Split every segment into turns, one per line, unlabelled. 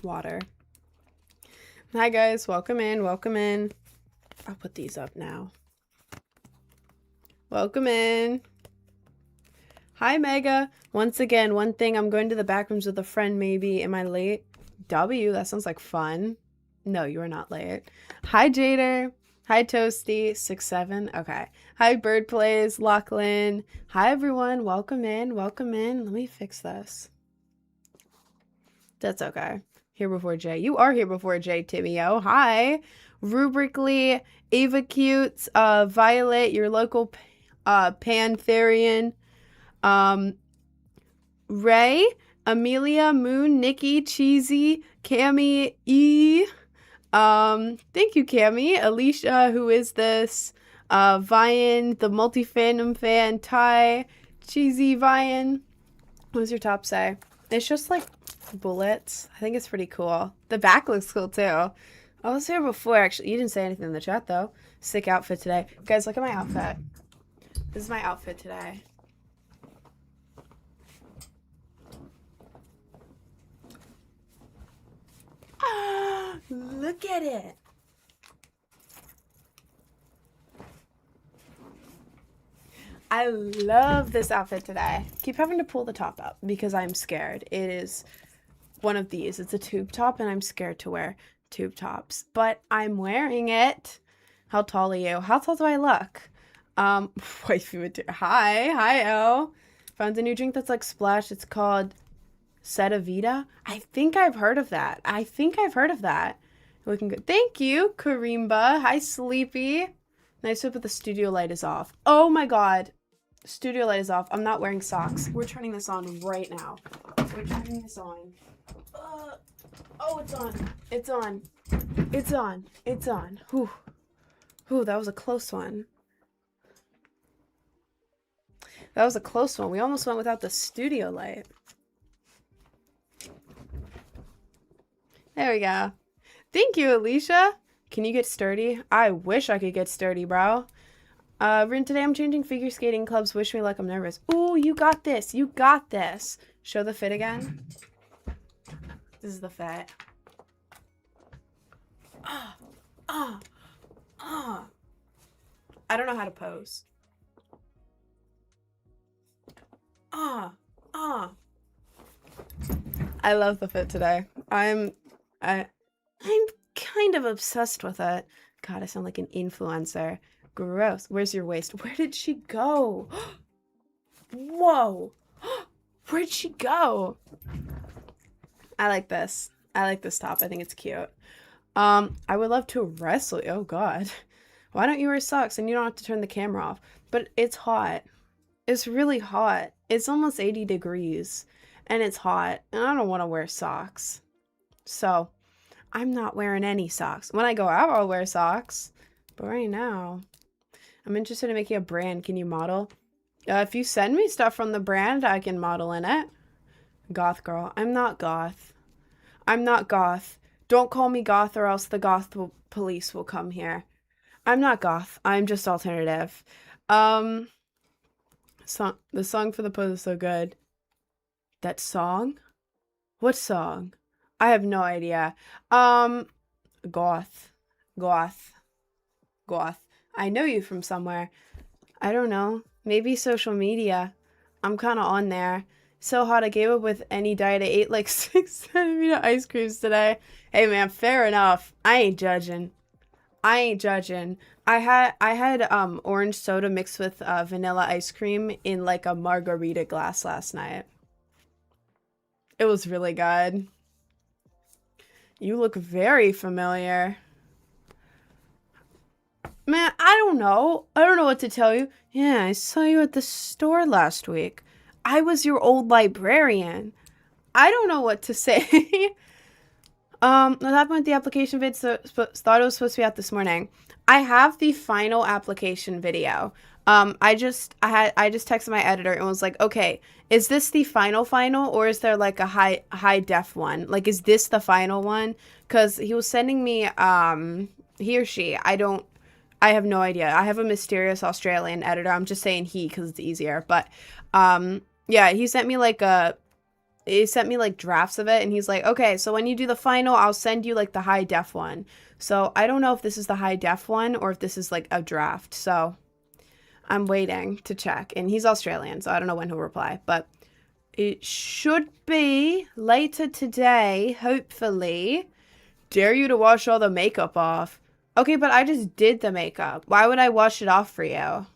Water. Hi guys, welcome in, welcome in. I'll put these up now. Welcome in. Hi Mega. Once again, one thing, I'm going to the back rooms with a friend maybe. Am I late? W, that sounds like fun. No, you are not late. Hi Jader. Hi Toasty. 67. Okay. Hi Bird Plays. Lachlan. Hi everyone. Welcome in. Welcome in. Let me fix this. That's okay. Here before Jay. You are here before Jay, Timio. Hi. Rubrically, Ava Cutes, Violet, your local Pantherian, Ray, Amelia, Moon, Nikki, Cheesy, Cami, E. Thank you, Cami. Alicia, who is this? Vian, the multi-fandom fan, Ty, Cheesy, Vian. What does your top say? It's just like bullets. I think it's pretty cool. The back looks cool too. I was here before, actually. You didn't say anything in the chat though. Sick outfit today. Guys, look at my outfit. This is my outfit today. Ah, look at it. I love this outfit today. Keep having to pull the top up because I'm scared. It is one of these. It's a tube top and I'm scared to wear tube tops, but I'm wearing it. How tall are you? How tall do I look? Wifey material. Hi, El. Found a new drink that's like Splash. It's called Sedavita. I think I've heard of that. Looking good. Thank you, Karimba. Hi, Sleepy. Nice hope that the studio light is off. Oh my god. Studio light is off. I'm not wearing socks. We're turning this on right now. We're turning this on. Oh, it's on. It's on. It's on. It's on. Whew. Whew, that was a close one. That was a close one. We almost went without the studio light. There we go. Thank you, Alicia. Can you get sturdy? I wish I could get sturdy, bro. Rin, today I'm changing figure skating clubs. Wish me luck. I'm nervous. Ooh, you got this. You got this. Show the fit again. This is the fit. I don't know how to pose. I love the fit today. I'm kind of obsessed with it. God, I sound like an influencer. Gross. Where's your waist? Where did she go? Whoa. Where'd she go? I like this. I like this top. I think it's cute. I would love to wrestle you. Oh, God. Why don't you wear socks and you don't have to turn the camera off? But it's hot. It's really hot. It's almost 80 degrees. And it's hot. And I don't want to wear socks. So, I'm not wearing any socks. When I go out, I'll wear socks. But right now, I'm interested in making a brand. Can you model? If you send me stuff from the brand, I can model in it. Goth girl. I'm not goth. I'm not goth. Don't call me goth or else the goth police will come here. I'm not goth. I'm just alternative. The song for the pose is so good. That song? What song? I have no idea. Goth. I know you from somewhere. I don't know. Maybe social media. I'm kind of on there. So hot, I gave up with any diet. I ate like 6 centimeter ice creams today. Hey man, fair enough. I ain't judging. I had orange soda mixed with vanilla ice cream in like a margarita glass last night. It was really good. You look very familiar. Man, I don't know. I don't know what to tell you. Yeah, I saw you at the store last week. I was your old librarian. I don't know what to say. What happened with the application vid? Thought it was supposed to be out this morning. I have the final application video. I just texted my editor and was like, okay, is this the final or is there like a high def one? Like, is this the final one? Because he was sending me, he or she, I have no idea. I have a mysterious Australian editor. I'm just saying he because it's easier. But, yeah, he sent me like a he sent me like drafts of it, and he's like, okay, so when you do the final, I'll send you like the high def one. So I don't know if this is the high def one or if this is like a draft. So I'm waiting to check. And he's Australian, so I don't know when he'll reply. But it should be later today, hopefully. Dare you to wash all the makeup off. Okay, but I just did the makeup. Why would I wash it off for you?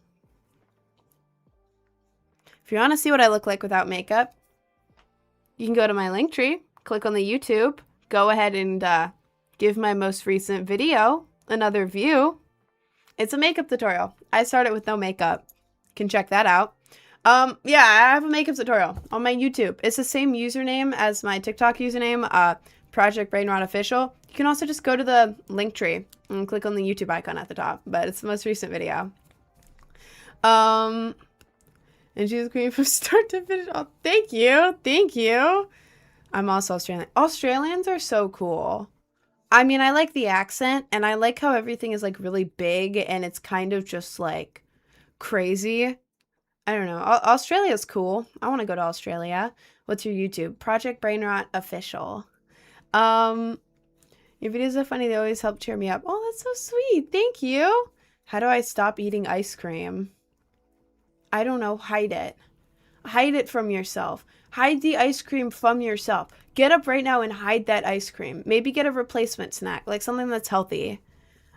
If you want to see what I look like without makeup, you can go to my Linktree, click on the YouTube, go ahead and give my most recent video another view. It's a makeup tutorial. I started with no makeup. You can check that out. Yeah, I have a makeup tutorial on my YouTube. It's the same username as my TikTok username, Project Brainrot Official. You can also just go to the Linktree and click on the YouTube icon at the top, but it's the most recent video. And she's queen from start to finish. Oh, thank you. Thank you. I'm also Australian. Australians are so cool. I mean, I like the accent, and I like how everything is, like, really big, and it's kind of just, like, crazy. I don't know. Australia's cool. I want to go to Australia. What's your YouTube? Project Brainrot Official. Your videos are funny. They always help cheer me up. Oh, that's so sweet. Thank you. How do I stop eating ice cream? I don't know. Hide it. Hide it from yourself. Hide the ice cream from yourself. Get up right now and hide that ice cream. Maybe get a replacement snack, like something that's healthy.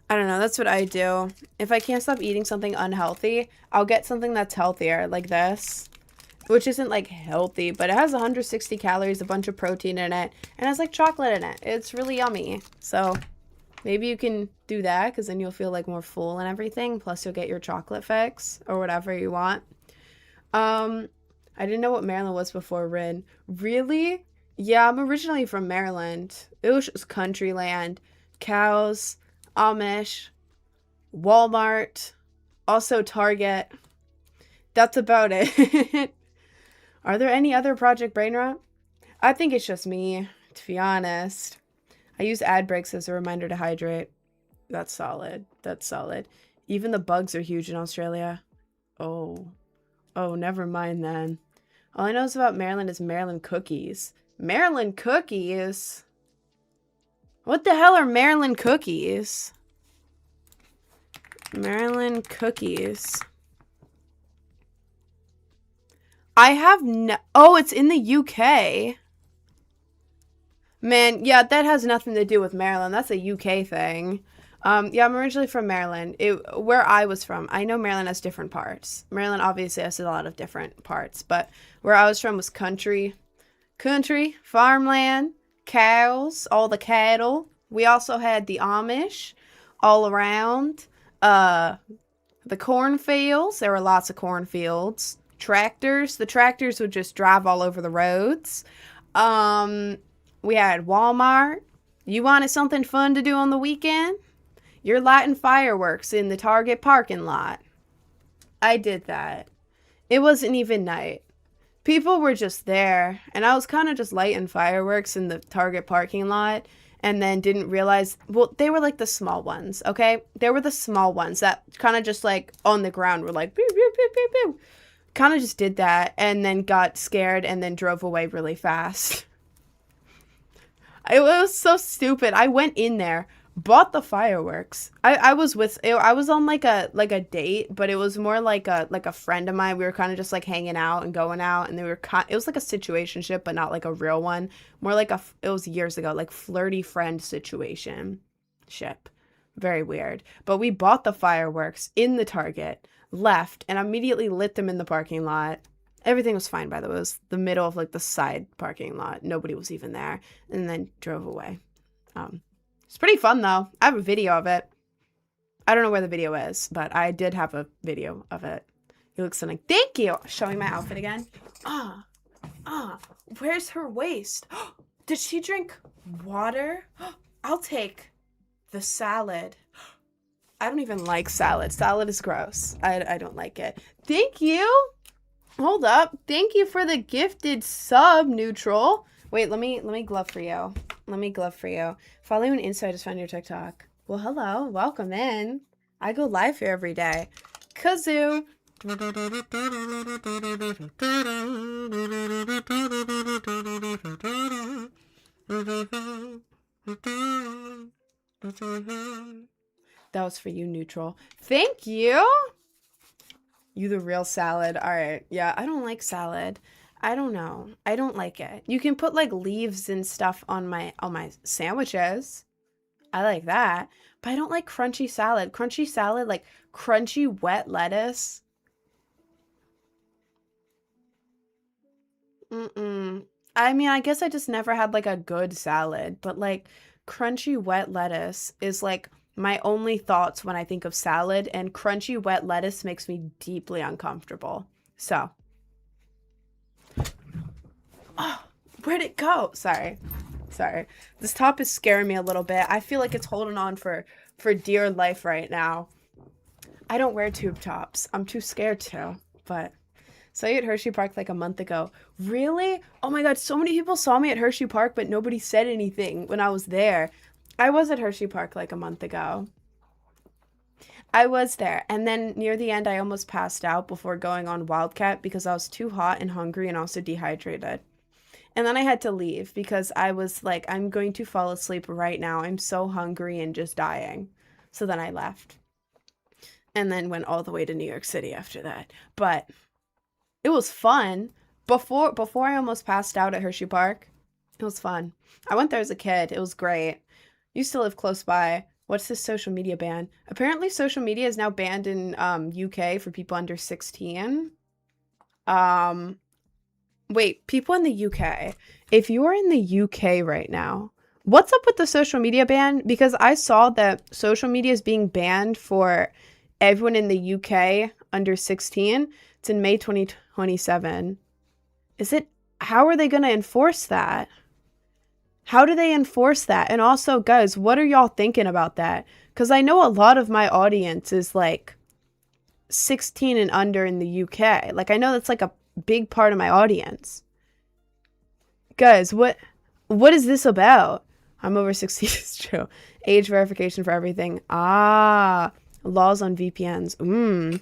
I don't know. That's what I do. If I can't stop eating something unhealthy, I'll get something that's healthier, like this, which isn't like healthy, but it has 160 calories, a bunch of protein in it, and has like chocolate in it. It's really yummy. So maybe you can do that, because then you'll feel like more full and everything. Plus you'll get your chocolate fix or whatever you want. I didn't know what Maryland was before Rin. Really? Yeah, I'm originally from Maryland. It was just country land. Cows, Amish, Walmart, also Target. That's about it. Are there any other Project Brainrot? I think it's just me, to be honest. I use ad breaks as a reminder to hydrate. That's solid. That's solid. Even the bugs are huge in Australia. Oh, never mind then. All I know is about Maryland is Maryland cookies. Maryland cookies? What the hell are Maryland cookies? Maryland cookies. I have no... Oh, it's in the UK. Man, yeah, that has nothing to do with Maryland. That's a UK thing. Yeah, I'm originally from Maryland. Where I was from, I know Maryland has different parts. Maryland obviously has a lot of different parts, but where I was from was country, farmland, cows, all the cattle. We also had the Amish all around. The cornfields, there were lots of cornfields. Tractors, the tractors would just drive all over the roads. We had Walmart. You wanted something fun to do on the weekend? You're lighting fireworks in the Target parking lot. I did that. It wasn't even night. People were just there, and I was kind of just lighting fireworks in the Target parking lot, and then didn't realize, well, they were like the small ones, okay? They were the small ones that kind of just like on the ground were like, pew, pew, pew, pew, pew. Kind of just did that, and then got scared, and then drove away really fast. It was so stupid. I went in there, bought the fireworks. I was on like a date, but it was more like a friend of mine. We were kind of just like hanging out and going out, and it was like a situationship, but not like a real one. More like it was years ago, like flirty friend situationship. Very weird. But we bought the fireworks in the Target, left, and immediately lit them in the parking lot. Everything was fine, by the way. It was the middle of like the side parking lot. Nobody was even there. And then drove away. It's pretty fun though. I have a video of it. I don't know where the video is, but I did have a video of it. It looks stunning. Thank you. Showing my outfit again. Where's her waist? Did she drink water? I'll take the salad. I don't even like salad. Salad is gross. I don't like it. Thank you. Hold up. Thank you for the gifted sub, Neutral. Wait, let me glove for you. Let me glove for you. Follow you on Insta. I just found your TikTok. Well, hello. Welcome in. I go live here every day. Kazoo. That was for you, neutral. Thank you. You the real salad. All right. Yeah, I don't like salad. I don't know. I don't like it. You can put like leaves and stuff on my sandwiches. I like that. But I don't like crunchy salad. Crunchy salad, like crunchy wet lettuce. Mm-mm. I mean, I guess I just never had like a good salad, but like crunchy wet lettuce is like my only thoughts when I think of salad, and crunchy wet lettuce makes me deeply uncomfortable. So, oh, where'd it go? Sorry. Sorry. This top is scaring me a little bit. I feel like it's holding on for dear life right now. I don't wear tube tops. I'm too scared to, but saw you at Hershey Park like a month ago. Really? Oh my god, so many people saw me at Hershey Park, but nobody said anything when I was there. I was at Hershey Park like a month ago. I was there, and then near the end, I almost passed out before going on Wildcat because I was too hot and hungry and also dehydrated. And then I had to leave because I was like, I'm going to fall asleep right now. I'm so hungry and just dying. So then I left and then went all the way to New York City after that. But it was fun. Before I almost passed out at Hershey Park, it was fun. I went there as a kid. It was great. Used to live close by. What's this social media ban? Apparently social media is now banned in UK for people under 16. Wait, people in the UK. If you're in the UK right now, what's up with the social media ban? Because I saw that social media is being banned for everyone in the UK under 16. It's in May 2027. How are they going to enforce that? How do they enforce that? And also, guys, what are y'all thinking about that? Because I know a lot of my audience is like 16 and under in the UK. Like, I know that's like a big part of my audience. Guys, what is this about? I'm over 60. It's true. Age verification for everything. Laws on VPNs.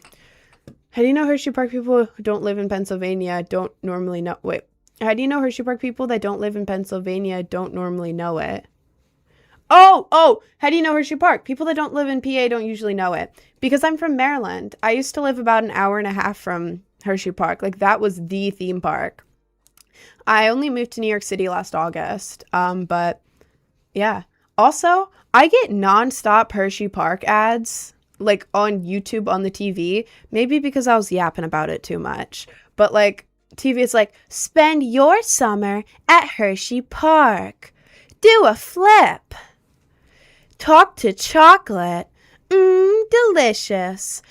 How do you know Hershey Park people who don't live in Pennsylvania don't normally know? Wait. How do you know Hershey Park people that don't live in Pennsylvania don't normally know it? Oh, how do you know Hershey Park? People that don't live in PA don't usually know it. Because I'm from Maryland. I used to live about an hour and a half from Hershey Park. Like, that was the theme park. I only moved to New York City last August. But yeah. Also, I get nonstop Hershey Park ads, like on YouTube on the TV. Maybe because I was yapping about it too much. But like, TV is like, spend your summer at Hershey Park. Do a flip. Talk to chocolate. Delicious.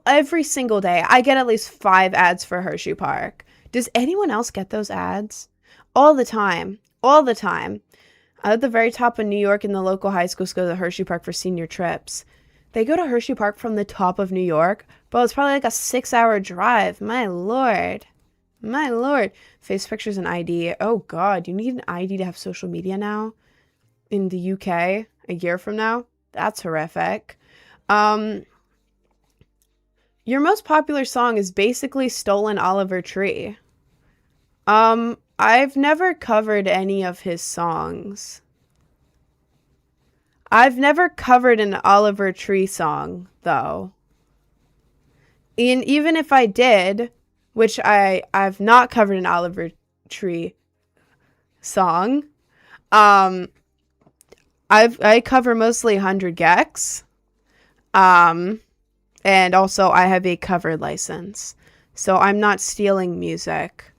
Every single day, I get at least 5 ads for Hershey Park. Does anyone else get those ads? All the time. All the time. At the very top of New York, and the local high schools go to Hershey Park for senior trips. They go to Hershey Park from the top of New York, but it's probably like a 6-hour drive. My lord. My lord. Face pictures and ID. Oh god, you need an ID to have social media now? In the UK a year from now? That's horrific. Your most popular song is basically Stolen Oliver Tree. I've never covered any of his songs. I've never covered an Oliver Tree song, though. And even if I did, which I've not covered an Oliver Tree song, I cover mostly 100 gecs. And also I have a cover license. So I'm not stealing music.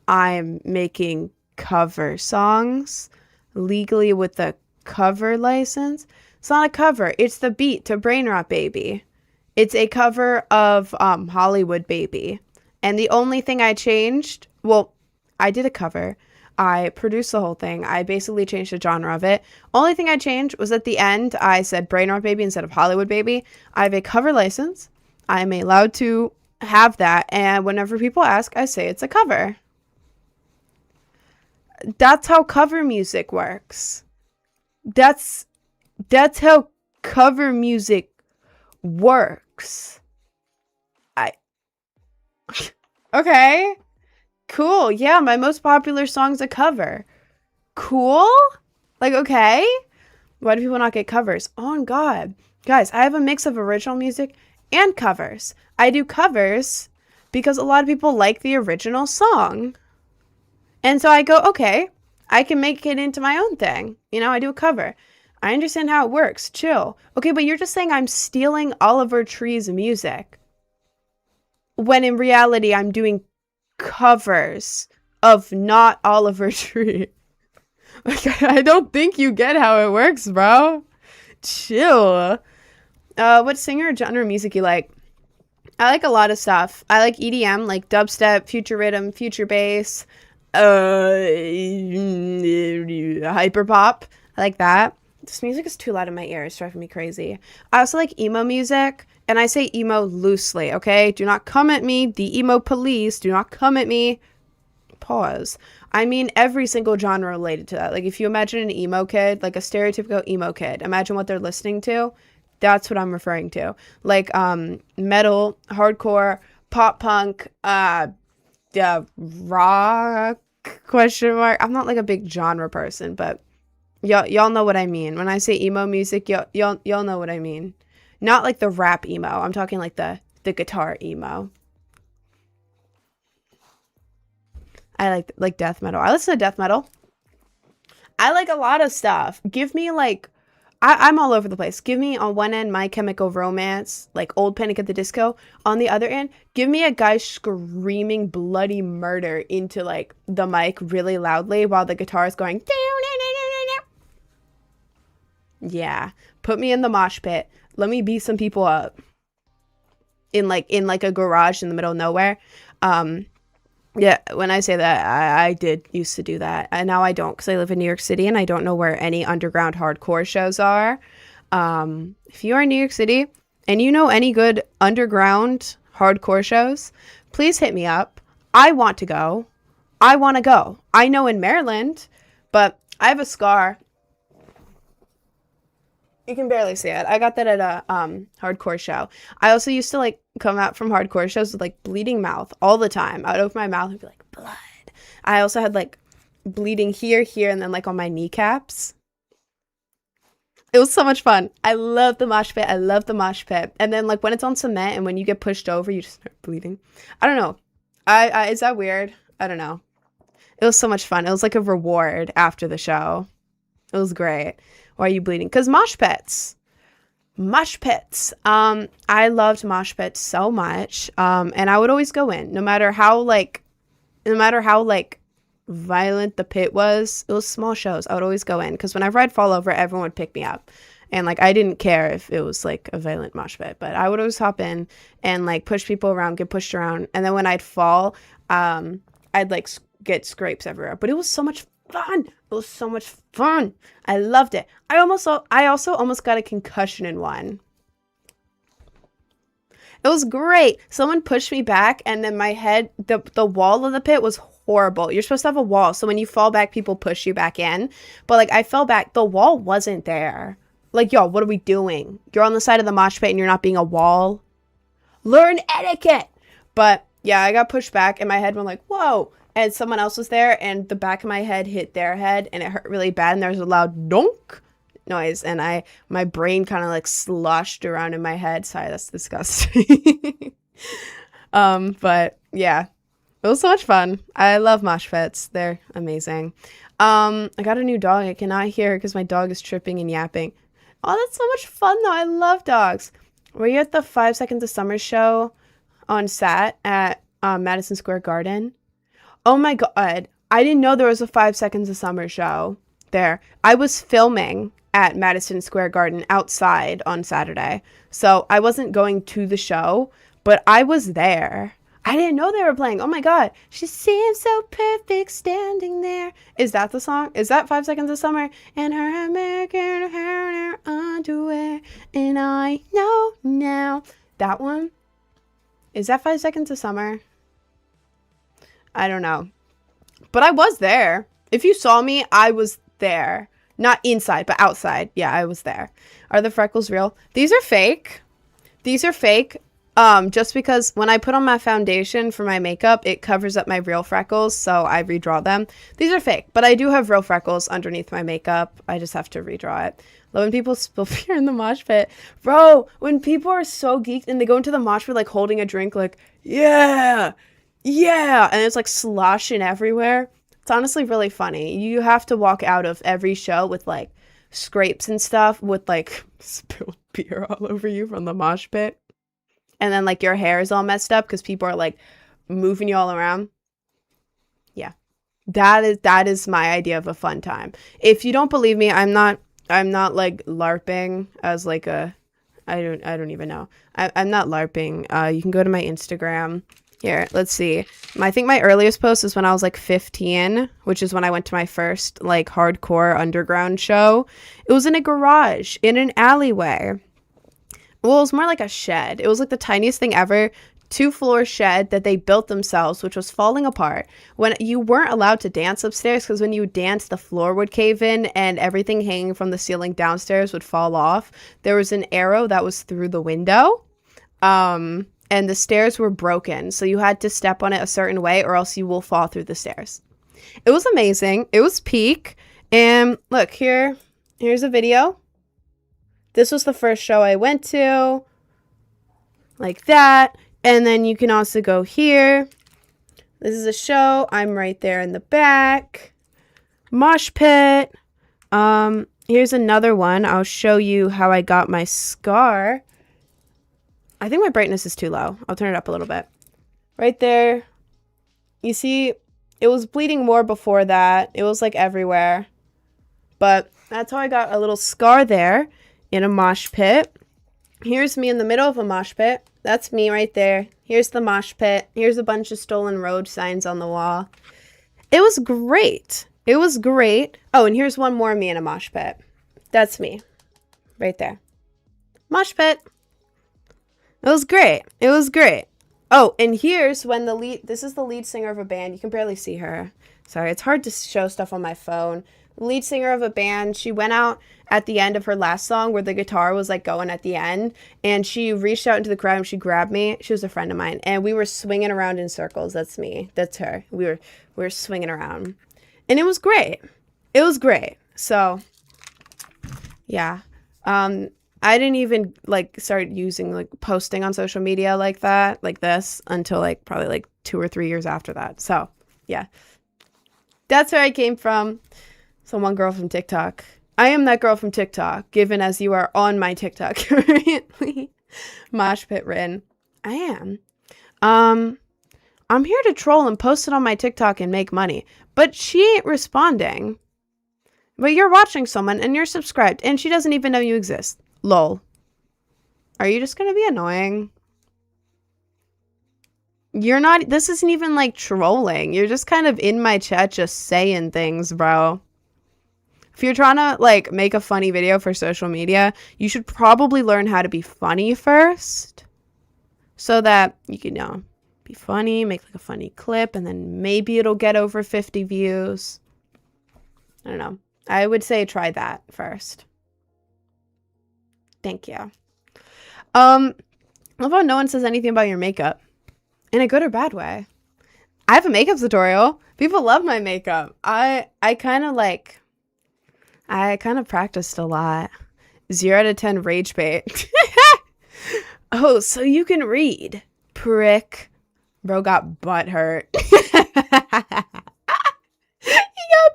I'm making cover songs legally with the cover license. It's not a cover. It's the beat to Brain Rot Baby. It's a cover of Hollywood Baby. And the only thing I changed, well, I did a cover. I produced the whole thing. I basically changed the genre of it. Only thing I changed was at the end, I said Brain Rot Baby instead of Hollywood Baby. I have a cover license. I'm allowed to have that. And whenever people ask, I say it's a cover. That's how cover music works. That's how cover music works. Okay. Cool. Yeah, my most popular song's a cover. Cool? Like, okay. Why do people not get covers? Oh, God. Guys, I have a mix of original music and covers. I do covers because a lot of people like the original song. And so I go, okay, I can make it into my own thing. You know, I do a cover. I understand how it works. Chill. Okay, but you're just saying I'm stealing Oliver Tree's music. When in reality, I'm doing covers of not Oliver Tree. Like, I don't think you get how it works, bro. Chill. What singer or genre of music you like? I like a lot of stuff. I like EDM, like dubstep, future rhythm, future bass, hyperpop. I like that. This music is too loud in my ears. It's driving me crazy. I also like emo music, and I say emo loosely, okay? Do not come at me. The emo police, do not come at me. Pause. I mean every single genre related to that. Like, if you imagine an emo kid, like a stereotypical emo kid, imagine what they're listening to. That's what I'm referring to. Like, metal, hardcore, pop punk, rock, question mark. I'm not like a big genre person, but y'all know what I mean. When I say emo music, y'all know what I mean. Not like the rap emo. I'm talking like the guitar emo. I like death metal. I listen to death metal. I like a lot of stuff. Give me like, I'm all over the place. Give me on one end My Chemical Romance, like old Panic at the Disco. On the other end, give me a guy screaming bloody murder into like the mic really loudly while the guitar is going. Yeah, put me in the mosh pit. Let me beat some people up in like a garage in the middle of nowhere. Yeah, when I say that, I did used to do that. And now I don't, because I live in New York City and I don't know where any underground hardcore shows are. If you are in New York City and you know any good underground hardcore shows, please hit me up. I want to go. I want to go. I know in Maryland, but I have a scar. You can barely see it. I got that at a hardcore show. I also used to like come out from hardcore shows with like bleeding mouth all the time. I would open my mouth and be like, blood. I also had like bleeding here, and then like on my kneecaps. It was so much fun. I love the mosh pit. I love the mosh pit. And then like when it's on cement and when you get pushed over, you just start bleeding. I don't know. I is that weird? I don't know. It was so much fun. It was like a reward after the show. It was great. Why are you bleeding? Because mosh pits. Mosh pits. I loved mosh pits so much. And I would always go in. No matter how violent the pit was. It was small shows. I would always go in. Because whenever I'd fall over, everyone would pick me up. And like I didn't care if it was like a violent mosh pit. But I would always hop in and like push people around, get pushed around. And then when I'd fall, I'd like get scrapes everywhere. But it was so much fun. It was so much fun. I loved it. I also almost got a concussion in one. It was great. Someone pushed me back and then my head, the wall of the pit was horrible. You're supposed to have a wall. So when you fall back, people push you back in. But like I fell back, the wall wasn't there. Like, yo, what are we doing? You're on the side of the mosh pit and you're not being a wall. Learn etiquette. But yeah, I got pushed back and my head went like, whoa. And someone else was there, and the back of my head hit their head, and it hurt really bad, and there was a loud donk noise, and my brain kind of like sloshed around in my head. Sorry, that's disgusting. But yeah, it was so much fun. I love mosh pits. They're amazing. I got a new dog. I cannot hear because my dog is tripping and yapping. Oh, that's so much fun, though. I love dogs. Were you at the 5 Seconds of Summer show on Sat at Madison Square Garden? Oh my God. I didn't know there was a 5 Seconds of Summer show there. I was filming at Madison Square Garden outside on Saturday. So I wasn't going to the show, but I was there. I didn't know they were playing. Oh my God. She seems so perfect standing there. Is that the song? Is that 5 Seconds of Summer? And her American hair and her underwear. And I know now. That one? Is that 5 Seconds of Summer? I don't know. But I was there. If you saw me, I was there. Not inside, but outside. Yeah, I was there. Are the freckles real? These are fake. These are fake. Just because when I put on my foundation for my makeup, it covers up my real freckles, so I redraw them. These are fake, but I do have real freckles underneath my makeup. I just have to redraw it. Love when people spill beer in the mosh pit. Bro, when people are so geeked and they go into the mosh pit like holding a drink like, yeah, yeah, and it's like sloshing everywhere. It's honestly really funny. You have to walk out of every show with like scrapes and stuff with like spilled beer all over you from the mosh pit. And then like your hair is all messed up because people are like moving you all around. Yeah. That is my idea of a fun time. If you don't believe me, I'm not like LARPing as like a I don't even know. I'm not LARPing. You can go to my Instagram. Here, let's see. I think my earliest post is when I was like 15, which is when I went to my first like hardcore underground show. It was in a garage, in an alleyway. Well, it was more like a shed. It was like the tiniest thing ever. 2-floor shed that they built themselves, which was falling apart. When you weren't allowed to dance upstairs, because when you danced, the floor would cave in and everything hanging from the ceiling downstairs would fall off. There was an arrow that was through the window. And the stairs were broken, so you had to step on it a certain way or else you will fall through the stairs. It was amazing. It was peak. And look, here's a video. This was the first show I went to. Like that. And then you can also go here. This is a show. I'm right there in the back. Mosh pit. Here's another one. I'll show you how I got my scar. I think my brightness is too low. I'll turn it up a little bit. Right there. You see, it was bleeding more before that. It was like everywhere. But that's how I got a little scar there in a mosh pit. Here's me in the middle of a mosh pit. That's me right there. Here's the mosh pit. Here's a bunch of stolen road signs on the wall. It was great. It was great. Oh, and here's one more of me in a mosh pit. That's me. Right there. Mosh pit. It was great. It was great. Oh, and here's when this is the lead singer of a band. You can barely see her. Sorry, it's hard to show stuff on my phone. Lead singer of a band. She went out at the end of her last song where the guitar was like going at the end, and she reached out into the crowd and she grabbed me. She was a friend of mine, and we were swinging around in circles. That's me. That's her. We were swinging around, and it was great. It was great. So, yeah. I didn't even like start using like posting on social media like that, like this, until like probably like 2 or 3 years after that. So, yeah. That's where I came from. So one girl from TikTok. I am that girl from TikTok, given as you are on my TikTok currently. Mosh pit Rin. I am. I'm here to troll and post it on my TikTok and make money. But she ain't responding. But you're watching someone and you're subscribed and she doesn't even know you exist. Lol. Are you just gonna be annoying? You're not, this isn't even like trolling. You're just kind of in my chat just saying things, bro. If you're trying to like make a funny video for social media, you should probably learn how to be funny first. So that you can, be funny, make like a funny clip, and then maybe it'll get over 50 views. I don't know. I would say try that first. Thank you. I love how no one says anything about your makeup. In a good or bad way. I have a makeup tutorial. People love my makeup. I kind of practiced a lot. 0 out of 10 rage bait. Oh, so you can read. Prick. Bro got butt hurt. He got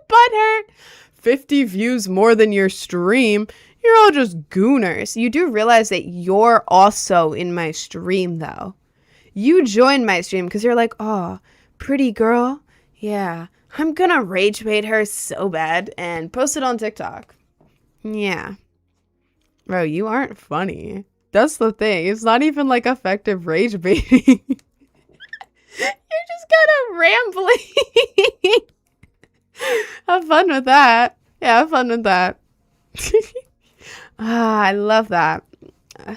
butt hurt. 50 views more than your stream. You're all just gooners. You do realize that you're also in my stream, though. You joined my stream because you're like, oh, pretty girl. Yeah, I'm gonna rage bait her so bad and post it on TikTok. Yeah. Bro, you aren't funny. That's the thing. It's not even like effective rage baiting. You're just kind of rambling. Have fun with that. Yeah, have fun with that. I love that.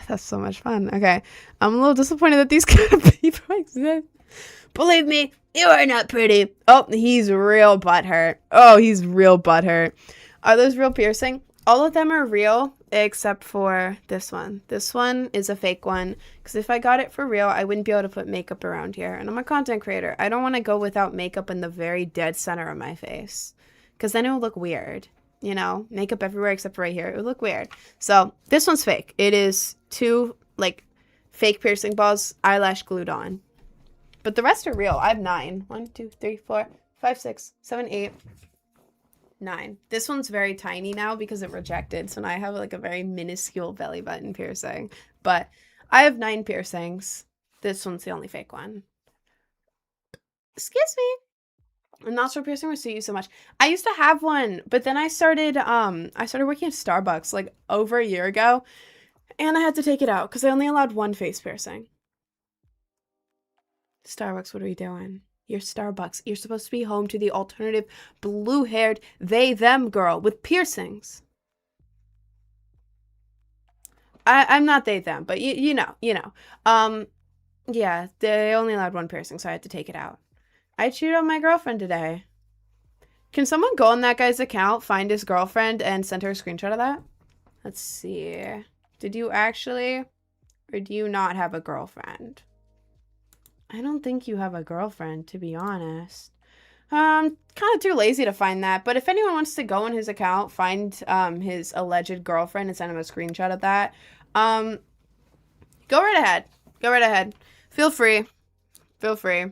That's so much fun. Okay. I'm a little disappointed that these kind of people exist. Believe me, you are not pretty. Oh, he's real butthurt. Oh, he's real butthurt. Are those real piercing? All of them are real. except for this one. This one is a fake one, because if I got it for real, I wouldn't be able to put makeup around here. And I'm a content creator. I don't want to go without makeup in the very dead center of my face, because then it will look weird. You know, makeup everywhere except for right here. It would look weird. So this one's fake. It is 2 like fake piercing balls, eyelash glued on. But the rest are real. I have 9. 1, 2, 3, 4, 5, 6, 7, 8, 9. This one's very tiny now because it rejected. So now I have like a very minuscule belly button piercing. But I have 9 piercings. This one's the only fake one. Excuse me. I'm not sure piercing would suit you so much. I used to have one, but then I started working at Starbucks like over a year ago, and I had to take it out because I only allowed 1 face piercing. Starbucks, what are you doing? You're Starbucks. You're supposed to be home to the alternative blue-haired they-them girl with piercings. I'm not they-them, but you know. Yeah, they only allowed 1 piercing, so I had to take it out. I cheated on my girlfriend today. Can someone go on that guy's account, find his girlfriend, and send her a screenshot of that? Let's see. Did you actually, or do you not have a girlfriend? I don't think you have a girlfriend, to be honest. Kind of too lazy to find that, but if anyone wants to go on his account, find his alleged girlfriend and send him a screenshot of that, go right ahead. Go right ahead. Feel free. Feel free.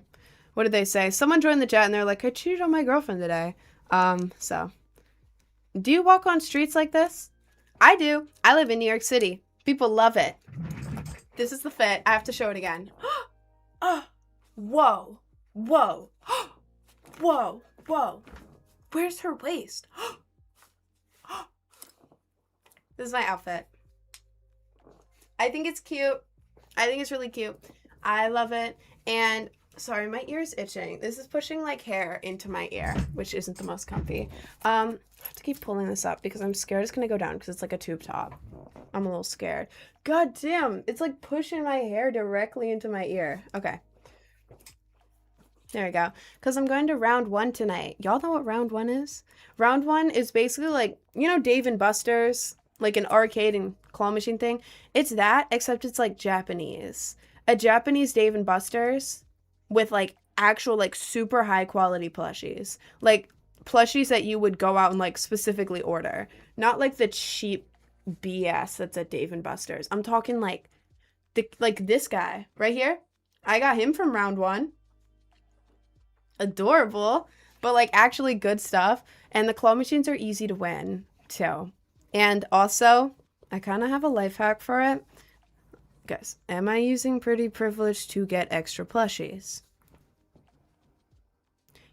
What did they say? Someone joined the chat and they're like, I cheated on my girlfriend today. So. Do you walk on streets like this? I do. I live in New York City. People love it. This is the fit. I have to show it again. Oh, whoa. Whoa. Whoa. Whoa. Where's her waist? This is my outfit. I think it's cute. I think it's really cute. I love it. And sorry, my ear is itching. This is pushing like hair into my ear, which isn't the most comfy. I have to keep pulling this up because I'm scared it's gonna go down because it's like a tube top. I'm a little scared. God damn, it's like pushing my hair directly into my ear. Okay. There we go. Because I'm going to round 1 tonight. Y'all know what round 1 is? Round 1 is basically like, you know, Dave and Buster's, like an arcade and claw machine thing. It's that, except it's like Japanese. A Japanese Dave and Buster's with like actual like super high quality plushies. Like plushies that you would go out and like specifically order. Not like the cheap BS that's at Dave and Buster's. I'm talking like this guy right here. I got him from round 1. Adorable, but like actually good stuff. And the claw machines are easy to win too. And also, I kind of have a life hack for it. Guys, am I using Pretty Privilege to get extra plushies?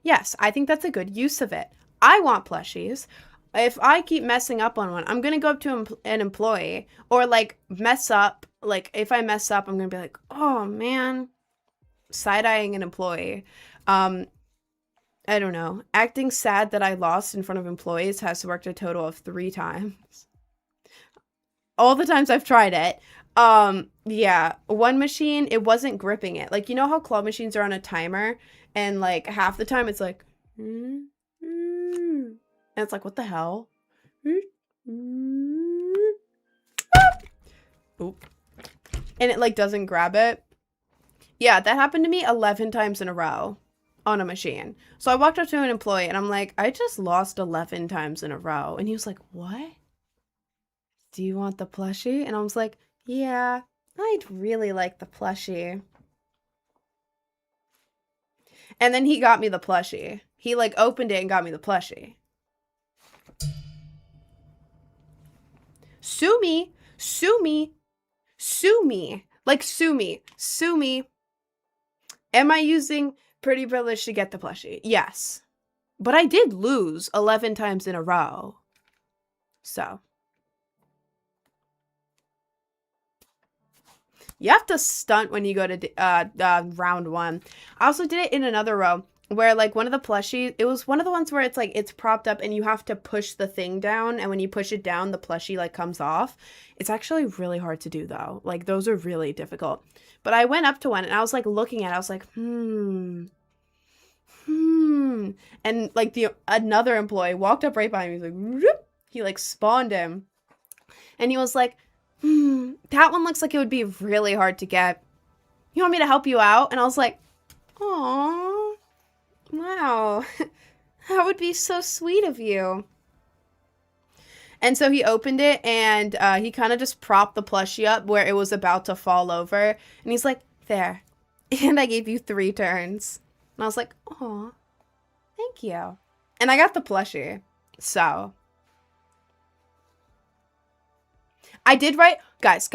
Yes, I think that's a good use of it. I want plushies. If I keep messing up on one, I'm going to go up to an employee or like mess up. Like if I mess up, I'm going to be like, oh man, side-eyeing an employee. I don't know. Acting sad that I lost in front of employees has worked a total of 3 times. All the times I've tried it. Yeah. One machine, it wasn't gripping it. Like, you know how claw machines are on a timer? And, like, half the time it's like... And it's like, what the hell? Oop. And it, like, doesn't grab it. Yeah, that happened to me 11 times in a row. On a machine. So I walked up to an employee and I'm like, I just lost 11 times in a row. And he was like, what? Do you want the plushie? And I was like, yeah, I'd really like the plushie. And then he got me the plushie. He like opened it and got me the plushie. Sue me. Sue me. Sue me. Like sue me. Sue me. Am I using Pretty Privilege to get the plushie? Yes. But I did lose 11 times in a row. So. You have to stunt when you go to round 1. I also did it in another row where like one of the plushies, it was one of the ones where it's like it's propped up and you have to push the thing down, and when you push it down the plushie like comes off. It's actually really hard to do though. Like those are really difficult. But I went up to one and I was like looking at it. I was like, and like another employee walked up right by me. He was like, whoop. He like spawned him. And he was like, that one looks like it would be really hard to get. You want me to help you out? And I was like, aw, wow, that would be so sweet of you. And so he opened it, and he kind of just propped the plushie up where it was about to fall over. And he's like, there. And I gave you 3 turns. And I was like, aw, thank you. And I got the plushie. So I did write, guys.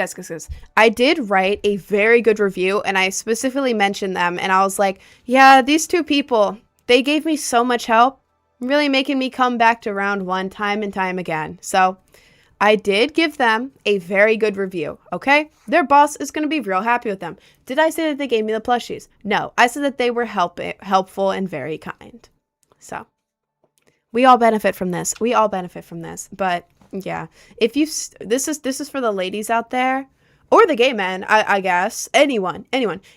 I did write a very good review, and I specifically mentioned them. And I was like, yeah, these 2 people, they gave me so much help, really making me come back to round 1 time and time again. So I did give them a very good review, okay? Their boss is going to be real happy with them. Did I say that they gave me the plushies? No, I said that they were helpful and very kind. So we all benefit from this. But yeah, if you this is for the ladies out there, or the gay men, I guess. Anyone.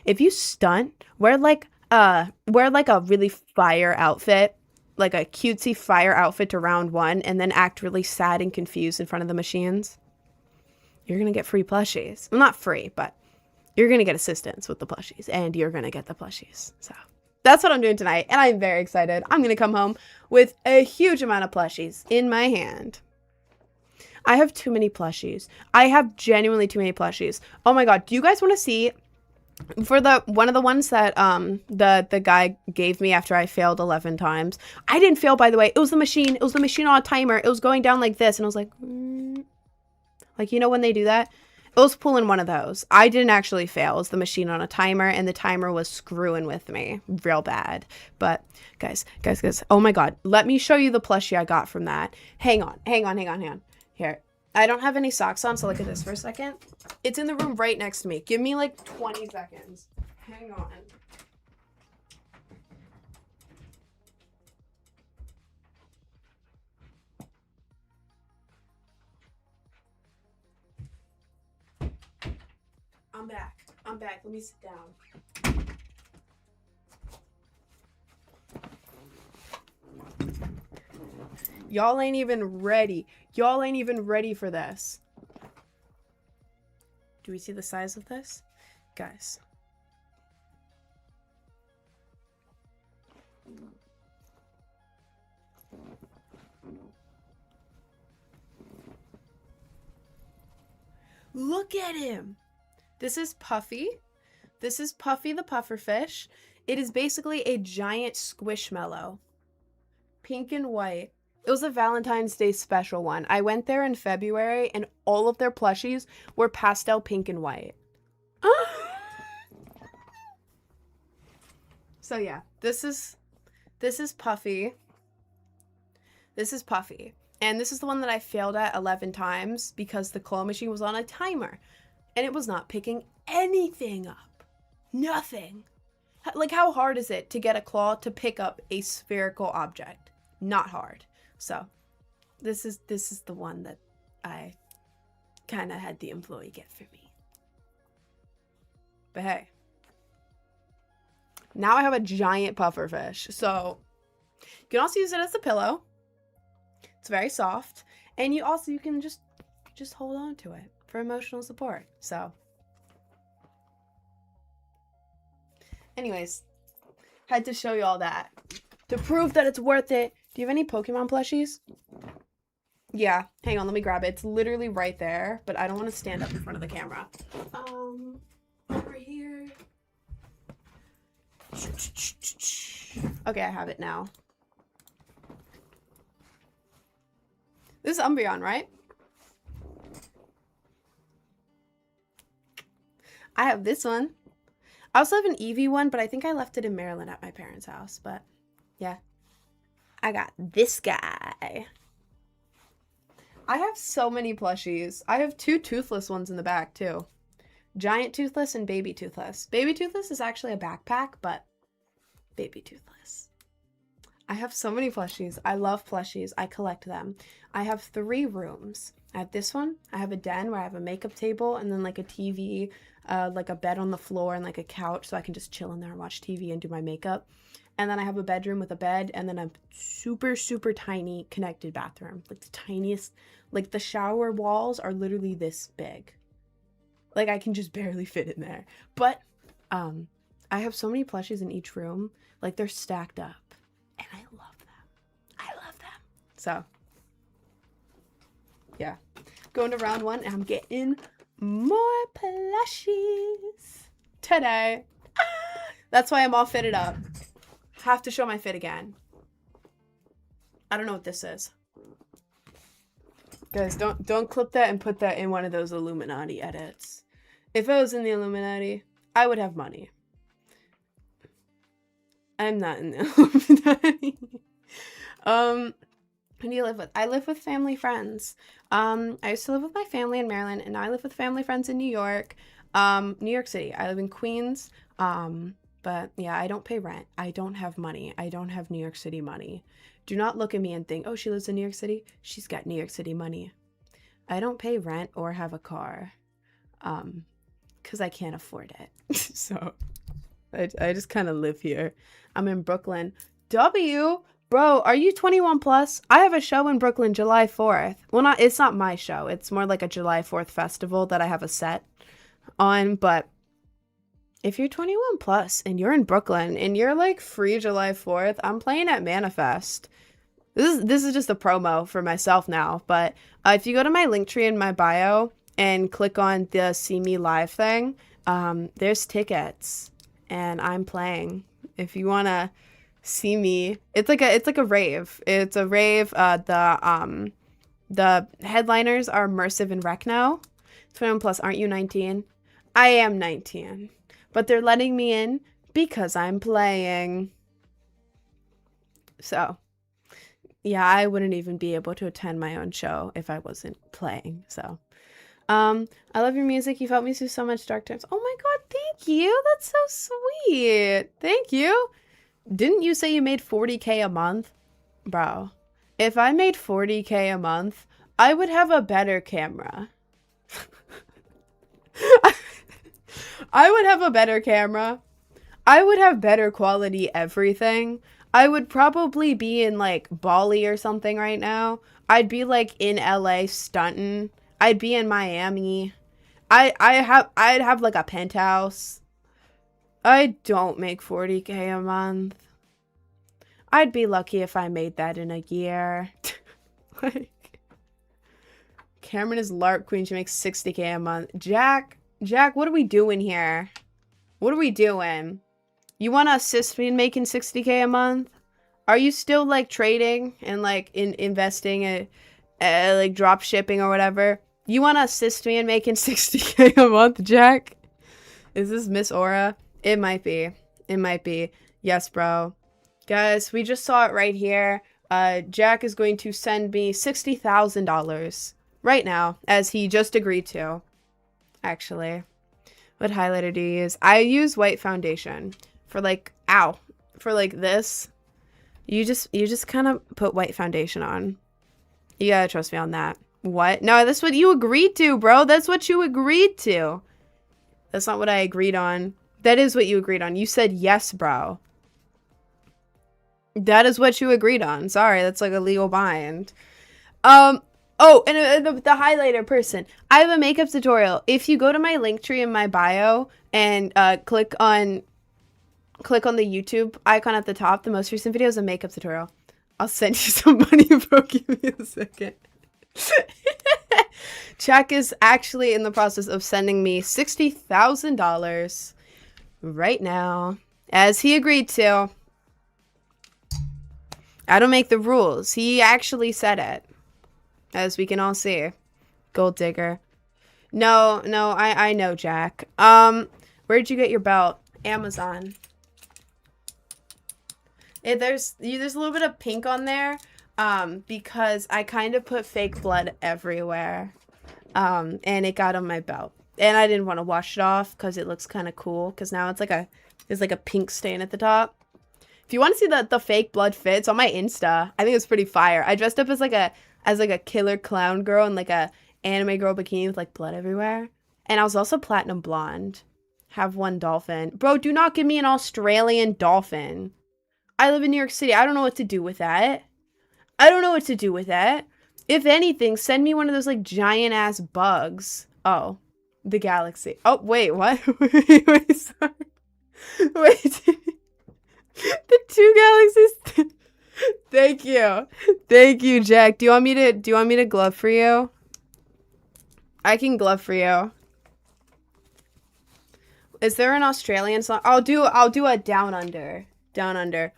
If you stunt, wear like a really fire outfit, like a cutesy fire outfit to round 1, and then act really sad and confused in front of the machines. You're gonna get free plushies. Well, not free, but you're gonna get assistance with the plushies, and you're gonna get the plushies. So that's what I'm doing tonight, and I'm very excited. I'm gonna come home with a huge amount of plushies in my hand. I have too many plushies. I have genuinely too many plushies. Oh my god, do you guys want to see, for one of the ones that the guy gave me after I failed 11 times. I didn't fail, by the way. It was the machine. It was the machine on a timer. It was going down like this, and I was like, like, you know when they do that? It was pulling one of those. I didn't actually fail. It was the machine on a timer, and the timer was screwing with me real bad. But guys, oh my god, let me show you the plushie I got from that. Hang on. Here, I don't have any socks on, so look at this for a second. It's in the room right next to me. Give me like 20 seconds. Hang on. I'm back. Let me sit down. Y'all ain't even ready. Y'all ain't even ready for this. Do we see the size of this? Guys. Look at him. This is Puffy. This is Puffy the pufferfish. It is basically a giant squishmallow. Pink and white. It was a Valentine's Day special one. I went there in February, and all of their plushies were pastel pink and white. So yeah, this is Puffy. This is Puffy. And this is the one that I failed at 11 times because the claw machine was on a timer. And it was not picking anything up. Nothing. Like, how hard is it to get a claw to pick up a spherical object? Not hard. So, this is the one that I kind of had the employee get for me. But hey. Now I have a giant pufferfish. So, you can also use it as a pillow. It's very soft. And you can just hold on to it for emotional support. So, anyways, had to show you all that to prove that it's worth it. Do you have any Pokemon plushies? Yeah, hang on, let me grab it. It's literally right there, but I don't want to stand up in front of the camera. Over here. Okay, I have it now. This is Umbreon, right? I have this one. I also have an Eevee one, but I think I left it in Maryland at my parents' house. But yeah, I got this guy. I have so many plushies. I have 2 toothless ones in the back too. Giant Toothless and Baby Toothless. Baby Toothless is actually a backpack, but Baby Toothless. I have so many plushies. I love plushies. I collect them. I have 3 rooms. I have this one. I have a den where I have a makeup table and then like a TV, like a bed on the floor and like a couch so I can just chill in there and watch TV and do my makeup. And then I have a bedroom with a bed, and then a super, super tiny connected bathroom. Like the tiniest, like the shower walls are literally this big. Like I can just barely fit in there. But I have so many plushies in each room. Like they're stacked up. And I love them. I love them. So, yeah. Going to round 1, and I'm getting more plushies today. That's why I'm all fitted up. Have to show my fit again. I don't know what this is. Guys, don't clip that and put that in one of those Illuminati edits. If I was in the Illuminati, I would have money. I'm not in the Illuminati. Who do you live with? I live with family friends. I used to live with my family in Maryland, and now I live with family friends in New York. New York City. I live in Queens. But yeah, I don't pay rent. I don't have money. I don't have New York City money. Do not look at me and think, oh, she lives in New York City. She's got New York City money. I don't pay rent or have a car. Because I can't afford it. So I just kind of live here. I'm in Brooklyn. Bro, are you 21 plus? I have a show in Brooklyn July 4th. Well, it's not my show. It's more like a July 4th festival that I have a set on. But if you're 21 plus and you're in Brooklyn and you're like free July 4th, I'm playing at Manifest. This is just a promo for myself now. But if you go to my Linktree in my bio and click on the See Me Live thing, there's tickets and I'm playing. If you want to see me, it's like a rave. It's a rave. The headliners are Immersive and Recno. 21 plus, aren't you 19? I am 19, but they're letting me in because I'm playing. So yeah, I wouldn't even be able to attend my own show if I wasn't playing. So I love your music. You've helped me through so much dark times. Oh my god, thank you. That's so sweet. Thank you. Didn't you say you made 40K a month? Bro, if I made 40K a month, I would have a better camera. I would have a better camera. I would have better quality everything. I would probably be in like Bali or something right now. I'd be like in LA stunting. I'd be in Miami. I'd have like a penthouse. I don't make 40K a month. I'd be lucky if I made that in a year. Like, Cameron is LARP queen. She makes 60K a month. Jack, what are we doing here? What are we doing? You want to assist me in making 60K a month? Are you still like trading and like investing in like drop shipping or whatever? You want to assist me in making 60K a month, Jack? Is this Miss Aura? It might be. It might be. Yes, bro. Guys, we just saw it right here. Jack is going to send me $60,000 right now, as he just agreed to. Actually, what highlighter do you use? I use white foundation for like, for like this. You just kind of put white foundation on. You gotta trust me on that. What? No, that's what you agreed to, bro. That's what you agreed to. That's not what I agreed on. That is what you agreed on. You said yes, bro. That is what you agreed on. Sorry, that's like a legal bind. Oh, and the highlighter person. I have a makeup tutorial. If you go to my link tree in my bio and click on the YouTube icon at the top, the most recent video is a makeup tutorial. I'll send you some money, bro. Give me a second. Chuck is actually in the process of sending me $60,000 right now, as he agreed to. I don't make the rules. He actually said it, as we can all see. Gold digger. No, I know, Jack. Where'd you get your belt? Amazon. There's a little bit of pink on there, because I kind of put fake blood everywhere, and it got on my belt, and I didn't want to wash it off because it looks kind of cool, because now there's like a pink stain at the top. If you want to see the fake blood fits on my Insta, I think it's pretty fire. I dressed up as like a killer clown girl in like a anime girl bikini with like blood everywhere, and I was also platinum blonde. Have one dolphin, bro. Do not give me an Australian dolphin. I live in New York City. I don't know what to do with that. I don't know what to do with that. If anything, send me one of those like giant ass bugs. Oh, the galaxy. Oh, wait, what? wait, sorry. Wait. The two galaxies. Thank you. Thank you, Jack. Do you want me to glove for you? I can glove for you. Is there an Australian song? I'll do a Down Under. Down Under.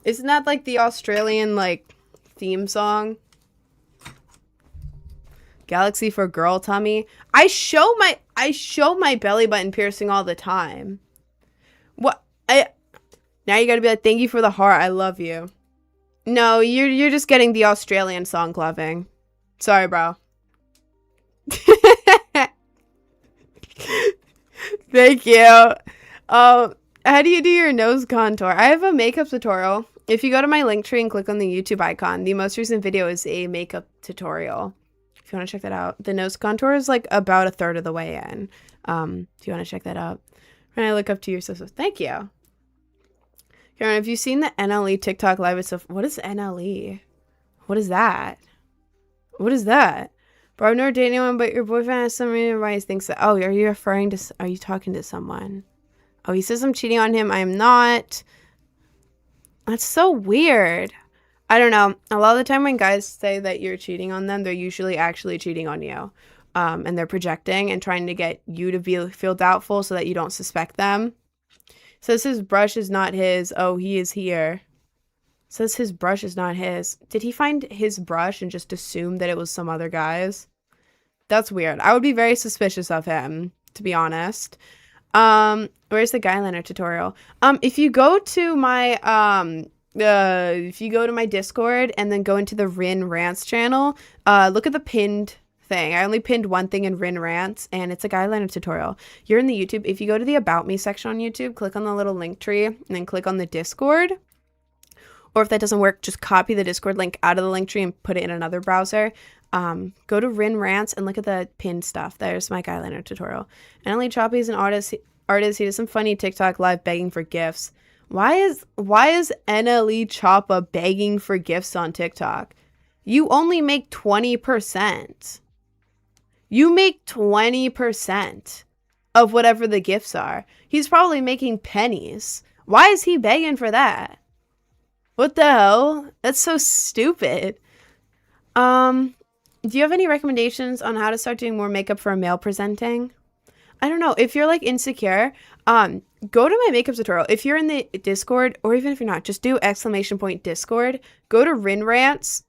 Isn't that like the Australian like theme song? Galaxy for girl tummy. I show my belly button piercing all the time. What? Now you gotta be like, thank you for the heart. I love you. No, you're just getting the Australian song gloving. Sorry, bro. Thank you. How do you do your nose contour? I have a makeup tutorial. If you go to my link tree and click on the YouTube icon, the most recent video is a makeup tutorial. If you want to check that out. The nose contour is like about a third of the way in. If you want to check that out. When I look up to your sister. Thank you. Karen, have you seen the NLE TikTok live itself? What is NLE? What is that? What is that? Bro, I've never dated anyone, but your boyfriend has some reason why he thinks that. Oh, are you talking to someone? Oh, he says I'm cheating on him. I am not. That's so weird. I don't know. A lot of the time when guys say that you're cheating on them, they're usually actually cheating on you. And they're projecting and trying to get you to feel doubtful so that you don't suspect them. Says his brush is not his. Oh, he is here. Says his brush is not his. Did he find his brush and just assume that it was some other guy's? That's weird. I would be very suspicious of him, to be honest. Where's the guyliner tutorial? If you go to my Discord and then go into the Rin Rants channel, look at the pinned thing. I only pinned one thing in Rin Rants, and it's a guyliner tutorial. You're in the YouTube. If you go to the About Me section on YouTube, click on the little link tree, and then click on the Discord. Or if that doesn't work, just copy the Discord link out of the link tree and put it in another browser. Go to Rin Rants and look at the pinned stuff. There's my guyliner tutorial. NLE Choppy is an artist. He does some funny TikTok live begging for gifts. Why is NLE Choppa begging for gifts on TikTok? You only make 20%. You make 20% of whatever the gifts are. He's probably making pennies. Why is he begging for that? What the hell? That's so stupid. Do you have any recommendations on how to start doing more makeup for a male presenting? I don't know. If you're like insecure, go to my makeup tutorial. If you're in the Discord, or even if you're not, just do !Discord. Go to Rin Rants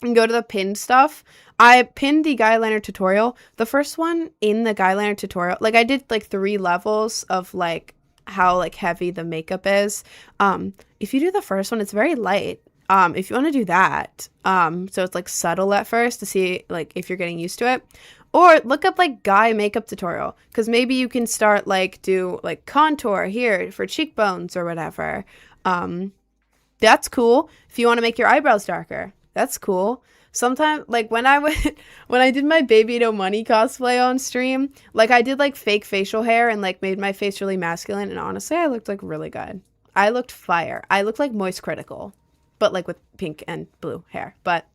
and go to the pinned stuff. I pinned the guyliner tutorial. The first one in the guyliner tutorial, like I did like 3 levels of like how like heavy the makeup is. If you do the first one, it's very light. If you want to do that, so it's like subtle at first to see like if you're getting used to it. Or look up like guy makeup tutorial, because maybe you can start like do like contour here for cheekbones or whatever. That's cool. If you want to make your eyebrows darker, that's cool. Sometimes like when I did my Baby No Money cosplay on stream, like I did like fake facial hair and like made my face really masculine, and honestly I looked like really good. I looked fire. I looked like Moist Critical, but like with pink and blue hair. But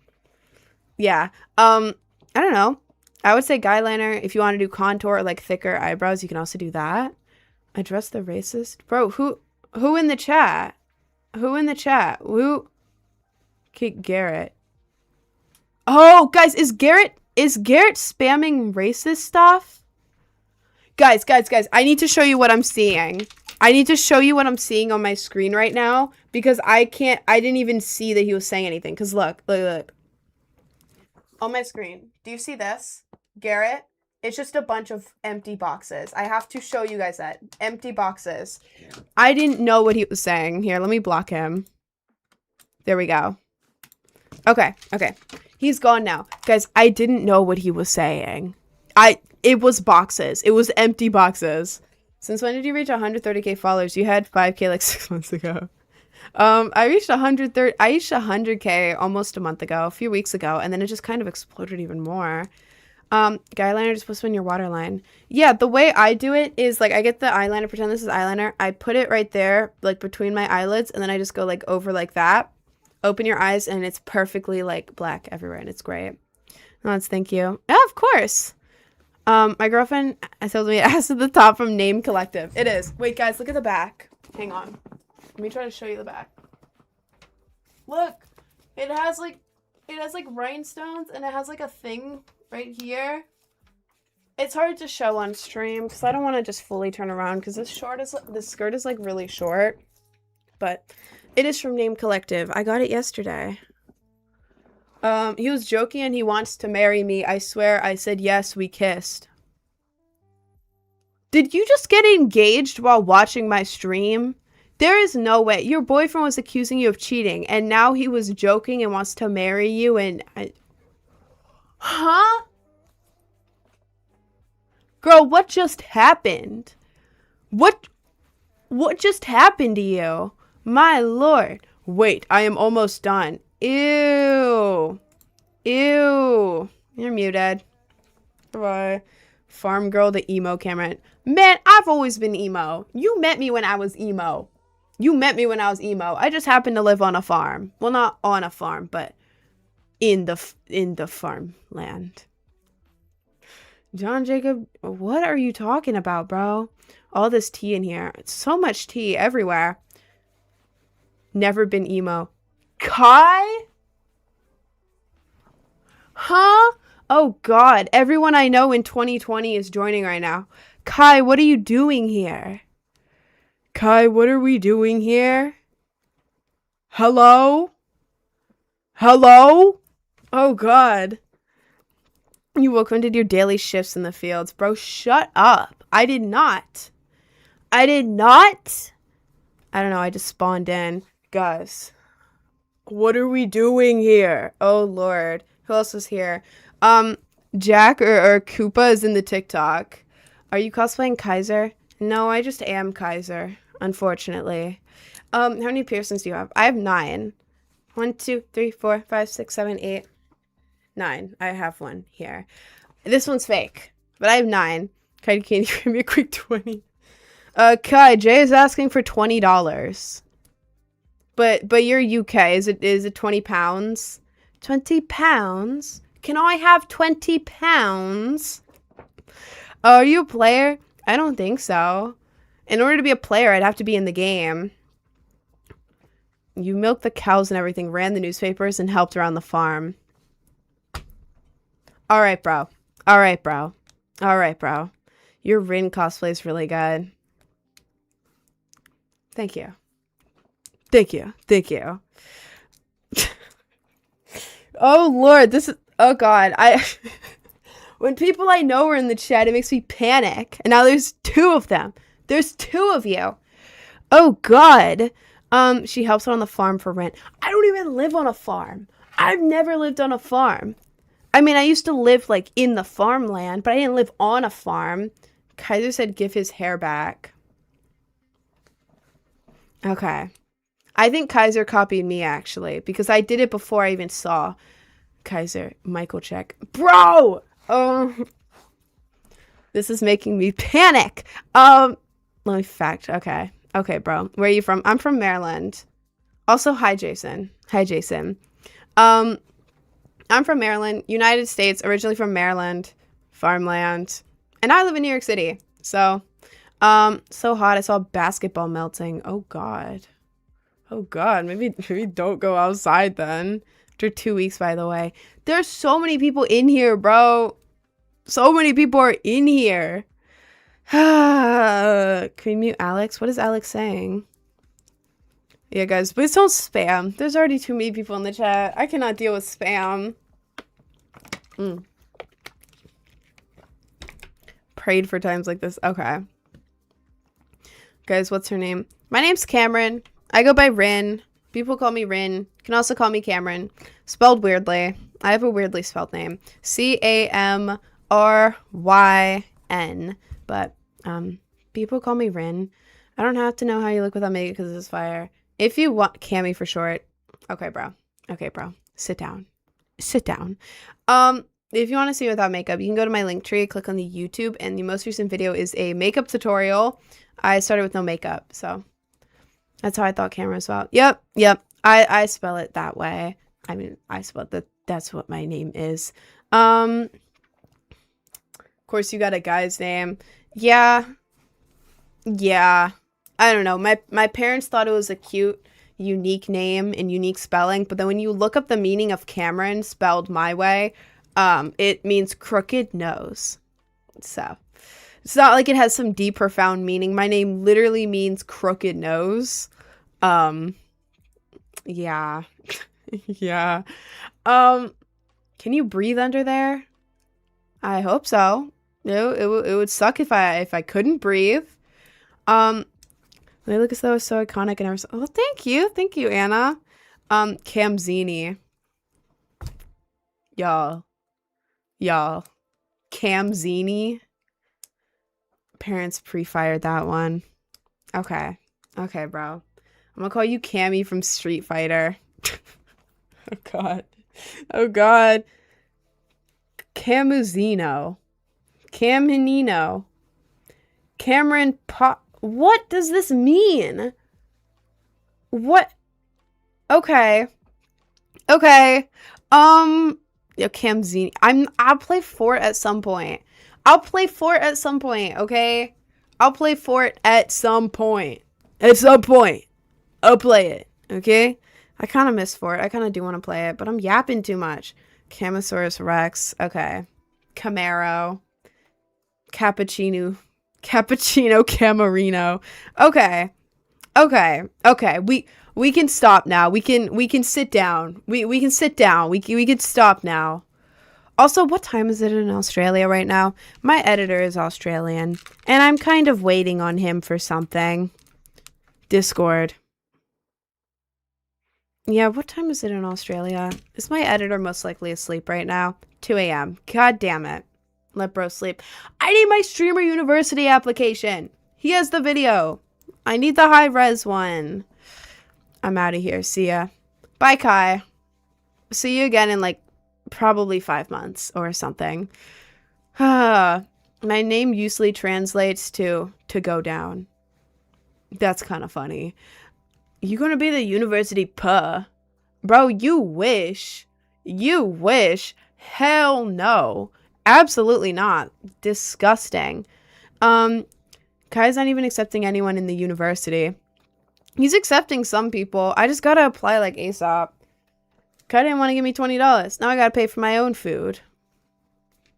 yeah, I don't know. I would say guyliner. If you want to do contour or like thicker eyebrows, you can also do that. Address the racist. Bro, who in the chat? Who in the chat? Who? Okay, Garrett. Oh, guys, is Garrett spamming racist stuff? Guys, I need to show you what I'm seeing. I need to show you what I'm seeing on my screen right now, because I didn't even see that he was saying anything. Because look. On my screen. Do you see this? Garrett? It's just a bunch of empty boxes. I have to show you guys that. Empty boxes. I didn't know what he was saying. Here, let me block him. There we go. Okay. He's gone now. Guys, I didn't know what he was saying. It was boxes. It was empty boxes. Since when did you reach 130k followers? You had 5k like 6 months ago. I reached 130. I reached 100K almost a month ago, a few weeks ago, and then it just kind of exploded even more. Guy eyeliner just supposed to be in your waterline. Yeah, the way I do it is like I get the eyeliner, pretend this is eyeliner. I put it right there, like between my eyelids, and then I just go like over like that. Open your eyes, and it's perfectly like black everywhere, and it's great. Let's thank you. Yeah, of course. My girlfriend told me ass at the top from Name Collective. It is. Wait, guys, look at the back. Hang on. Let me try to show you the back. Look, it has like rhinestones, and it has like a thing right here. It's hard to show on stream because I don't want to just fully turn around because this skirt is like really short, but it is from Name Collective. I got it yesterday. He was joking and he wants to marry me. I swear I said yes, we kissed. Did you just get engaged while watching my stream? There is no way. Your boyfriend was accusing you of cheating, and now he was joking and wants to marry you, and Huh? Girl, what just happened? What just happened to you? My lord. Wait, I am almost done. Ew. Ew. You're muted. Bye. Farm girl to emo Cameron. Man, I've always been emo. You met me when I was emo. I just happened to live on a farm. Well, not on a farm, but in the farmland. John Jacob, what are you talking about, bro? All this tea in here. It's so much tea everywhere. Never been emo. Kai? Huh? Oh god, everyone I know in 2020 is joining right now. Kai, what are you doing here? Kai, what are we doing here? Hello? Hello? Oh god. You woke up and did your daily shifts in the fields. Bro, shut up. I did not. I don't know, I just spawned in. Guys. What are we doing here? Oh lord. Who else is here? Jack or Koopa is in the TikTok. Are you cosplaying Kaiser? No, I just am Kaiser, unfortunately. How many piercings do you have? I have 9. 1, 2, 3, 4, 5, 6, 7, 8, 9. I have one here. This one's fake, but I have 9. Kai, can you give me a quick 20? Kai, Jay is asking for $20. But you're UK. Is it 20 pounds? 20 pounds? Can I have 20 pounds? Oh, are you a player? I don't think so. In order to be a player, I'd have to be in the game. You milked the cows and everything, ran the newspapers, and helped around the farm. Alright, bro. Alright, bro. Alright, bro. Your Rin cosplay is really good. Thank you. Thank you. Thank you. Oh, Lord. This is... Oh, God. When people I know are in the chat, it makes me panic. And now there's 2 of them. There's 2 of you. Oh, God. She helps out on the farm for rent. I don't even live on a farm. I've never lived on a farm. I mean, I used to live, like, in the farmland, but I didn't live on a farm. Kaiser said give his hair back. Okay. I think Kaiser copied me, actually, because I did it before I even saw Kaiser. Michael check. Bro! This is making me panic. Let me fact. Okay. Okay, bro. Where are you from? I'm from Maryland. Also, hi, Jason. Hi, Jason. I'm from Maryland, United States, originally from Maryland, farmland. And I live in New York City. So, so hot. I saw basketball melting. Oh, God. Oh, God. Maybe don't go outside then. After 2 weeks, by the way. There's so many people in here, bro. So many people are in here. Can we mute Alex? What is Alex saying? Yeah, guys, please don't spam. There's already too many people in the chat. I cannot deal with spam. Prayed for times like this. Okay. Guys, what's her name? My name's Cameron. I go by Rin. People call me Rin. You can also call me Cameron. Spelled weirdly. I have a weirdly spelled name. Camryn. But, people call me Rin. I don't have to know how you look without makeup because this is fire. If you want Cammy for short. Okay, bro. Okay, bro. Sit down. Sit down. If you want to see without makeup, you can go to my link tree, click on the YouTube, and the most recent video is a makeup tutorial. I started with no makeup, so that's how I thought camera was about. Yep. I spell it that way. I mean, I spell that. That's what my name is. Of course, you got a guy's name. Yeah. I don't know. My parents thought it was a cute, unique name and unique spelling, but then when you look up the meaning of Cameron spelled my way, it means crooked nose. So it's not like it has some deep, profound meaning. My name literally means crooked nose. Yeah. Yeah. Can you breathe under there? I hope so. It would suck if I couldn't breathe. They look as though it's so iconic and everything. Oh, thank you, Anna. Camzini. Y'all, Camzini. Parents pre-fired that one. Okay, bro. I'm gonna call you Cammy from Street Fighter. Oh god. Camuzino. Caminino. Cameron Pop. What does this mean? What? Okay. Yeah, Camzini. I'll play Fort at some point. Okay? I'll play Fort at some point. I'll play it, okay? I kind of miss Fort. I kind of do want to play it, but I'm yapping too much. Camosaurus Rex. Okay. Camaro. Cappuccino Camarino. Okay. We can stop now. We can sit down. We can sit down. We can stop now. Also, what time is it in Australia right now? My editor is Australian, and I'm kind of waiting on him for something. Discord. Yeah, what time is it in Australia? Is my editor most likely asleep right now? 2 a.m. God damn it. Let bro sleep. I need my Streamer University application. He has the video. I need the high res one. I'm out of here. See ya. Bye, Kai. See you again in like probably 5 months or something. My name usually translates to go down. That's kind of funny. You gonna be the university puh? Bro, you wish. Hell no. Absolutely not. Disgusting. Kai's not even accepting anyone in the university. He's accepting some people. I just gotta apply like ASAP. Kai didn't want to give me $20. Now I gotta pay for my own food.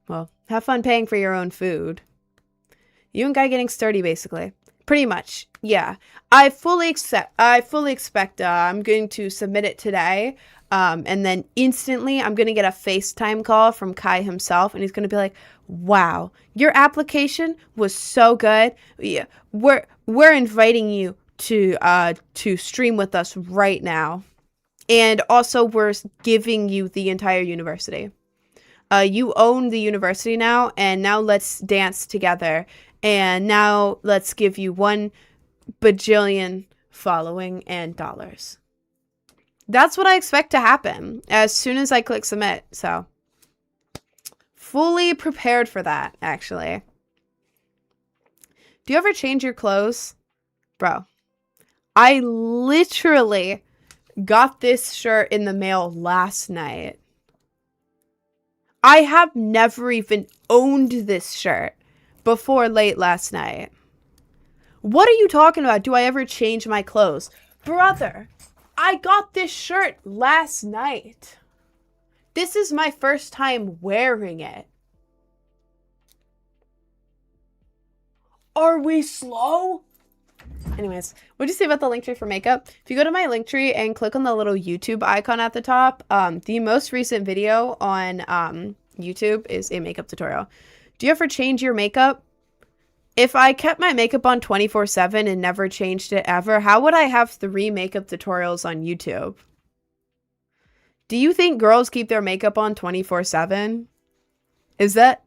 Well, have fun paying for your own food. You and Guy getting sturdy, basically. Pretty much, yeah. I fully expect I'm going to submit it today. And then instantly I'm going to get a FaceTime call from Kai himself. And he's going to be like, wow, your application was so good. Yeah, we're inviting you to stream with us right now. And also we're giving you the entire university. You own the university now, and now let's dance together. And now let's give you 1 bajillion following and dollars. That's what I expect to happen as soon as I click submit. So fully prepared for that, actually. Do you ever change your clothes? Bro, I literally got this shirt in the mail last night. I have never even owned this shirt before late last night. What are you talking about? Do I ever change my clothes? Brother, I got this shirt last night. This is my first time wearing it. Are we slow? Anyways, what'd you say about the link tree for makeup? If you go to my link tree and click on the little YouTube icon at the top, the most recent video on YouTube is a makeup tutorial. Do you ever change your makeup? If I kept my makeup on 24/7 and never changed it ever, how would I have 3 makeup tutorials on YouTube? Do you think girls keep their makeup on 24/7? Is that...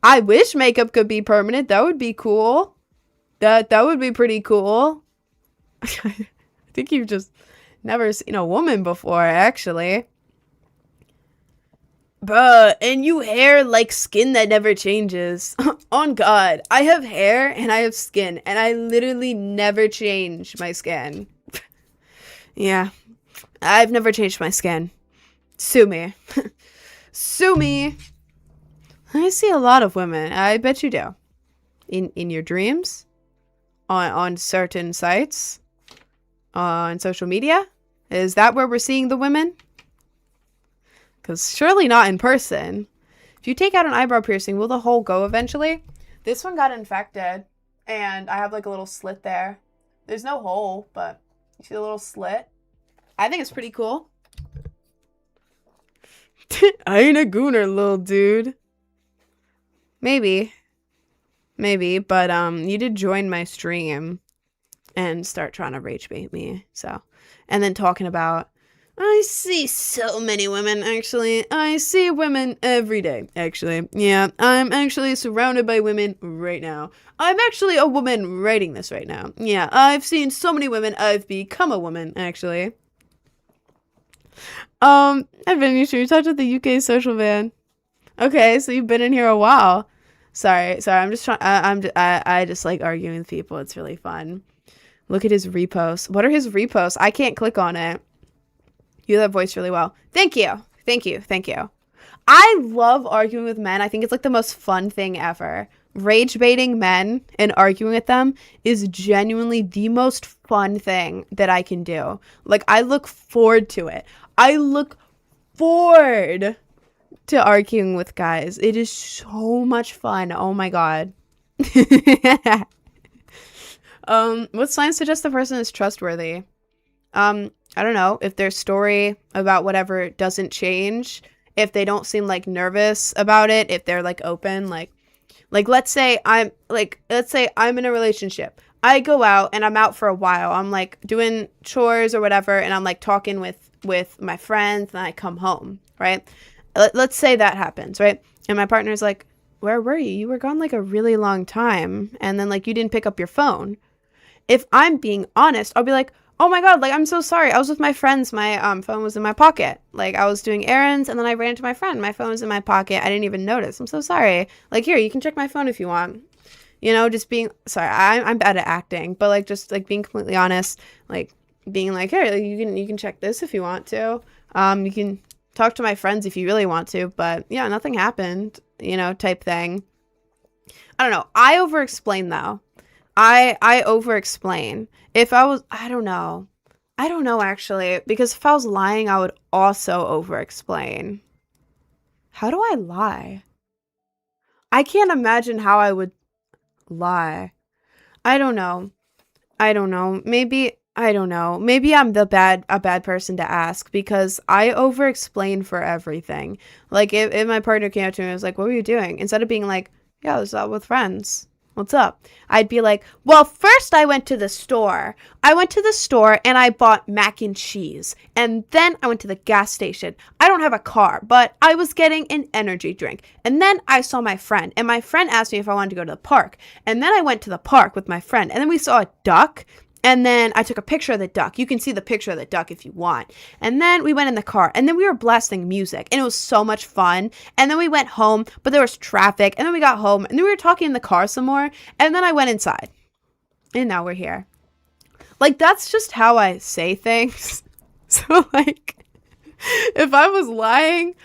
I wish makeup could be permanent. That would be cool. That would be pretty cool. think you've just never seen a woman before, actually. Bruh, and you hair like skin that never changes. On God, I have hair and I have skin, and I literally never change my skin. Yeah, I've never changed my skin. Sue me. Sue me. I see a lot of women. I bet you do. In your dreams? On certain sites? On social media? Is that where we're seeing the women? Because surely not in person. If you take out an eyebrow piercing, will the hole go eventually? This one got infected, and I have like a little slit there. There's no hole, but you see the little slit? I think it's pretty cool. I ain't a gooner, little dude. Maybe, but you did join my stream and start trying to rage bait me, so. And then talking about, I see so many women, actually. I see women every day, actually. Yeah, I'm actually surrounded by women right now. I'm actually a woman writing this right now. Yeah, I've seen so many women, I've become a woman, actually. I've been in your stream, talked with the UK social van. Okay, so you've been in here a while. Sorry, I'm just trying, I just like arguing with people. It's really fun. Look at his reposts. What are his reposts? I can't click on it. You do that voice really well. Thank you. I love arguing with men. I think it's like the most fun thing ever. Rage baiting men and arguing with them is genuinely the most fun thing that I can do. Like, I look forward to it. I look forward to arguing with guys. It is so much fun. Oh my God. What signs suggest the person is trustworthy? I don't know, if their story about whatever doesn't change, if they don't seem like nervous about it, if they're like open, like let's say I'm in a relationship. I go out and I'm out for a while. I'm like doing chores or whatever, and I'm like talking with my friends, and I come home, right? Let's say that happens, right? And my partner's like, where were you? You were gone like a really long time, and then like you didn't pick up your phone. If I'm being honest, I'll be like, oh my God, like, I'm so sorry. I was with my friends. My phone was in my pocket. Like, I was doing errands, and then I ran into my friend. My phone was in my pocket. I didn't even notice. I'm so sorry. Like, here, you can check my phone if you want. You know, just being, sorry, I'm bad at acting, but, like, just, like, being completely honest, like, being like, here, like, you can check this if you want to. You can talk to my friends if you really want to, but, yeah, nothing happened, you know, type thing. I don't know. I over-explain, though. I over-explain. If I was, I don't know actually, because if I was lying, I would also over-explain. How do I lie? I can't imagine how I would lie. I don't know. Maybe, I don't know. Maybe I'm a bad person to ask, because I over-explain for everything. Like, if my partner came up to me and was like, what were you doing? Instead of being like, yeah, I was out with friends. What's up? I'd be like, well, first I went to the store. And I bought mac and cheese. And then I went to the gas station. I don't have a car, but I was getting an energy drink. And then I saw my friend. And my friend asked me if I wanted to go to the park. And then I went to the park with my friend. And then we saw a duck. And then I took a picture of the duck. You can see the picture of the duck if you want. And then we went in the car. And then we were blasting music. And it was so much fun. And then we went home, but there was traffic. And then we got home. And then we were talking in the car some more. And then I went inside. And now we're here. Like, that's just how I say things. So, like, if I was lying,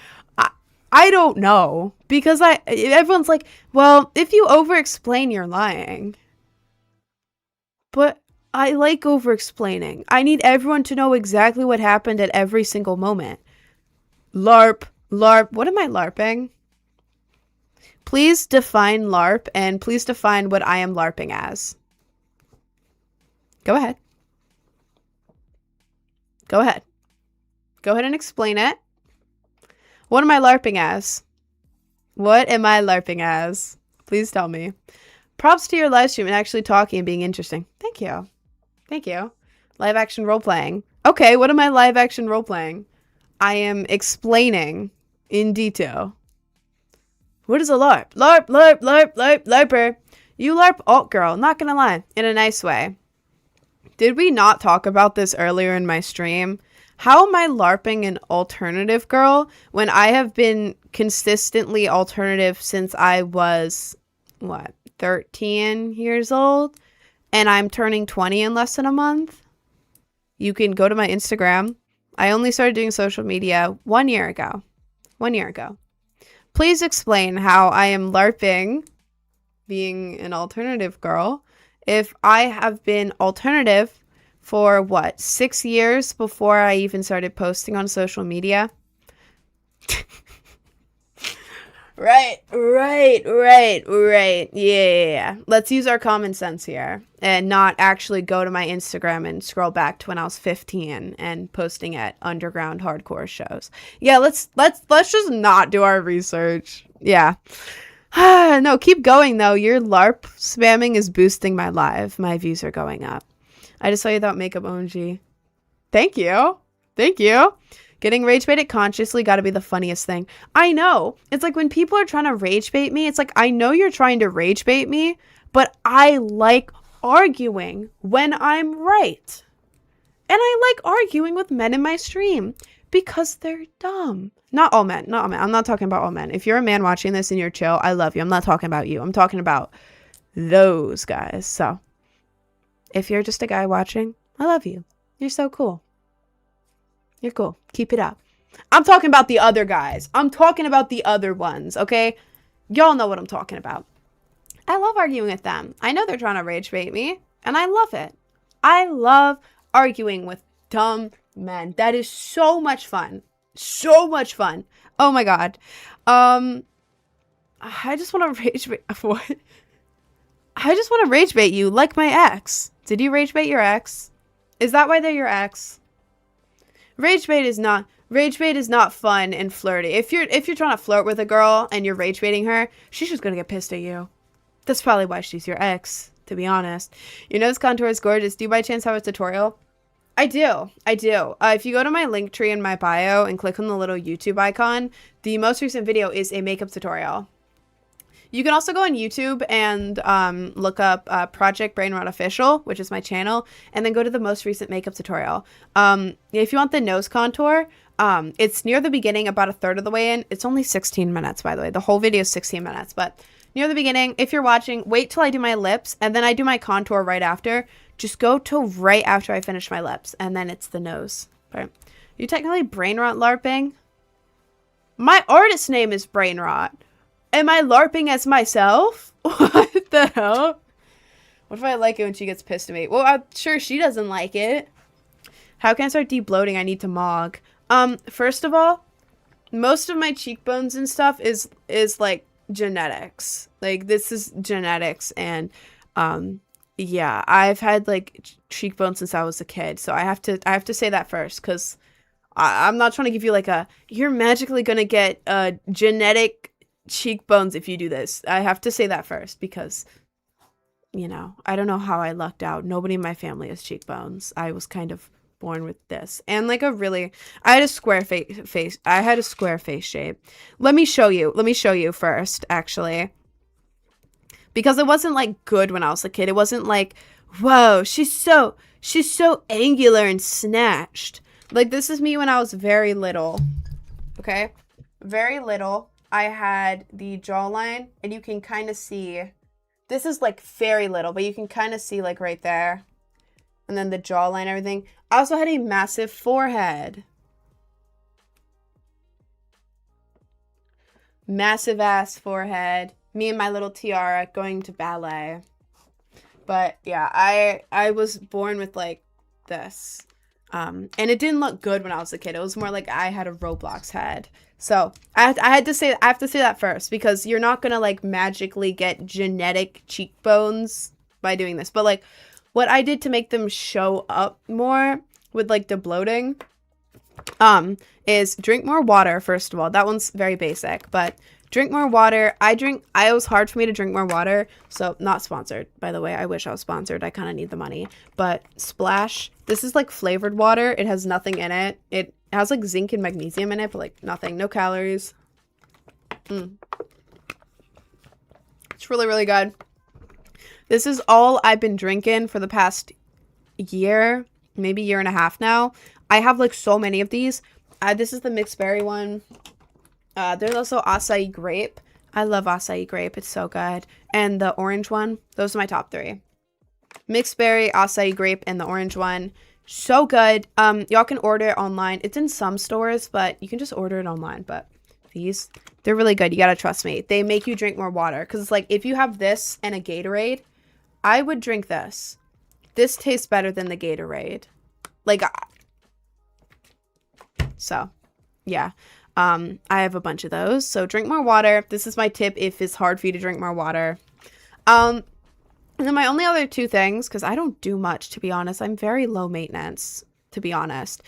I don't know. Because everyone's like, well, if you over-explain, you're lying. But I like over-explaining. I need everyone to know exactly what happened at every single moment. LARP. What am I LARPing? Please define LARP, and please define what I am LARPing as. Go ahead. Go ahead and explain it. What am I LARPing as? Please tell me. Props to your live stream and actually talking and being interesting. Thank you. Live action role playing. Okay, what am I live action role playing? I am explaining in detail. What is a LARP? LARPer. You LARP alt girl, not gonna lie, in a nice way. Did we not talk about this earlier in my stream? How am I LARPing an alternative girl when I have been consistently alternative since I was, 13 years old? And I'm turning 20 in less than a month? You can go to my Instagram. I only started doing social media 1 year ago. 1 year ago. Please explain how I am LARPing being an alternative girl if I have been alternative for 6 years before I even started posting on social media. Right. Yeah. Let's use our common sense here and not actually go to my Instagram and scroll back to when I was 15 and posting at underground hardcore shows. Yeah, let's just not do our research. Yeah. No, keep going though. Your LARP spamming is boosting my live. My views are going up. I just saw you without makeup, OMG. Thank you. Getting rage baited consciously got to be the funniest thing. I know. It's like when people are trying to rage bait me, it's like, I know you're trying to rage bait me, but I like arguing when I'm right. And I like arguing with men in my stream because they're dumb. Not all men. I'm not talking about all men. If you're a man watching this and you're chill, I love you. I'm not talking about you. I'm talking about those guys. So if you're just a guy watching, I love you. You're so cool. You're cool. Keep it up. I'm talking about the other guys. I'm talking about the other ones, okay? Y'all know what I'm talking about. I love arguing with them. I know they're trying to rage bait me, and I love it. I love arguing with dumb men. That is so much fun. So much fun. Oh my god. I just want to rage bait. What? I just want to rage bait you like my ex. Did you rage bait your ex? Is that why they're your ex? Rage bait is not fun and flirty. If you're trying to flirt with a girl and you're rage baiting her, she's just gonna get pissed at you. That's probably why she's your ex, to be honest. Your nose contour is gorgeous. Do you by chance have a tutorial? I do. If you go to my link tree in my bio and click on the little YouTube icon, the most recent video is a makeup tutorial. You can also go on YouTube and look up Project Brainrot Official, which is my channel, and then go to the most recent makeup tutorial. If you want the nose contour, it's near the beginning, about a third of the way in. It's only 16 minutes, by the way. The whole video is 16 minutes, but near the beginning, if you're watching, wait till I do my lips, and then I do my contour right after. Just go till right after I finish my lips, and then it's the nose. Right. You technically Brainrot LARPing? My artist name is Brainrot. Am I LARPing as myself? What the hell? What if I like it when she gets pissed at me? Well, I'm sure she doesn't like it. How can I start debloating? I need to mog. First of all, most of my cheekbones and stuff is like genetics. Like, this is genetics, and yeah, I've had like cheekbones since I was a kid, so I have to say that first, because I'm not trying to give you like you're magically gonna get genetic cheekbones if you do this. I have to say that first, because I don't know how I lucked out. Nobody in my family has cheekbones. I was kind of born with this, and like I had a square face. I had a square face shape. Let me show you first, actually, because it wasn't like good when I was a kid. It wasn't like, whoa, she's so angular and snatched. Like, this is me when I was very little. Okay, very little. I had the jawline, and you can kind of see, this is like very little, but you can kind of see like right there, and then the jawline, everything. I also had a massive forehead. Massive ass forehead. Me and my little tiara going to ballet. But yeah, I was born with like this. And it didn't look good when I was a kid. It was more like I had a Roblox head. So I have to say that first, because you're not gonna like magically get genetic cheekbones by doing this. But like, what I did to make them show up more with like the bloating, is drink more water. First of all, that one's very basic, but drink more water. It was hard for me to drink more water, so not sponsored, by the way. I wish I was sponsored. I kind of need the money. But Splash, this is like flavored water. It has nothing in it. It has like zinc and magnesium in it, but like nothing, no calories. It's really, really good. This is all I've been drinking for the past year, maybe year and a half now. I have like so many of these. This is the mixed berry one. There's also acai grape. I love acai grape. It's so good. And the orange one. Those are my top 3. Mixed berry, acai grape, and the orange one. So good. Y'all can order it online. It's in some stores, but you can just order it online. But these, they're really good. You gotta trust me. They make you drink more water. Because it's like, if you have this and a Gatorade, I would drink this. This tastes better than the Gatorade. Like, so, yeah. I have a bunch of those. So drink more water. This is my tip if it's hard for you to drink more water. And then my only other 2 things, because I don't do much, to be honest. I'm very low maintenance, to be honest,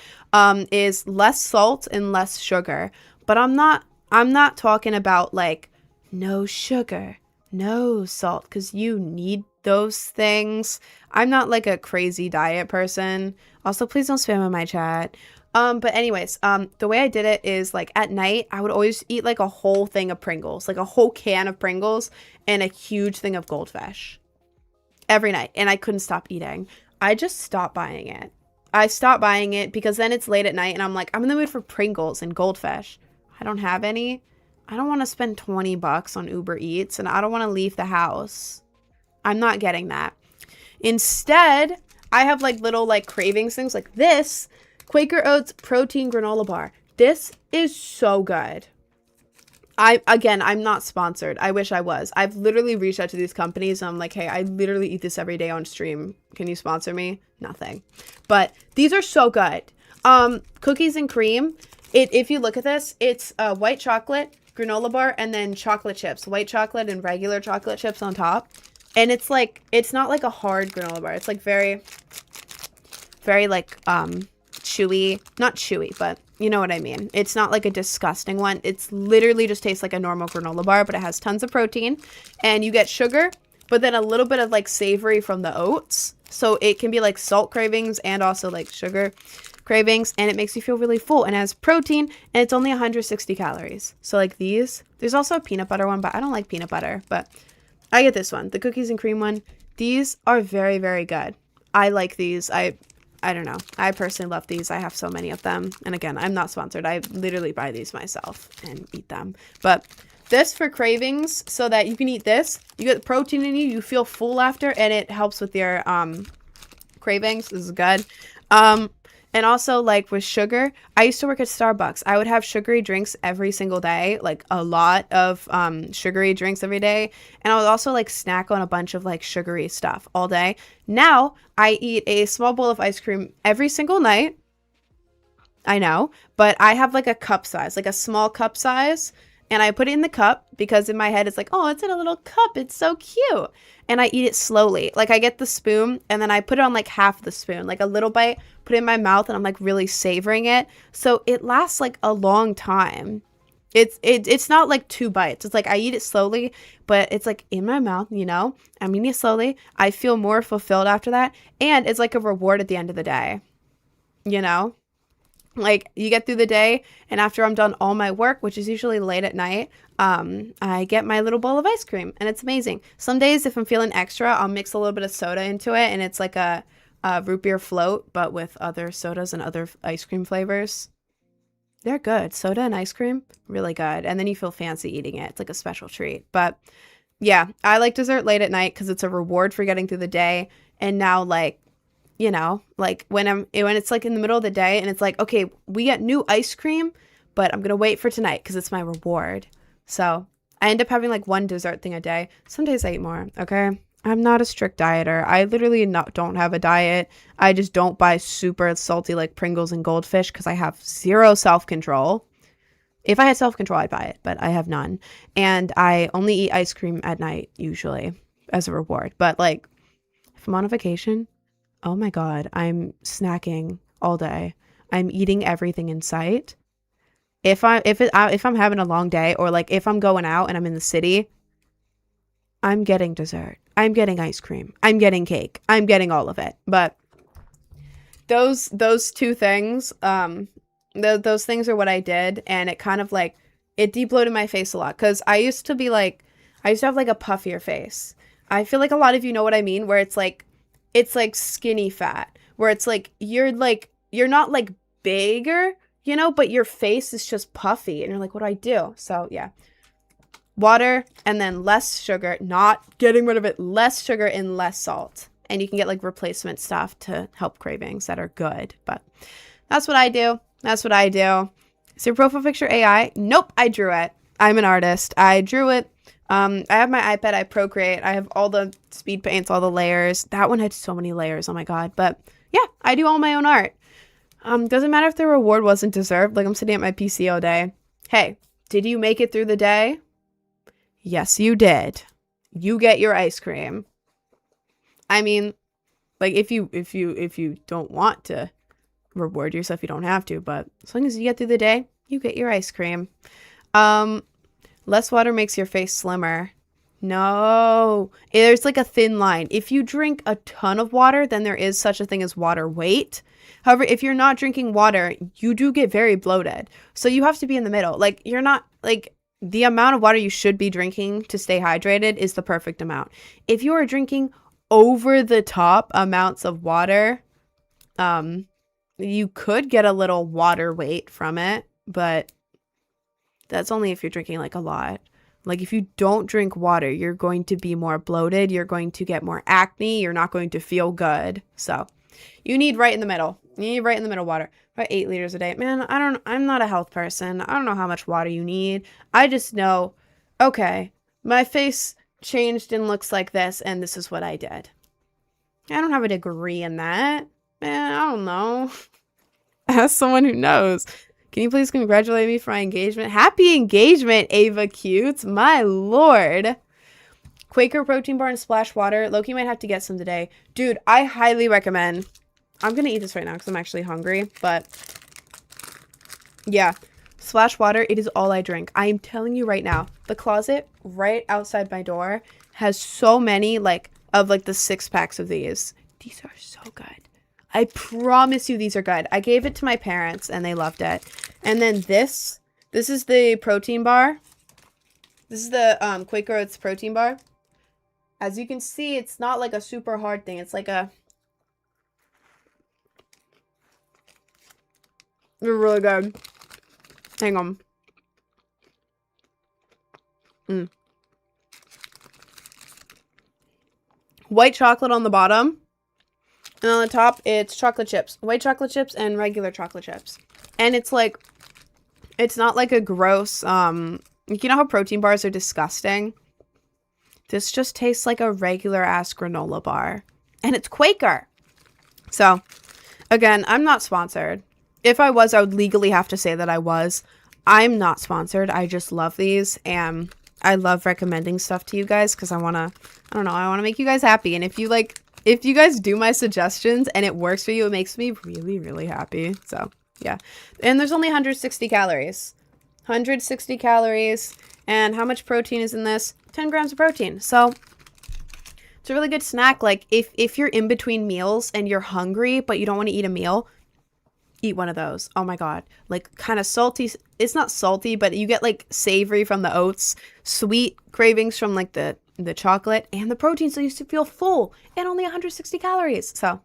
is less salt and less sugar. But I'm not talking about like no sugar, no salt, because you need those things. I'm not like a crazy diet person. Also, please don't spam in my chat. But anyways, the way I did it is like at night, I would always eat like a whole thing of Pringles, like a whole can of Pringles and a huge thing of Goldfish every night. And I couldn't stop eating. I just stopped buying it. I stopped buying it because then it's late at night and I'm like, I'm in the mood for Pringles and Goldfish. I don't have any. I don't want to spend $20 on Uber Eats and I don't want to leave the house. I'm not getting that. Instead, I have like little like cravings things like this. Quaker Oats protein granola bar. This is so good. I'm not sponsored. I wish I was. I've literally reached out to these companies and I'm like, hey, I literally eat this every day on stream. Can you sponsor me? Nothing. But these are so good. Cookies and cream. If you look at this, it's white chocolate, granola bar, and then chocolate chips. White chocolate and regular chocolate chips on top. And it's like, it's not like a hard granola bar. It's like very, very like, chewy, not chewy, but you know what I mean. It's not like a disgusting one. It's literally just tastes like a normal granola bar, but it has tons of protein and you get sugar, but then a little bit of like savory from the oats. So it can be like salt cravings and also like sugar cravings, and it makes you feel really full and has protein, and it's only 160 calories. So like these, there's also a peanut butter one, but I don't like peanut butter, but I get this one, the cookies and cream one. These are very, very good. I like these. I don't know. I personally love these. I have so many of them. And again, I'm not sponsored. I literally buy these myself and eat them. But this for cravings so that you can eat this. You get the protein in you. You feel full after and it helps with your cravings. This is good. And also, like, with sugar, I used to work at Starbucks. I would have sugary drinks every single day, like, a lot of sugary drinks every day. And I would also, like, snack on a bunch of, like, sugary stuff all day. Now, I eat a small bowl of ice cream every single night. I know. But I have, like, a cup size, like a small cup size. And I put it in the cup because in my head, it's like, oh, it's in a little cup. It's so cute. And I eat it slowly. Like, I get the spoon and then I put it on, like, half the spoon, like a little bite, put it in my mouth, and I'm, like, really savoring it. So it lasts, like, a long time. It's not, like, 2 bites. It's, like, I eat it slowly, but it's, like, in my mouth, you know? I'm eating it slowly. I feel more fulfilled after that. And it's, like, a reward at the end of the day, you know? Like, you get through the day, and after I'm done all my work, which is usually late at night, I get my little bowl of ice cream, and it's amazing. Some days, if I'm feeling extra, I'll mix a little bit of soda into it, and it's like a root beer float, but with other sodas and other ice cream flavors. They're good. Soda and ice cream, really good. And then you feel fancy eating it. It's like a special treat. But yeah, I like dessert late at night because it's a reward for getting through the day. And now, like, you know, like when it's like in the middle of the day and it's like, okay, we get new ice cream, but I'm going to wait for tonight because it's my reward. So I end up having like 1 dessert thing a day. Some days I eat more. Okay. I'm not a strict dieter. I literally don't have a diet. I just don't buy super salty like Pringles and Goldfish because I have 0 self-control. If I had self-control, I'd buy it, but I have none. And I only eat ice cream at night usually as a reward. But like if I'm on a vacation, oh my God, I'm snacking all day. I'm eating everything in sight. If I'm having a long day or like if I'm going out and I'm in the city, I'm getting dessert. I'm getting ice cream. I'm getting cake. I'm getting all of it. But those 2 things, those things are what I did, and it kind of like it de-bloated my face a lot because I used to have like a puffier face. I feel like a lot of you know what I mean, where it's like skinny fat, where it's like you're not like bigger, you know, but your face is just puffy and you're like, what do I do? So yeah, water and then less sugar, not getting rid of it, less sugar and less salt. And you can get like replacement stuff to help cravings that are good. But that's what I do. That's what I do. Is your profile picture AI? Nope, I drew it. I'm an artist. I drew it. I have my iPad. I Procreate. I have all the speed paints, all the layers. That one had so many layers. Oh my God. But yeah, I do all my own art. Doesn't matter if the reward wasn't deserved. Like I'm sitting at my PC all day. Hey, did you make it through the day? Yes, you did. You get your ice cream. I mean, like if you don't want to reward yourself, you don't have to, but as long as you get through the day, you get your ice cream. Less water makes your face slimmer. No, there's like a thin line. If you drink a ton of water, then there is such a thing as water weight. However, if you're not drinking water, you do get very bloated. So you have to be in the middle. Like you're not like the amount of water you should be drinking to stay hydrated is the perfect amount. If you are drinking over the top amounts of water, you could get a little water weight from it, but that's only if you're drinking like a lot. Like if you don't drink water, you're going to be more bloated. You're going to get more acne. You're not going to feel good. So you need right in the middle. You need right in the middle water. About 8 liters a day. Man, I'm not a health person. I don't know how much water you need. I just know, okay, my face changed and looks like this, and this is what I did. I don't have a degree in that. Man, I don't know. Ask someone who knows. Can you please congratulate me for my engagement? Happy engagement, Ava Cute. My lord. Quaker protein bar and splash water. Loki might have to get some today. Dude, I highly recommend. I'm going to eat this right now because I'm actually hungry. But yeah, splash water. It is all I drink. I am telling you right now. The closet right outside my door has so many like the 6-packs of these. These are so good. I promise you these are good. I gave it to my parents and they loved it. And then this is the protein bar. This is the Quaker Oats protein bar. As you can see, it's not like a super hard thing. It's like a... They're really good. Hang on. White chocolate on the bottom. And on the top, it's chocolate chips. White chocolate chips and regular chocolate chips. And it's like, it's not like a gross, you know how protein bars are disgusting? This just tastes like a regular ass granola bar. And it's Quaker. So, again, I'm not sponsored. If I was, I would legally have to say that I was. I'm not sponsored. I just love these. And I love recommending stuff to you guys because I want to make you guys happy. And if you guys do my suggestions and it works for you, it makes me really, really happy. So, yeah. And there's only 160 calories. 160 calories. And how much protein is in this? 10 grams of protein. So, it's a really good snack. Like, if you're in between meals and you're hungry, but you don't want to eat a meal, eat one of those. Oh my God. Like, kind of salty. It's not salty, but you get, like, savory from the oats. Sweet cravings from, like, the chocolate and the protein, so you feel full and only 160 calories. So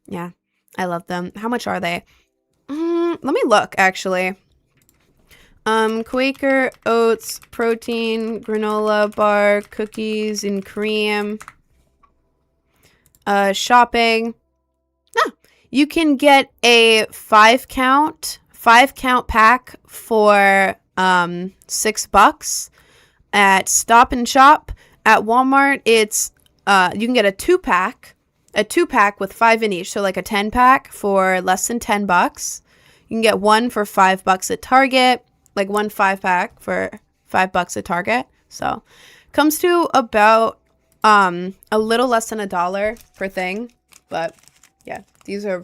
yeah, I love them. How much are they? Let me look actually. Quaker Oats protein granola bar cookies and cream. Shopping. You can get a 5-count pack for $6 at Stop and Shop. At Walmart, it's you can get a 2-pack with 5 in each, so like a 10-pack for less than $10. You can get one for $5 at Target, like one 5-pack for $5 at Target. So comes to about a little less than $1 per thing. But yeah, these are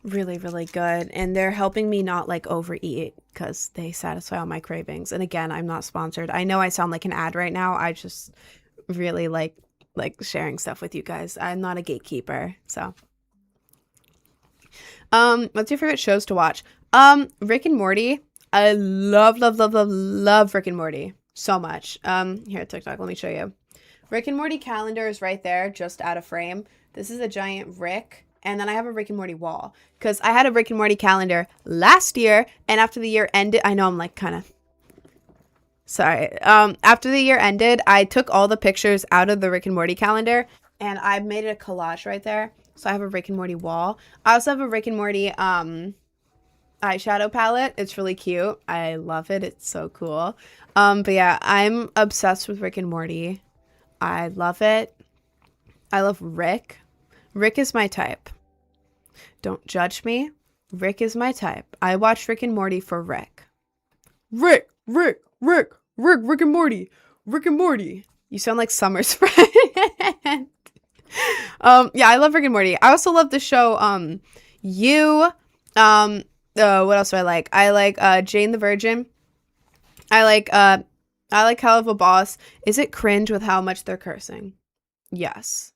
really, really good, and they're helping me not like overeat because they satisfy all my cravings. And again, I'm not sponsored. I know I sound like an ad right now. I just really like sharing stuff with you guys. I'm not a gatekeeper. So what's your favorite shows to watch? Rick and Morty. I love Rick and Morty so much. Here at TikTok, let me show you. Rick and Morty calendar is right there, just out of frame. This is a giant Rick. And then I have a Rick and Morty wall. Because I had a Rick and Morty calendar last year. And after the year ended, I know I'm like kind of... Sorry. After the year ended, I took all the pictures out of the Rick and Morty calendar. And I made a collage right there. So I have a Rick and Morty wall. I also have a Rick and Morty eyeshadow palette. It's really cute. I love it. It's so cool. But yeah, I'm obsessed with Rick and Morty. I love it. I love Rick. Rick is my type. Don't judge me. Rick is my type. I watch Rick and Morty for Rick. Rick and Morty. Rick and Morty. You sound like Summer's friend. Yeah, I love Rick and Morty. I also love the show, You. What else do I like? I like, Jane the Virgin. I like Hell of a Boss. Is it cringe with how much they're cursing? Yes.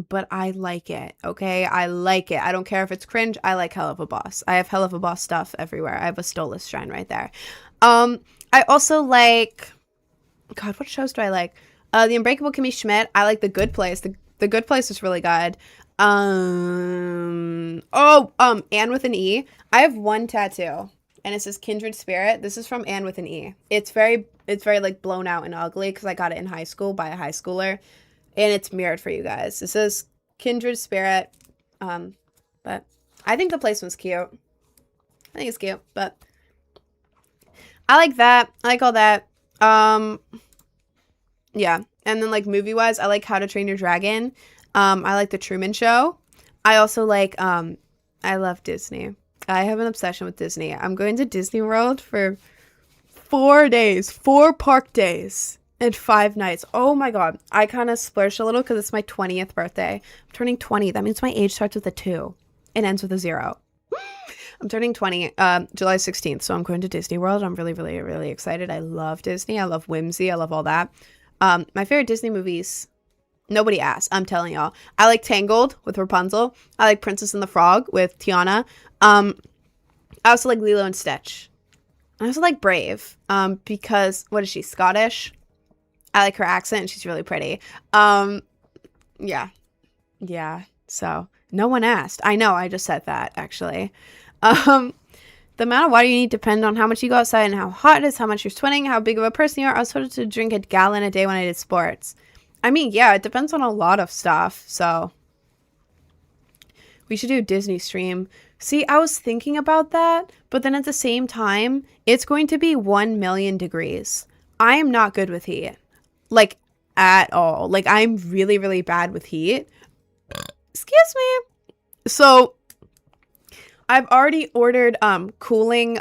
But I like it, okay? I like it. I don't care if it's cringe. I like Hell of a Boss. I have Hell of a Boss stuff everywhere. I have a Stolas shrine right there. I also like... God, what shows do I like? The Unbreakable Kimmy Schmidt. I like The Good Place. The Good Place is really good. Anne with an E. I have one tattoo, and it says Kindred Spirit. This is from Anne with an E. It's very like blown out and ugly because I got it in high school by a high schooler. And it's mirrored for you guys. It says Kindred Spirit. But I think the placement's cute. I think it's cute, but I like that. I like all that. Yeah. And then like movie-wise, I like How to Train Your Dragon. I like The Truman Show. I also like, I love Disney. I have an obsession with Disney. I'm going to Disney World for 4 days, 4 park days. And 5 nights. Oh my god. I kind of splurged a little because it's my 20th birthday. I'm turning 20. That means my age starts with a 2 and ends with a 0. I'm turning 20 July 16th. So I'm going to Disney World. I'm really, really, really excited. I love Disney. I love whimsy. I love all that. My favorite Disney movies. Nobody asked. I'm telling y'all. I like Tangled with Rapunzel. I like Princess and the Frog with Tiana. I also like Lilo and Stitch. I also like Brave. Because, what is she? Scottish? I like her accent and she's really pretty. Yeah. So no one asked. I know. I just said that actually. The amount of water you need depend on how much you go outside and how hot it is, how much you're sweating, how big of a person you are. I was told to drink a gallon a day when I did sports. I mean, yeah, it depends on a lot of stuff. So we should do a Disney stream. See, I was thinking about that, but then at the same time, it's going to be 1 million degrees. I am not good with heat. Like, at all. Like, I'm really, really bad with heat. Excuse me. So, I've already ordered cooling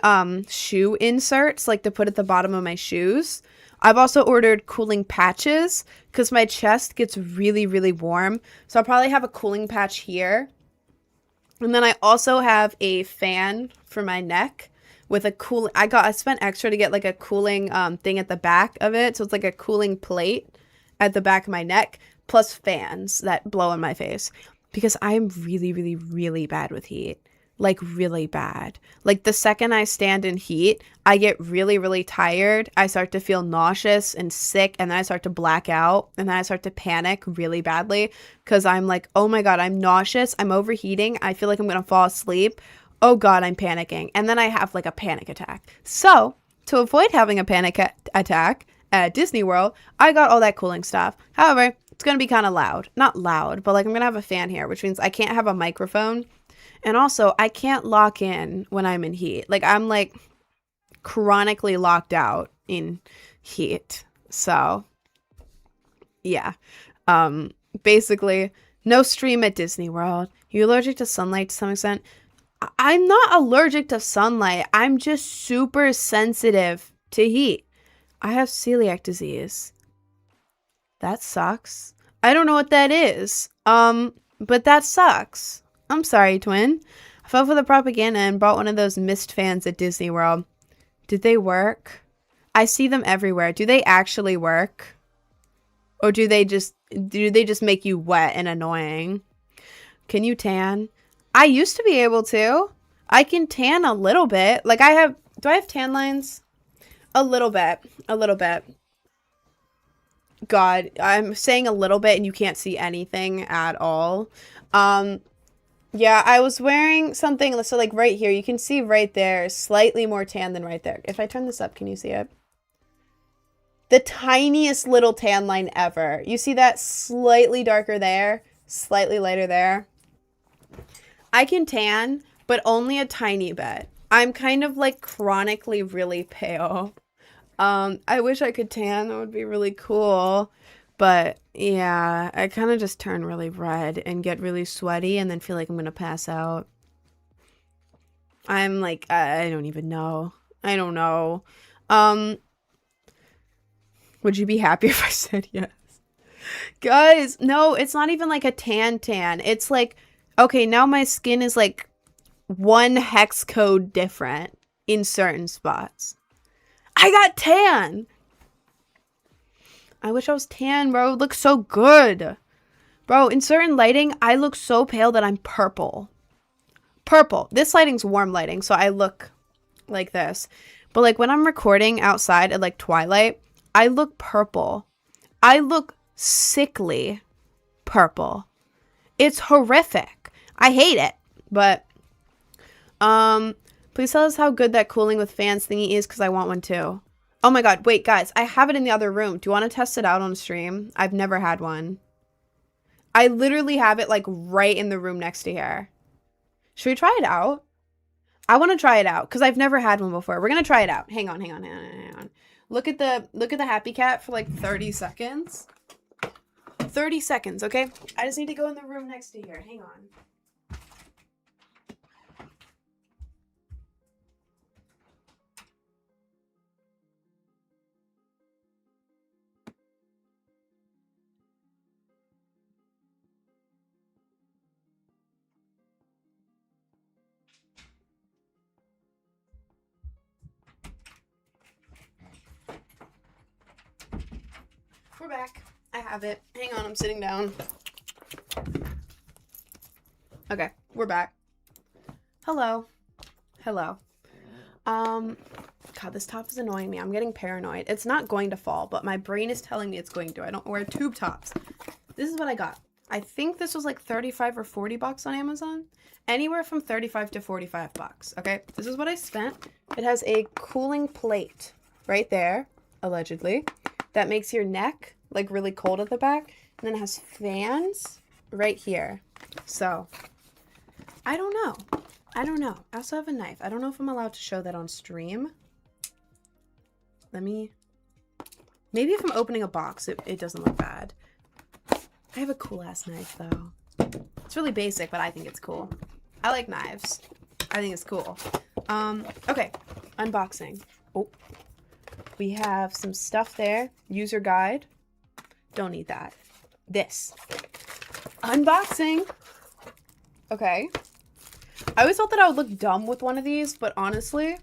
shoe inserts, like to put at the bottom of my shoes. I've also ordered cooling patches because my chest gets really, really warm. So, I'll probably have a cooling patch here. And then I also have a fan for my neck. With a cool, I spent extra to get like a cooling thing at the back of it. So it's like a cooling plate at the back of my neck, plus fans that blow in my face. Because I'm really, really, really bad with heat. Like really bad. Like the second I stand in heat, I get really, really tired. I start to feel nauseous and sick. And then I start to black out. And then I start to panic really badly. Because I'm like, oh my god, I'm nauseous. I'm overheating. I feel like I'm going to fall asleep. Oh god, I'm panicking. And then I have like a panic attack. So, to avoid having a panic attack at Disney World, I got all that cooling stuff. However, it's going to be kind of loud. Not loud, but like I'm going to have a fan here, which means I can't have a microphone. And also, I can't lock in when I'm in heat. Like, I'm like chronically locked out in heat. So, yeah. Basically, no stream at Disney World. You're allergic to sunlight to some extent? I'm not allergic to sunlight. I'm just super sensitive to heat. I have celiac disease. That sucks. I don't know what that is. But that sucks. I'm sorry, twin. I fell for the propaganda and bought one of those mist fans at Disney World. Did they work? I see them everywhere. Do they actually work? Or do they just make you wet and annoying? Can you tan? I used to be able to. I can tan a little bit. Like do I have tan lines? A little bit. God, I'm saying a little bit and you can't see anything at all. Yeah, I was wearing something, so like right here, you can see right there, slightly more tan than right there. If I turn this up, can you see it? The tiniest little tan line ever. You see that slightly darker there, slightly lighter there? I can tan, but only a tiny bit. I'm kind of like chronically really pale. I wish I could tan. That would be really cool. But yeah, I kind of just turn really red and get really sweaty and then feel like I'm gonna pass out. I'm like, I don't even know. I don't know. Would you be happy if I said yes? Guys, no, it's not even like a tan. It's like, okay, now my skin is like one hex code different in certain spots. I got tan. I wish I was tan, bro. It looks so good. Bro, in certain lighting, I look so pale that I'm purple. Purple. This lighting's warm lighting, so I look like this. But like when I'm recording outside at like twilight, I look purple. I look sickly purple. It's horrific. I hate it. But please tell us how good that cooling with fans thingy is, because I want one too. Oh my god, wait guys, I have it in the other room. Do you want to test it out on stream? I've never had one. I literally have it like right in the room next to here. Should we try it out? I want to try it out because I've never had one before. We're gonna try it out. Hang on. Look at the happy cat for like 30 seconds. 30 seconds, okay? I just need to go in the room next to here. Hang on. We're back. I have it. Hang on, I'm sitting down. Okay, we're back. Hello. God, this top is annoying me. I'm getting paranoid. It's not going to fall, but my brain is telling me it's going to. I don't wear tube tops. This is what I got. I think this was like 35 or 40 bucks on Amazon. Anywhere from 35 to 45 bucks. Okay, this is what I spent. It has a cooling plate right there, allegedly, that makes your neck like really cold at the back. And then it has fans right here. So, I don't know. I also have a knife. I don't know if I'm allowed to show that on stream. Maybe if I'm opening a box, it doesn't look bad. I have a cool ass knife though. It's really basic, but I think it's cool. I like knives. I think it's cool. Okay, unboxing. Oh, we have some stuff there. User guide. Don't need that. This. Unboxing. Okay. I always thought that I would look dumb with one of these, but honestly,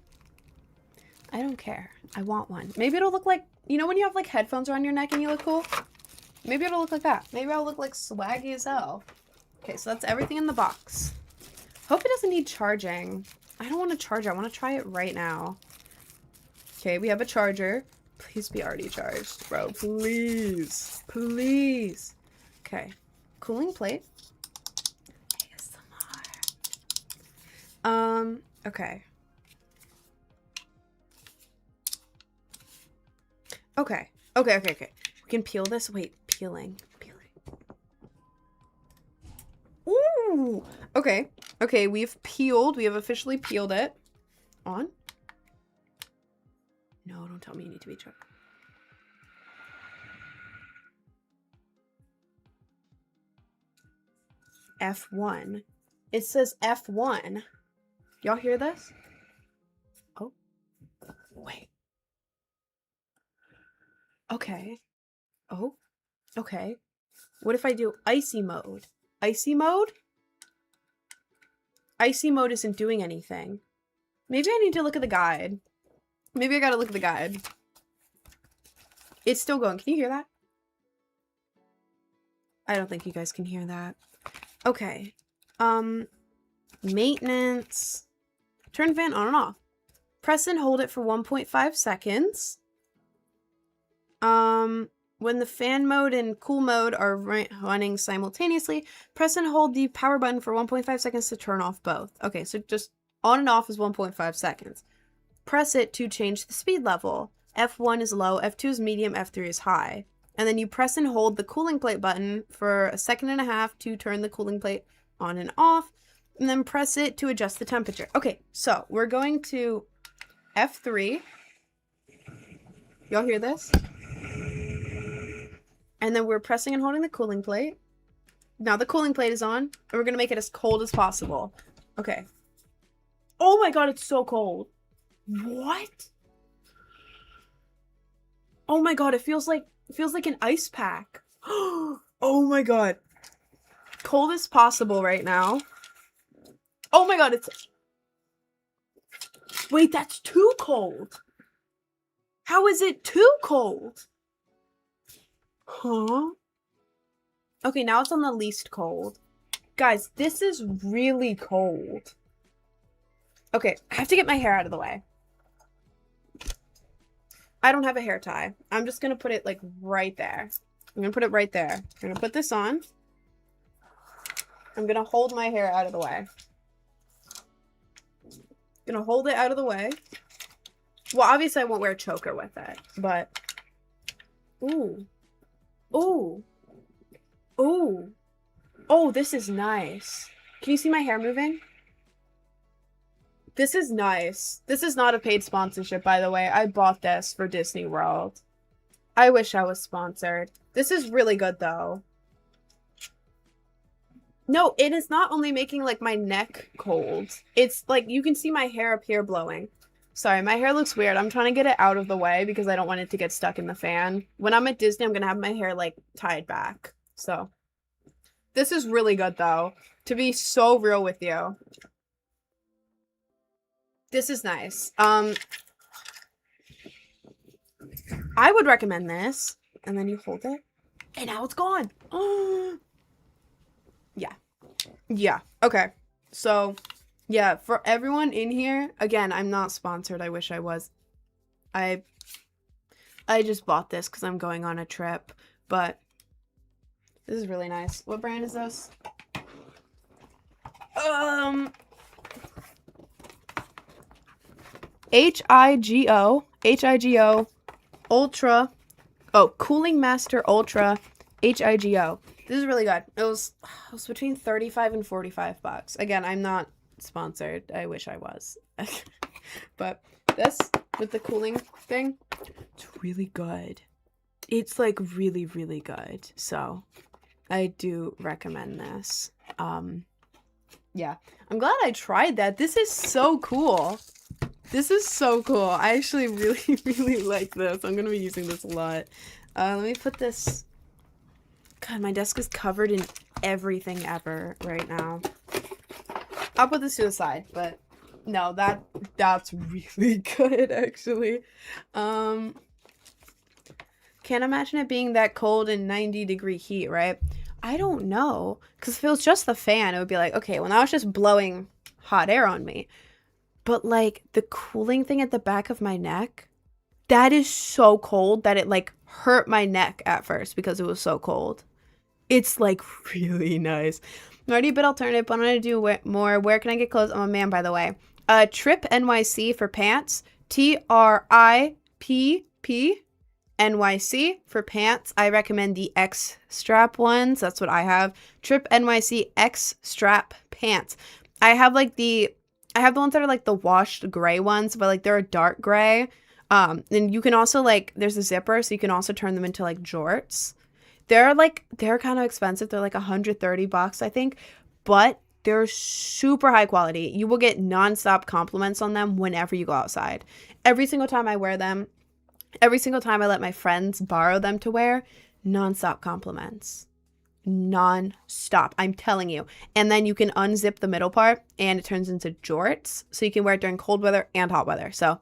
I don't care. I want one. Maybe it'll look like, you know when you have like headphones around your neck and you look cool? Maybe it'll look like that. Maybe I'll look like swaggy as hell. Okay, so that's everything in the box. Hope it doesn't need charging. I don't want to charge it. I want to try it right now. Okay, we have a charger. Please be already charged, bro. Please. Please. Okay. Cooling plate. ASMR. Okay. Okay. We can peel this. Wait, peeling. Ooh. Okay. We've peeled. We have officially peeled it. On. No, don't tell me you need to be charged. F1. It says F1. Y'all hear this? Oh. Wait. Okay. Oh. Okay. What if I do icy mode? Icy mode? Icy mode isn't doing anything. Maybe I need to look at the guide. Maybe I gotta look at the guide. It's still going. Can you hear that? I don't think you guys can hear that. Okay. Maintenance. Turn fan on and off. Press and hold it for 1.5 seconds. When the fan mode and cool mode are running simultaneously, press and hold the power button for 1.5 seconds to turn off both. Okay, so just on and off is 1.5 seconds. Press it to change the speed level. F1 is low, F2 is medium, F3 is high. And then you press and hold the cooling plate button for 1.5 seconds to turn the cooling plate on and off. And then press it to adjust the temperature. Okay, so we're going to F3. Y'all hear this? And then we're pressing and holding the cooling plate. Now the cooling plate is on, and we're going to make it as cold as possible. Okay. Oh my god, it's so cold. What? Oh my god, it feels like an ice pack. Oh my god. Cold as possible right now. Oh my god, it's... Wait, that's too cold. How is it too cold? Huh? Okay, now it's on the least cold. Guys, this is really cold. Okay, I have to get my hair out of the way. I don't have a hair tie. I'm just gonna put it like right there. I'm gonna put it right there. I'm gonna put this on. I'm gonna hold my hair out of the way. Gonna hold it out of the way. Well, obviously I won't wear a choker with it, but... Ooh. Ooh. Ooh. Oh, this is nice. Can you see my hair moving? This is nice. This is not a paid sponsorship, by the way. I bought this for Disney World. I wish I was sponsored. This is really good, though. No, it is not only making, like, my neck cold. It's, like, you can see my hair up here blowing. Sorry, my hair looks weird. I'm trying to get it out of the way because I don't want it to get stuck in the fan. When I'm at Disney, I'm going to have my hair, like, tied back. So, this is really good, though. To be so real with you. This is nice. I would recommend this. And then you hold it. And now it's gone. Oh. Yeah. Yeah. Okay. So, yeah, for everyone in here, again, I'm not sponsored. I wish I was. I just bought this because I'm going on a trip. But this is really nice. What brand is this? HIGO Ultra. Oh, Cooling Master Ultra HIGO. This is really good. It was between 35 and 45 bucks. Again, I'm not sponsored. I wish I was. But this with the cooling thing, it's really good. It's like really, really good. So I do recommend this. Yeah. I'm glad I tried that. This is so cool. This is so cool. I actually really, really like this. I'm going to be using this a lot. Let me put this... God, my desk is covered in everything ever right now. I'll put this to the side, but no, that's really good, actually. Can't imagine it being that cold in 90-degree heat, right? I don't know, because if it was just the fan, it would be like, okay, well, now it's just blowing hot air on me. But, like, the cooling thing at the back of my neck, that is so cold that it, like, hurt my neck at first because it was so cold. It's, like, really nice. I'm already a bit alternative, but I'm going to do more. Where can I get clothes? I'm a man, by the way. Trip NYC for pants. TRIPP NYC for pants. I recommend the X strap ones. That's what I have. Trip NYC X strap pants. I have the ones that are like the washed gray ones, but like they're a dark gray. And you can also like, there's a zipper, so you can also turn them into like jorts. They're kind of expensive. They're like $130, I think, but they're super high quality. You will get nonstop compliments on them whenever you go outside. Every single time I wear them, every single time I let my friends borrow them to wear, nonstop compliments. Non-stop, I'm telling you. And then you can unzip the middle part and it turns into jorts, so you can wear it during cold weather and hot weather. So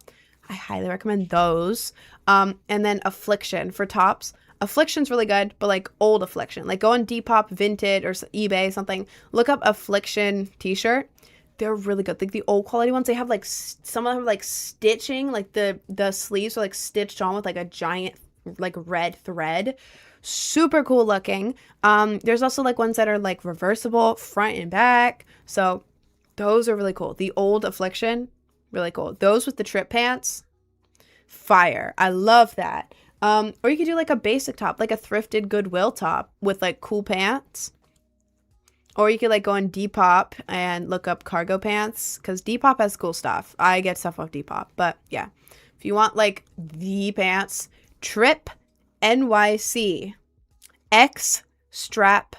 I highly recommend those. And then Affliction for tops. Affliction's really good, but like old Affliction, like go on Depop, Vinted, or eBay, something, look up Affliction t-shirt. They're really good. Like the old quality ones, they have like some of them have like stitching, like the sleeves are like stitched on with like a giant like red thread. Super cool looking. There's also like ones that are like reversible front and back. So those are really cool. The Old Affliction, really cool. Those with the trip pants, fire. I love that. Or you could do like a basic top, like a thrifted Goodwill top with like cool pants. Or you could like go on Depop and look up cargo pants, because Depop has cool stuff. I get stuff off Depop, but yeah. If you want like the pants, Trip NYC X strap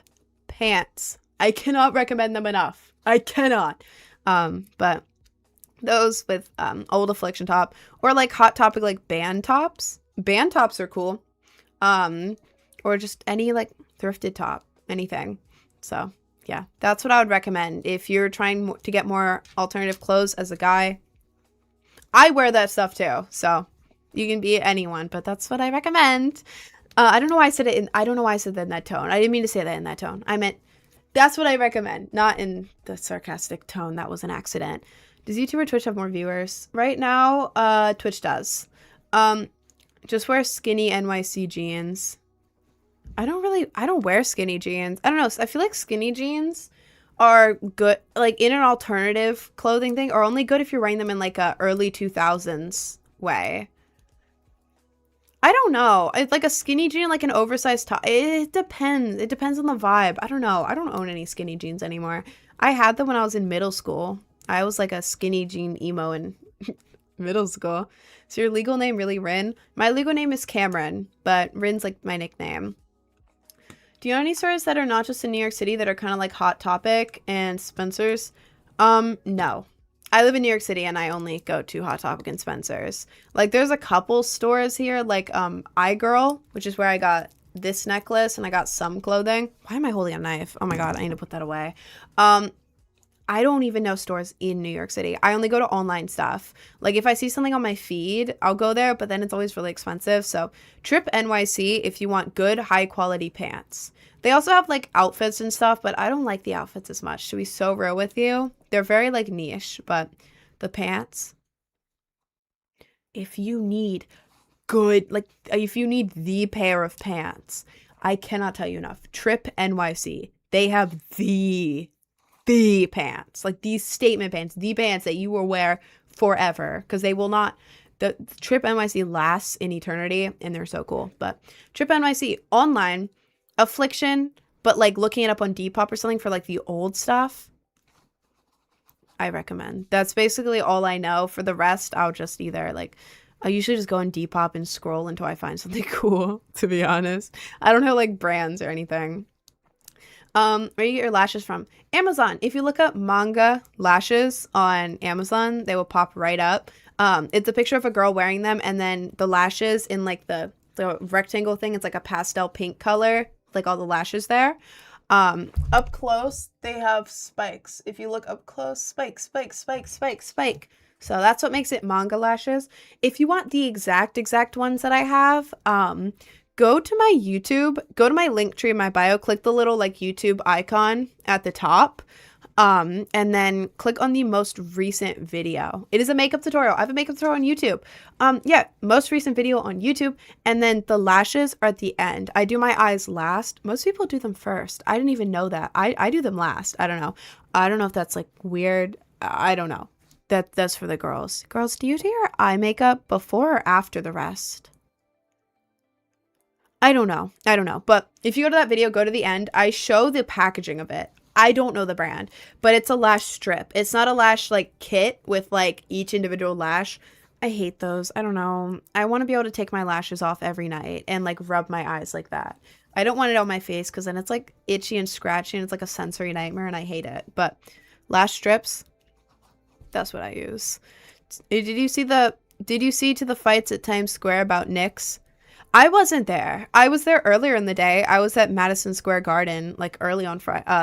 pants. I cannot recommend them enough. I cannot. But those with Old Affliction top, or like Hot Topic like band tops. Band tops are cool. Or just any like thrifted top, anything. So yeah, that's what I would recommend if you're trying to get more alternative clothes as a guy. I wear that stuff too, so you can be anyone, but that's what I recommend. I don't know why I said it in, I don't know why I said that in that tone. I didn't mean to say that in that tone. I meant that's what I recommend, not in the sarcastic tone. That was an accident. Does YouTube or Twitch have more viewers? Right now, Twitch does. Just wear skinny NYC jeans. I don't wear skinny jeans. I don't know. I feel like skinny jeans are good, like in an alternative clothing thing, or only good if you're wearing them in like a early 2000s way. I don't know. It's like a skinny jean, like an oversized top. It depends. It depends on the vibe. I don't know. I don't own any skinny jeans anymore. I had them when I was in middle school. I was like a skinny jean emo in middle school. So your legal name really Rin? My legal name is Cameron, but Rin's like my nickname. Do you know any stores that are not just in New York City that are kind of like Hot Topic and Spencer's? No. I live in New York City and I only go to Hot Topic and Spencer's. Like there's a couple stores here, like iGirl, which is where I got this necklace and I got some clothing. Why am I holding a knife? Oh my god, I need to put that away. I don't even know stores in New York City. I only go to online stuff. Like if I see something on my feed, I'll go there, but then it's always really expensive. So Trip NYC if you want good high quality pants. They also have like outfits and stuff, but I don't like the outfits as much, to be so real with you. They're very like niche, but the pants, if you need good, like if you need the pair of pants, I cannot tell you enough. Trip NYC, they have the pants, like these statement pants, the pants that you will wear forever, because they will not, the Trip NYC lasts in eternity and they're so cool. But Trip NYC online, Affliction, but like looking it up on Depop or something for like the old stuff, I recommend. That's basically all I know. For the rest, I'll just either like, I usually just go on Depop and scroll until I find something cool, to be honest. I don't know like brands or anything. Where do you get your lashes from? Amazon. If you look up manga lashes on Amazon, they will pop right up. It's a picture of a girl wearing them, and then the lashes in like the rectangle thing, it's like a pastel pink color, like all the lashes there. Up close, they have spikes. If you look up close, spike. So that's what makes it manga lashes. If you want the exact ones that I have, go to my YouTube, go to my link tree in my bio, click the little like YouTube icon at the top, and then click on the most recent video. It is a makeup tutorial. I have a makeup tutorial on YouTube. Yeah, most recent video on YouTube, and then the lashes are at the end. I do my eyes last. Most people do them first. I didn't even know that. I do them last. I don't know. I don't know if that's like weird. I don't know. That's for the girls. Girls, do you do your eye makeup before or after the rest? I don't know. But if you go to that video, go to the end. I show the packaging of it. I don't know the brand, but it's a lash strip. It's not a lash like kit with like each individual lash. I hate those. I don't know. I want to be able to take my lashes off every night and like rub my eyes like that. I don't want it on my face because then it's like itchy and scratchy and it's like a sensory nightmare and I hate it. But lash strips, that's what I use. Did you see to the fights at Times Square about NYX? I wasn't there. I was there earlier in the day. I was at Madison Square Garden, like early on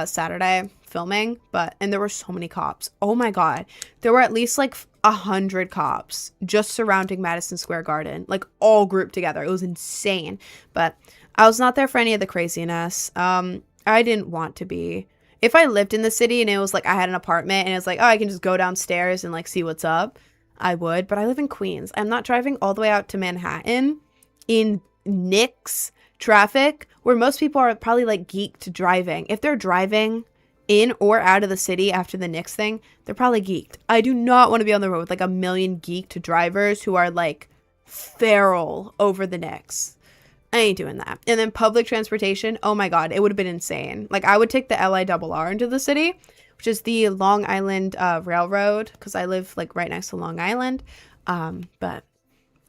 Saturday filming, and there were so many cops. Oh my God. There were at least like 100 cops just surrounding Madison Square Garden, like all grouped together. It was insane, but I was not there for any of the craziness. I didn't want to be. If I lived in the city and it was like I had an apartment and it was like, oh, I can just go downstairs and like see what's up, I would, but I live in Queens. I'm not driving all the way out to Manhattan in Knicks traffic where most people are probably like geeked driving. If they're driving in or out of the city after the Knicks thing, they're probably geeked. I do not want to be on the road with like a million geeked drivers who are like feral over the Knicks. I ain't doing that. And then public transportation, oh my god, it would have been insane. Like I would take the LIRR into the city, which is the Long Island Railroad, because I live like right next to Long Island. But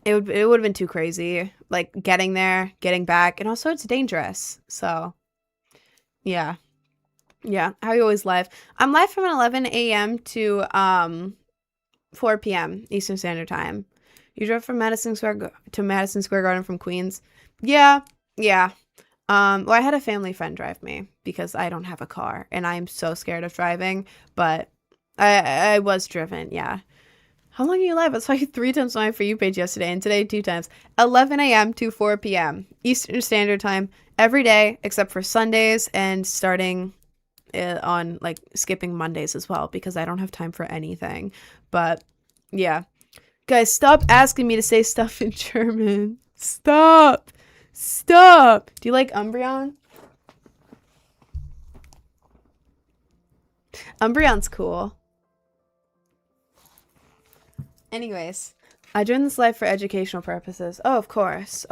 it would have been too crazy, like getting there, getting back, and also it's dangerous. So yeah. How you always live? I'm live from 11 a.m. to 4 p.m. Eastern Standard Time. You drove from Madison Square Garden from Queens. Yeah. Well, I had a family friend drive me because I don't have a car and I'm so scared of driving, but I was driven. Yeah. How long are you live? I saw you 3 times on my For You page yesterday and today 2 times. 11 a.m. to 4 p.m. Eastern Standard Time every day except for Sundays and starting on like skipping Mondays as well because I don't have time for anything. But yeah. Guys, stop asking me to say stuff in German. Stop. Do you like Umbreon? Umbreon's cool. Anyways, I joined this live for educational purposes. Oh, of course.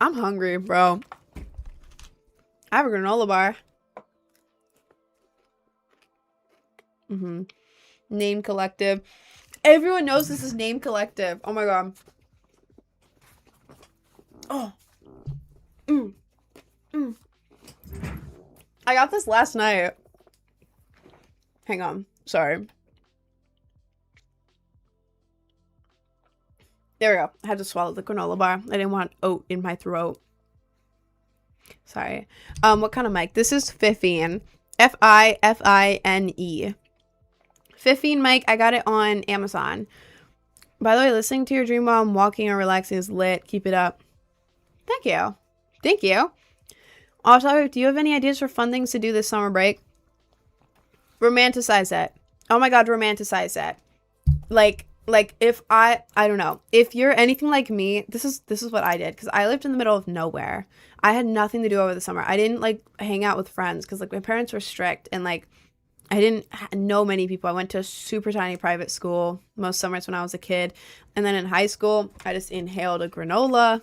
I'm hungry, bro. I have a granola bar. Name Collective. Everyone knows this is Name Collective. Oh my god. Oh. I got this last night. Hang on. Sorry. There we go. I had to swallow the granola bar. I didn't want oat in my throat. Sorry. What kind of mic? This is Fifine. Fifine. Fifine mic. I got it on Amazon. By the way, listening to your dream while I'm walking or relaxing is lit. Keep it up. Thank you. Also, do you have any ideas for fun things to do this summer break? Romanticize it. Oh my god, romanticize it. Like if I don't know. If you're anything like me, this is what I did because I lived in the middle of nowhere. I had nothing to do over the summer. I didn't like hang out with friends because like my parents were strict and like I didn't know many people. I went to a super tiny private school most summers when I was a kid. And then in high school, I just inhaled a granola.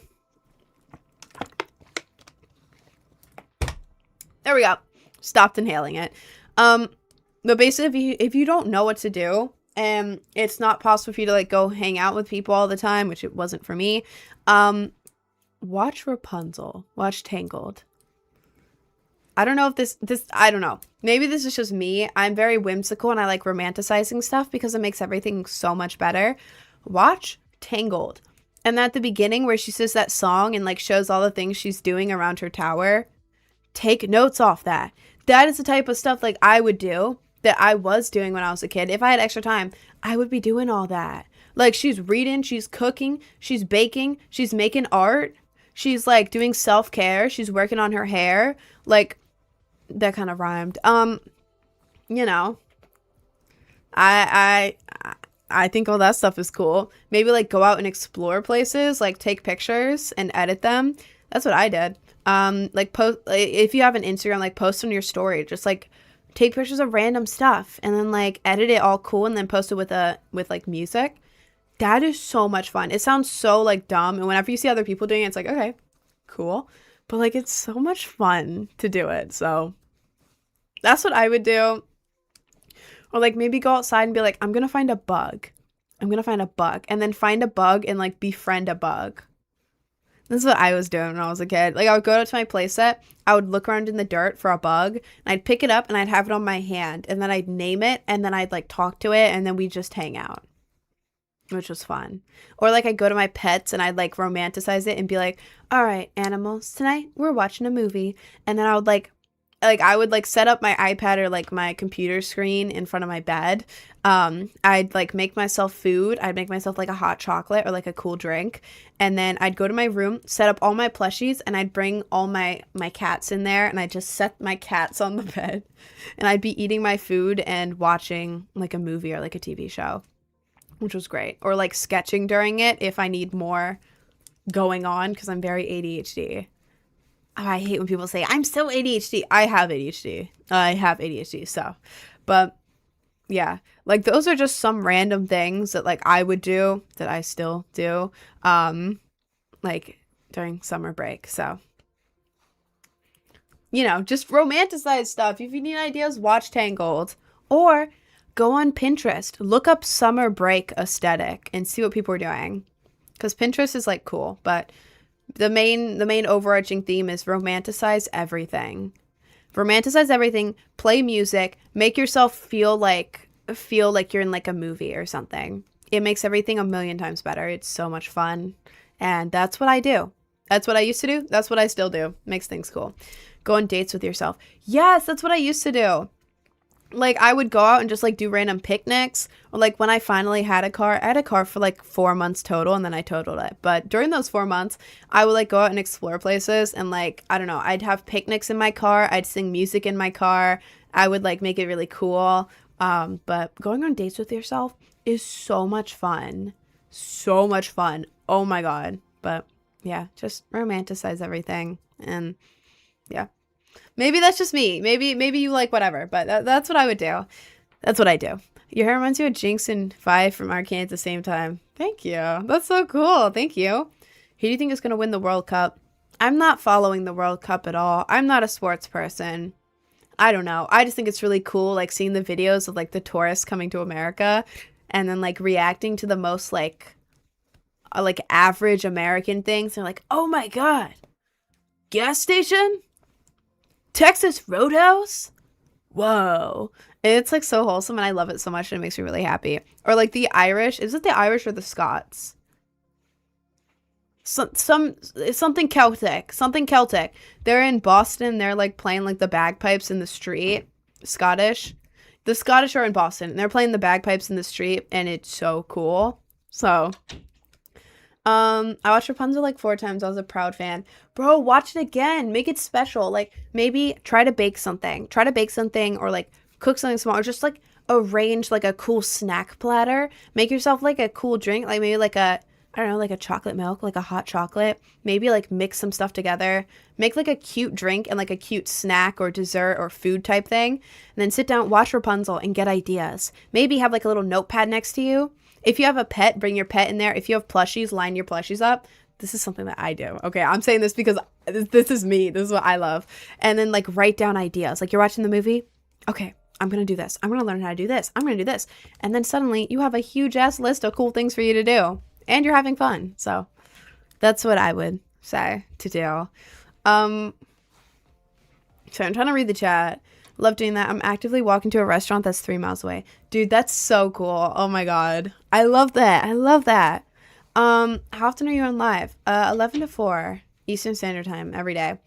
There we go. Stopped inhaling it. But basically, if you don't know what to do, and it's not possible for you to like go hang out with people all the time, which it wasn't for me, watch Rapunzel. Watch Tangled. I don't know if this I don't know. Maybe this is just me. I'm very whimsical and I like romanticizing stuff because it makes everything so much better. Watch Tangled. And at the beginning where she says that song and like shows all the things she's doing around her tower, take notes off that. That is the type of stuff like I would do that I was doing when I was a kid. If I had extra time, I would be doing all that. Like she's reading, she's cooking, she's baking, she's making art. She's like doing self-care, she's working on her hair. Like that kind of rhymed. You know, I think all that stuff is cool. Maybe like go out and explore places, like take pictures and edit them. That's what I did. Like post if you have an Instagram, like post on your story, just like take pictures of random stuff and then like edit it all cool and then post it with like music. That is so much fun. It sounds so like dumb, and whenever you see other people doing it, it's like, okay, cool. But like it's so much fun to do it. So that's what I would do. Or like maybe go outside and be like, I'm gonna find a bug. And then find a bug and like befriend a bug. This is what I was doing when I was a kid. Like I would go out to my playset, I would look around in the dirt for a bug, and I'd pick it up and I'd have it on my hand, and then I'd name it, and then I'd like talk to it, and then we'd just hang out, which was fun. Or like I'd go to my pets and I'd like romanticize it and be like, all right, animals, tonight we're watching a movie. And then I would I would like set up my iPad or like my computer screen in front of my bed. I'd like make myself food. I'd make myself like a hot chocolate or like a cool drink. And then I'd go to my room, set up all my plushies, and I'd bring all my cats in there, and I'd just set my cats on the bed, and I'd be eating my food and watching like a movie or like a TV show. which was great. Or like sketching during it if I need more going on because I'm very ADHD. Oh, I hate when people say, I'm so ADHD. I have ADHD. So, but yeah, like those are just some random things that like I would do that I still do, like during summer break. So, you know, just romanticize stuff. If you need ideas, watch Tangled or go on Pinterest, look up summer break aesthetic and see what people are doing. Because Pinterest is like cool, but the main overarching theme is romanticize everything. Romanticize everything, play music, make yourself feel like you're in like a movie or something. It makes everything a million times better. It's so much fun. And that's what I do. That's what I used to do. That's what I still do. Makes things cool. Go on dates with yourself. Yes, that's what I used to do. Like I would go out and just like do random picnics, or like when I finally had a car, I had a car for like 4 months total and then I totaled it. But during those 4 months, I would like go out and explore places and like, I don't know, I'd have picnics in my car. I'd sing music in my car. I would like make it really cool. But going on dates with yourself is so much fun. So much fun. Oh my God. But yeah, just romanticize everything. And yeah. Maybe that's just me. Maybe you like whatever, but that's what I would do. That's what I do. Your hair reminds you of Jinx and Vi from Arcane at the same time. Thank you. That's so cool. Thank you. Who do you think is going to win the World Cup? I'm not following the World Cup at all. I'm not a sports person. I don't know. I just think it's really cool, like seeing the videos of like the tourists coming to America and then like reacting to the most like average American things. They're like, oh my God, gas station? Texas Roadhouse? Whoa. It's like so wholesome and I love it so much and it makes me really happy. Or like the Irish. Is it the Irish or the Scots? Something Celtic. Something Celtic. They're in Boston. They're like playing like the bagpipes in the street. Scottish. The Scottish are in Boston and they're playing the bagpipes in the street and it's so cool. So I watched Rapunzel like 4 times. I was a proud fan. Bro, watch it again. Make it special. Like maybe try to bake something. Or like cook something small. Or just like arrange like a cool snack platter. Make yourself like a cool drink. Like maybe like a, I don't know, like a chocolate milk, like a hot chocolate. Maybe like mix some stuff together. Make like a cute drink and like a cute snack or dessert or food type thing. And then sit down, watch Rapunzel and get ideas. Maybe have like a little notepad next to you. If you have a pet, bring your pet in there. If you have plushies, line your plushies up. This is something that I do. Okay, I'm saying this because this is me. This is what I love. And then like write down ideas. Like you're watching the movie. Okay, I'm going to do this. I'm going to learn how to do this. I'm going to do this. And then suddenly you have a huge ass list of cool things for you to do. And you're having fun. So that's what I would say to do. So I'm trying to read the chat. Love doing that. I'm actively walking to a restaurant that's 3 miles away. Dude, that's so cool. Oh my God. I love that. How often are you on live? 11 to 4 Eastern Standard Time every day.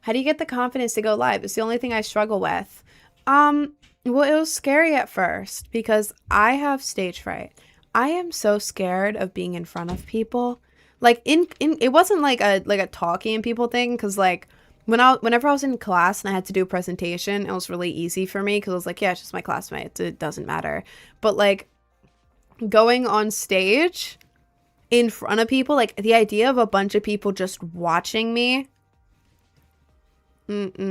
How do you get the confidence to go live? It's the only thing I struggle with. Well, it was scary at first because I have stage fright. I am so scared of being in front of people. Like it wasn't like a talking people thing because like whenever I was in class and I had to do a presentation, it was really easy for me because I was like, yeah, it's just my classmates. It doesn't matter. But like going on stage in front of people, like the idea of a bunch of people just watching me. No.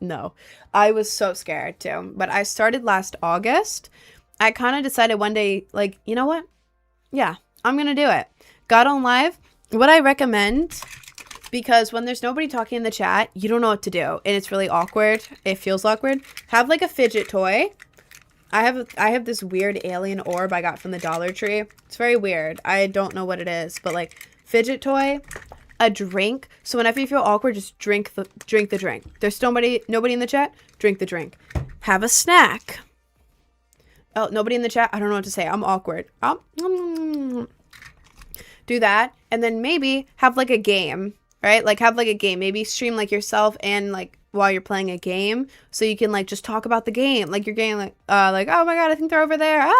No. I was so scared too. But I started last August. I kind of decided one day, like, you know what? Yeah, I'm going to do it. Got on live. What I recommend, because when there's nobody talking in the chat, you don't know what to do. And it's really awkward. It feels awkward. Have like a fidget toy. I have this weird alien orb I got from the Dollar Tree. It's very weird. I don't know what it is. But like fidget toy, a drink. So whenever you feel awkward, just drink the drink. There's nobody in the chat. Drink the drink. Have a snack. Oh, nobody in the chat? I don't know what to say. I'm awkward. Do that. And then maybe have like a game, right? Like have like a game. Maybe stream like yourself and like while you're playing a game. So you can like just talk about the game. Like you're getting like, oh my God, I think they're over there. Blah,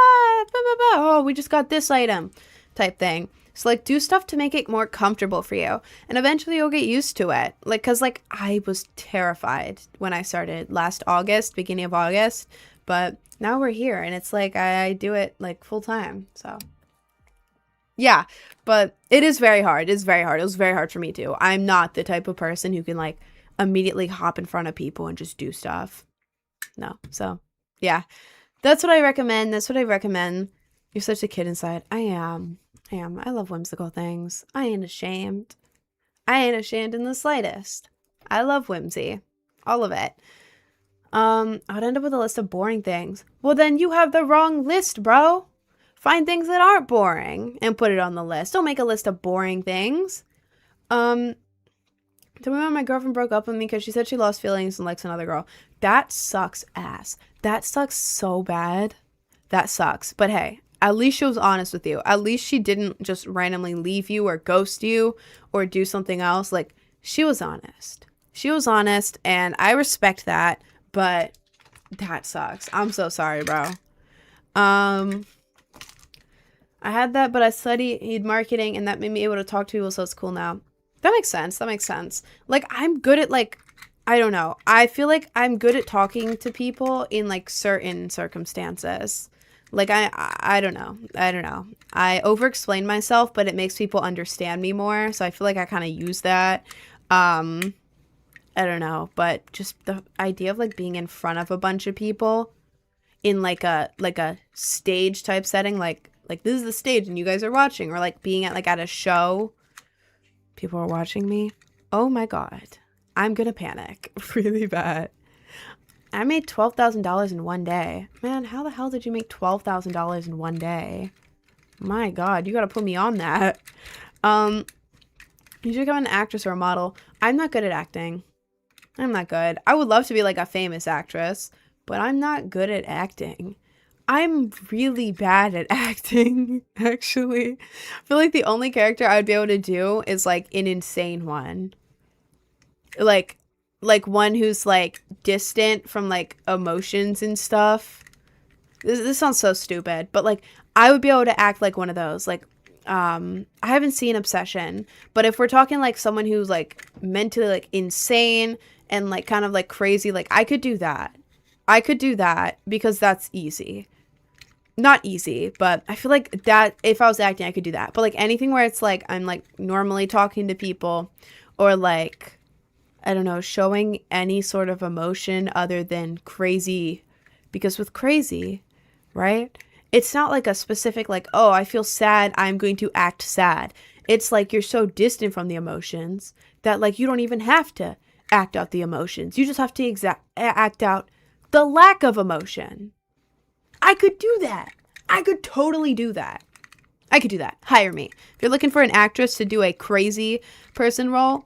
blah, blah. Oh, we just got this item type thing. So, like, do stuff to make it more comfortable for you. And eventually you'll get used to it. Like, because, like, I was terrified when I started last August, beginning of August. But now we're here, and it's like I do it, like, full time. So, yeah. But it is very hard. It's very hard. It was very hard for me, too. I'm not the type of person who can, like, immediately hop in front of people and just do stuff. No. So, yeah. That's what I recommend. That's what I recommend. You're such a kid inside. I am. I love whimsical things. I ain't ashamed. I ain't ashamed in the slightest. I love whimsy. All of it. I'd end up with a list of boring things. Well, then you have the wrong list, bro. Find things that aren't boring and put it on the list. Don't make a list of boring things. Tell me when my girlfriend broke up with me because she said she lost feelings and likes another girl. That sucks ass. That sucks so bad. That sucks. But hey, at least she was honest with you. At least she didn't just randomly leave you or ghost you or do something else. Like, she was honest. She was honest, and I respect that, but that sucks. I'm so sorry, bro. I had that, but I studied marketing, and that made me able to talk to people, so it's cool now. That makes sense. That makes sense. Like, I'm good at, like, I don't know. I feel like I'm good at talking to people in, like, certain circumstances. Like, I don't know. I don't know. I over-explain myself, but it makes people understand me more. So I feel like I kind of use that. I don't know. But just the idea of, like, being in front of a bunch of people in, like a stage type setting, like this is the stage and you guys are watching, or, like, being at, like, at a show. People are watching me. Oh my God. I'm gonna panic really bad. I made $12,000 in one day. Man, how the hell did you make $12,000 in one day? My God, you gotta put me on that. You should become an actress or a model. I'm not good at acting. I'm not good. I would love to be like a famous actress, but I'm not good at acting. I'm really bad at acting, actually. I feel like the only character I would be able to do is, like, an insane one. Like one who's, like, distant from, like, emotions and stuff. This sounds so stupid, but, like, I would be able to act like one of those. Like, I haven't seen Obsession, but if we're talking, like, someone who's, like, mentally, like, insane and, like, kind of, like, crazy, like, I could do that. I could do that because that's easy. Not easy, but I feel like that if I was acting, I could do that. But, like, anything where it's, like, I'm, like, normally talking to people or, like, I don't know, showing any sort of emotion other than crazy. Because with crazy, right, it's not, like, a specific, like, oh, I feel sad, I'm going to act sad. It's, like, you're so distant from the emotions that, like, you don't even have to act out the emotions. You just have to act out the lack of emotion. I could do that. I could totally do that. I could do that. Hire me. If you're looking for an actress to do a crazy person role,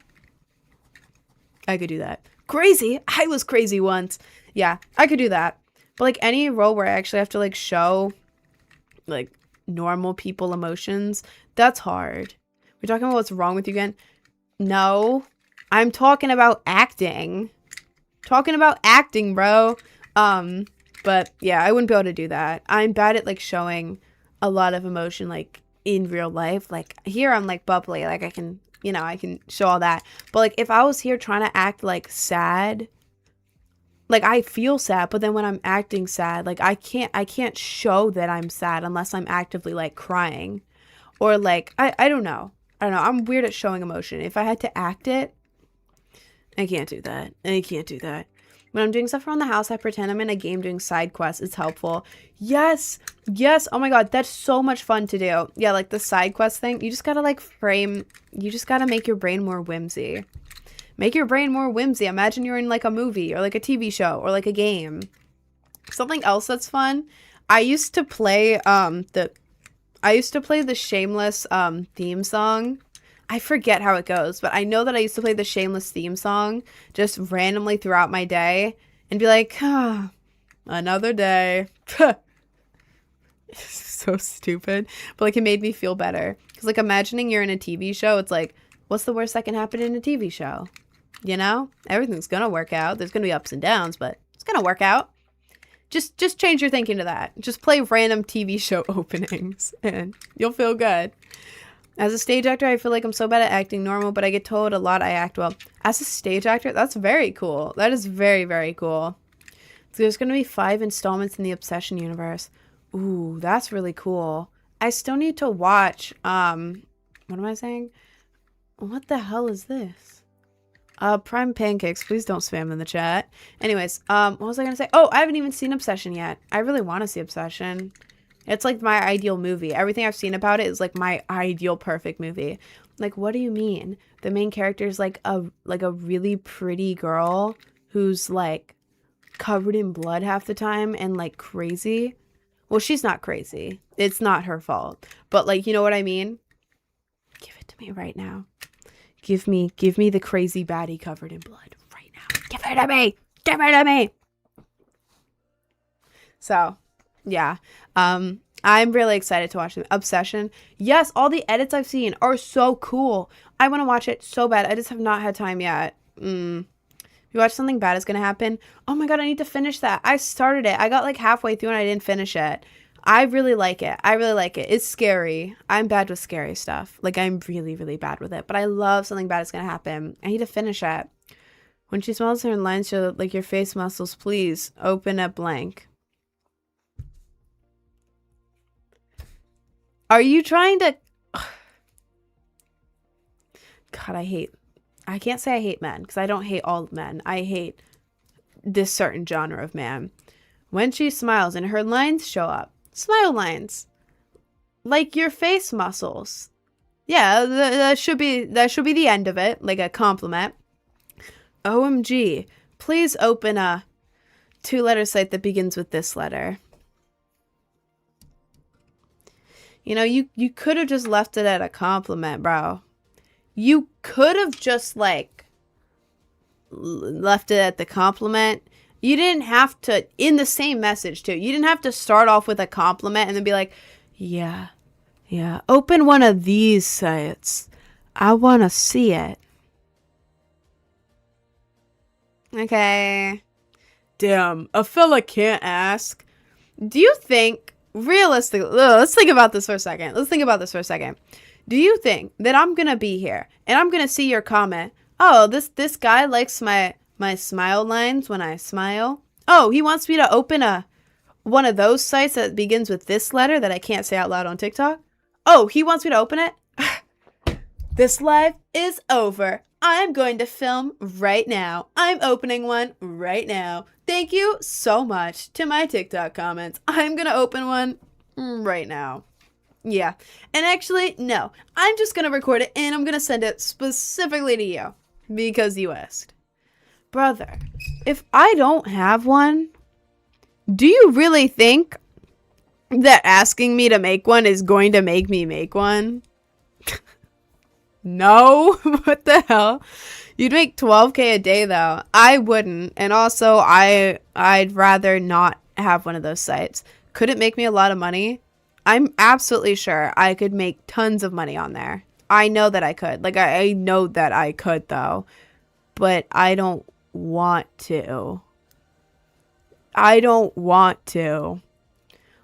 I could do that. Crazy? I was crazy once. Yeah, I could do that. But, like, any role where I actually have to, like, show, like, normal people emotions, that's hard. We're talking about what's wrong with you again? No. I'm talking about acting. Talking about acting, bro. But yeah, I wouldn't be able to do that. I'm bad at, like, showing a lot of emotion, like, in real life. Like, here I'm, like, bubbly. Like, I can, you know, I can show all that. But, like, if I was here trying to act, like, sad, like, I feel sad, but then when I'm acting sad, like, I can't show that I'm sad unless I'm actively, like, crying. Or, like, I don't know. I don't know. I'm weird at showing emotion. If I had to act it, I can't do that. I can't do that. When I'm doing stuff around the house, I pretend I'm in a game doing side quests. It's helpful. Yes. Yes. Oh my God. That's so much fun to do. Yeah, like the side quest thing. You just gotta, like, you just gotta make your brain more whimsy. Make your brain more whimsy. Imagine you're in, like, a movie or, like, a TV show or, like, a game. Something else that's fun. I used to play the Shameless theme song. I forget how it goes, but I know that I used to play the Shameless theme song just randomly throughout my day and be like, ah, another day. It's so stupid. But, like, it made me feel better. Because, like, imagining you're in a TV show, it's like, what's the worst that can happen in a TV show? You know? Everything's going to work out. There's going to be ups and downs, but it's going to work out. Just change your thinking to that. Just play random TV show openings and you'll feel good. As a stage actor, I feel like I'm so bad at acting normal, but I get told a lot I act well. As a stage actor, that's very cool. That is very, very cool. So there's going to be 5 installments in the Obsession universe. Ooh, that's really cool. I still need to watch, what am I saying? What the hell is this? Prime Pancakes, please don't spam in the chat. Anyways, what was I going to say? Oh, I haven't even seen Obsession yet. I really want to see Obsession. It's like my ideal movie. Everything I've seen about it is like my ideal perfect movie. Like, what do you mean? The main character is like a really pretty girl who's like covered in blood half the time and like crazy. Well, she's not crazy. It's not her fault. But like, you know what I mean? Give it to me right now. Give me the crazy baddie covered in blood right now. Give it to me. Give it to me. So, yeah. I'm really excited to watch the Obsession. Yes, all the edits I've seen are so cool. I want to watch it so bad. I just have not had time yet. You watch Something Bad Is Gonna Happen? Oh my god, I need to finish that. I started it. I got like halfway through and I didn't finish it. I really like it. It's scary. I'm bad with scary stuff. Like, I'm really, really bad with it. But I love Something Bad Is Gonna Happen. I need to finish it. When she smiles, her lines show like your face muscles. Please open a blank. Are you trying to... God, I can't say I hate men, because I don't hate all men. I hate this certain genre of man. When she smiles and her lines show up. Smile lines. Like your face muscles. Yeah, that should be the end of it. Like a compliment. OMG. Please open a 2-letter site that begins with this letter. You know, you could have just left it at a compliment, bro. You could have just, like, left it at the compliment. You didn't have to, in the same message, too. You didn't have to start off with a compliment and then be like, yeah, open one of these sites. I want to see it. Okay. Damn, a fella can't ask. Do you think... Realistically, let's think about this for a second. Do you think that I'm gonna be here and I'm gonna see your comment? Oh, this guy likes my smile lines when I smile. Oh, he wants me to open one of those sites that begins with this letter that I can't say out loud on TikTok. Oh, he wants me to open it. This live is over. I'm going to film right now. I'm opening one right now. Thank you so much to my TikTok comments. I'm going to open one right now. Yeah. And actually, no. I'm just going to record it and I'm going to send it specifically to you because you asked. Brother, if I don't have one, do you really think that asking me to make one is going to make me make one? No. What the hell? You'd make $12K a day though. I wouldn't. And also I'd rather not have one of those sites. Could it make me a lot of money? I'm absolutely sure I could make tons of money on there. I know that I could. Like I know that I could though. But I don't want to.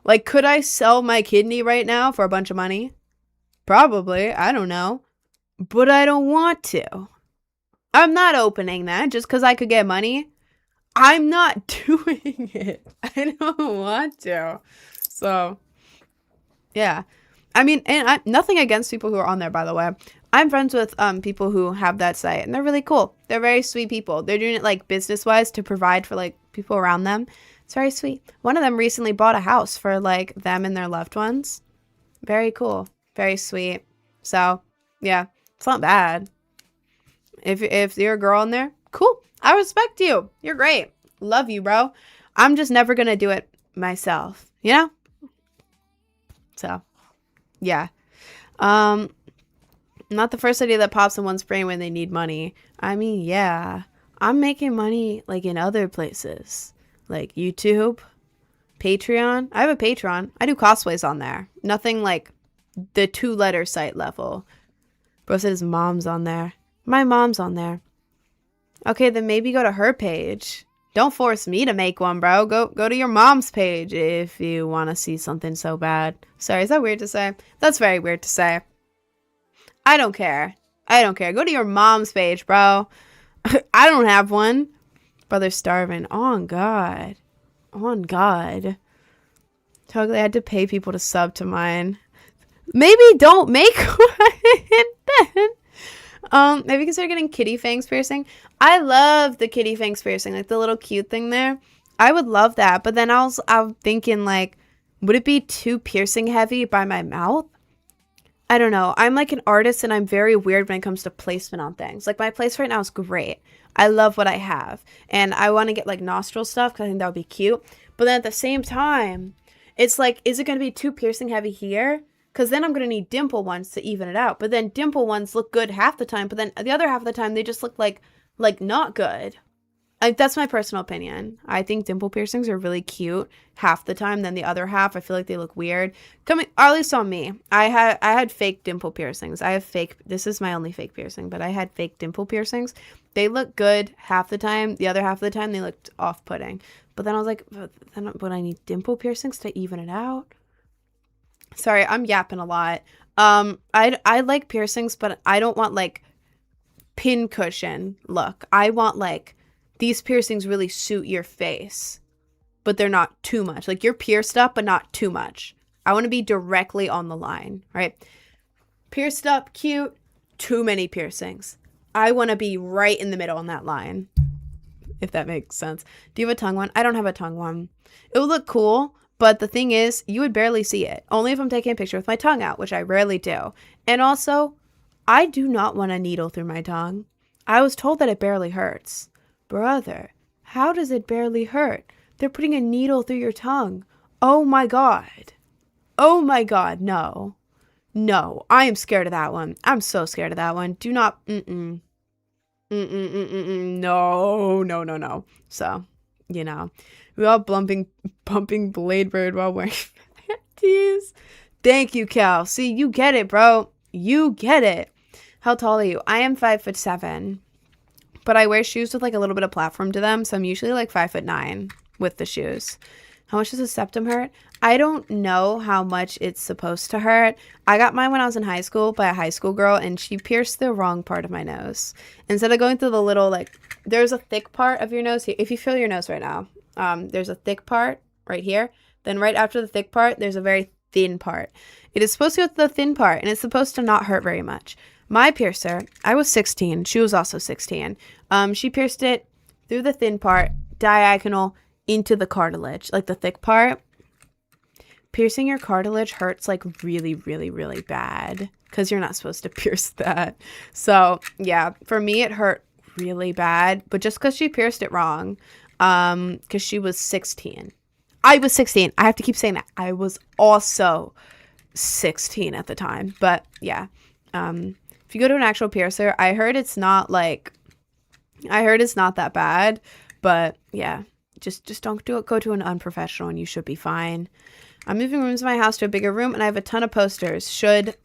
Like, could I sell my kidney right now for a bunch of money? Probably. I don't know. But I don't want to. I'm not opening that just because I could get money. I'm not doing it. I don't want to. So, yeah. I mean, and nothing against people who are on there, by the way. I'm friends with people who have that site, and they're really cool. They're very sweet people. They're doing it, like, business-wise to provide for, like, people around them. It's very sweet. One of them recently bought a house for, like, them and their loved ones. Very cool. Very sweet. So, yeah. It's not bad. If you're a girl in there, cool. I respect you. You're great. Love you, bro. I'm just never gonna do it myself. You know? So, yeah. Not the first idea that pops in one's brain when they need money. I mean, yeah. I'm making money, like, in other places. Like, YouTube. Patreon. I have a Patreon. I do cosplays on there. Nothing like the 2-letter site level. Bro said his mom's on there. My mom's on there. Okay, then maybe go to her page. Don't force me to make one, bro. Go to your mom's page if you want to see something so bad. Sorry, is that weird to say? That's very weird to say. I don't care. I don't care. Go to your mom's page, bro. I don't have one. Brother's starving. On God. On God. Totally had to pay people to sub to mine. Maybe don't make one then. Maybe consider getting kitty fangs piercing. I love the kitty fangs piercing, like the little cute thing there. I would love that, but then I'm thinking, like, would it be too piercing heavy by my mouth? I don't know. I'm like an artist and I'm very weird when it comes to placement on things. Like my place right now is great. I love what I have. And I want to get like nostril stuff because I think that would be cute. But then at the same time, it's like, is it going to be too piercing heavy here? Because then I'm going to need dimple ones to even it out. But then dimple ones look good half the time. But then the other half of the time, they just look like not good. That's my personal opinion. I think dimple piercings are really cute half the time. Then the other half, I feel like they look weird. At least on me. I had fake dimple piercings. This is my only fake piercing, but I had fake dimple piercings. They look good half the time. The other half of the time, they looked off-putting. But then I was like, would I need dimple piercings to even it out? Sorry, I'm yapping a lot. I like piercings, but I don't want like pincushion look. I want like these piercings really suit your face, but they're not too much. Like you're pierced up, but not too much. I want to be directly on the line, right? Pierced up, cute, too many piercings. I want to be right in the middle on that line, if that makes sense. Do you have a tongue one? I don't have a tongue one. It would look cool, but the thing is, you would barely see it. Only if I'm taking a picture with my tongue out, which I rarely do. And also, I do not want a needle through my tongue. I was told that it barely hurts. Brother, how does it barely hurt? They're putting a needle through your tongue. Oh my God. Oh my God, no. No, I am scared of that one. I'm so scared of that one. Do not, no. So, we all bumping Blade Bird while wearing panties. Thank you, Cal. See, you get it, bro. You get it. How tall are you? I am 5'7", but I wear shoes with like a little bit of platform to them, so I'm usually like 5'9" with the shoes. How much does a septum hurt? I don't know how much it's supposed to hurt. I got mine when I was in high school by a high school girl, and she pierced the wrong part of my nose. Instead of going through the little, like, there's a thick part of your nose. If you feel your nose right now, there's a thick part right here. Then right after the thick part, there's a very thin part. It is supposed to go to the thin part, and it's supposed to not hurt very much. My piercer, I was 16. She was also 16. She pierced it through the thin part, diagonal, into the cartilage, like the thick part. Piercing your cartilage hurts like really, really, really bad because you're not supposed to pierce that. So yeah, for me it hurt really bad, but just because she pierced it wrong, because she was 16. I was 16. I have to keep saying that. I was also 16 at the time, but yeah. If you go to an actual piercer, I heard it's not that bad, but yeah. Just don't do it. Go to an unprofessional and you should be fine. I'm moving rooms in my house to a bigger room and I have a ton of posters. Should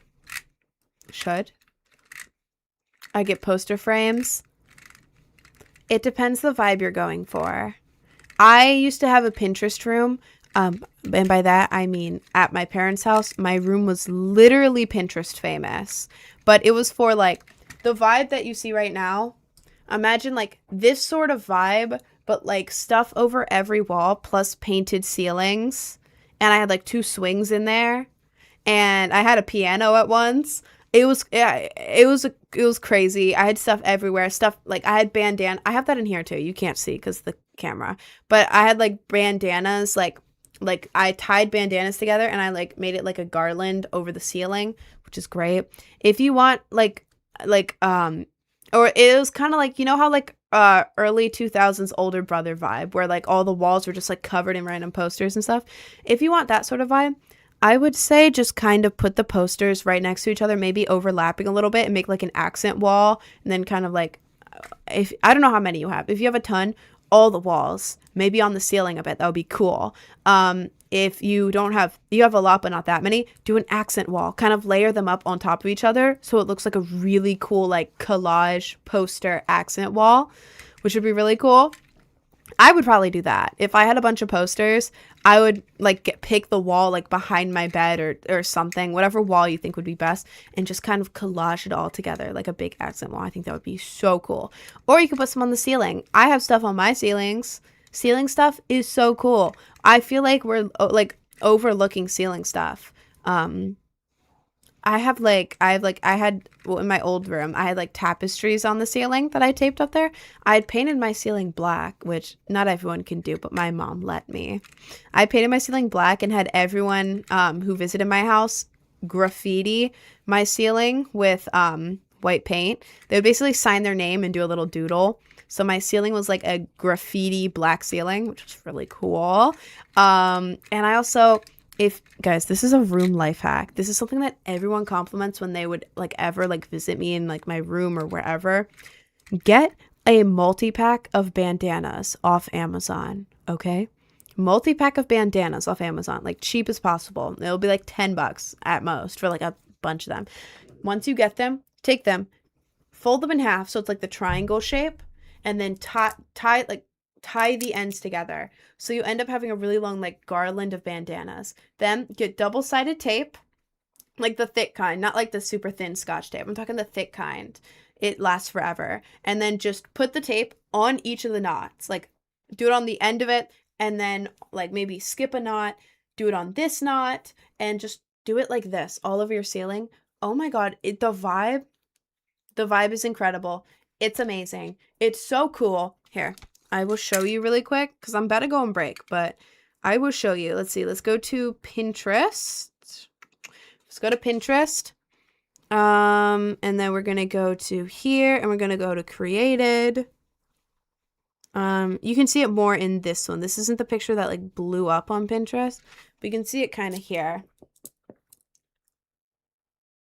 I get poster frames? It depends the vibe you're going for. I used to have a Pinterest room. And by that, I mean at my parents' house, my room was literally Pinterest famous. But it was for like the vibe that you see right now. Imagine like this sort of vibe, but like stuff over every wall plus painted ceilings. And I had like 2 swings in there. And I had a piano at once. It was crazy. I had stuff everywhere. Stuff like I had bandana. I have that in here too. You can't see because the camera. But I had like bandanas, like I tied bandanas together and I like made it like a garland over the ceiling, which is great. If you want or it was kind of like, how like early 2000s older brother vibe where like all the walls were just like covered in random posters and stuff. If you want that sort of vibe, I would say just kind of put the posters right next to each other, maybe overlapping a little bit and make like an accent wall. And then kind of like, if I don't know how many you have. If you have a ton, all the walls, maybe on the ceiling a bit, that would be cool. If you have a lot but not that many, do an accent wall, kind of layer them up on top of each other so it looks like a really cool like collage poster accent wall, which would be really cool. I would probably do that. If I had a bunch of posters, I would like pick the wall like behind my bed or something, whatever wall you think would be best, and just kind of collage it all together like a big accent wall. I think that would be so cool. Or you could put some on the ceiling. I have stuff on my ceilings. Ceiling stuff is so cool. I feel like we're like overlooking ceiling stuff. Um, I had well, in my old room, I had like tapestries on the ceiling that I taped up there. I had painted my ceiling black, which not everyone can do, but my mom let me. I painted my ceiling black and had everyone who visited my house graffiti my ceiling with white paint. They would basically sign their name and do a little doodle. So my ceiling was like a graffiti black ceiling, which was really cool. And I also, if guys, this is a room life hack. This is something that everyone compliments when they would like ever like visit me in like my room or wherever. Get a multi-pack of bandanas off Amazon, okay? Multi-pack of bandanas off Amazon, like cheap as possible. It'll be like $10 at most for like a bunch of them. Once you get them, take them, fold them in half so it's like the triangle shape, and then tie the ends together. So you end up having a really long like garland of bandanas. Then get double-sided tape, like the thick kind, not like the super thin Scotch tape. I'm talking the thick kind. It lasts forever. And then just put the tape on each of the knots. Like do it on the end of it and then like maybe skip a knot, do it on this knot and just do it like this all over your ceiling. Oh my god, the vibe is incredible. It's amazing. It's so cool. Here, I will show you really quick because I'm about to go on break, but I will show you. Let's see. Let's go to Pinterest. Let's go to Pinterest. And then we're going to go to here and we're going to go to created. You can see it more in this one. This isn't the picture that like blew up on Pinterest, but you can see it kind of here.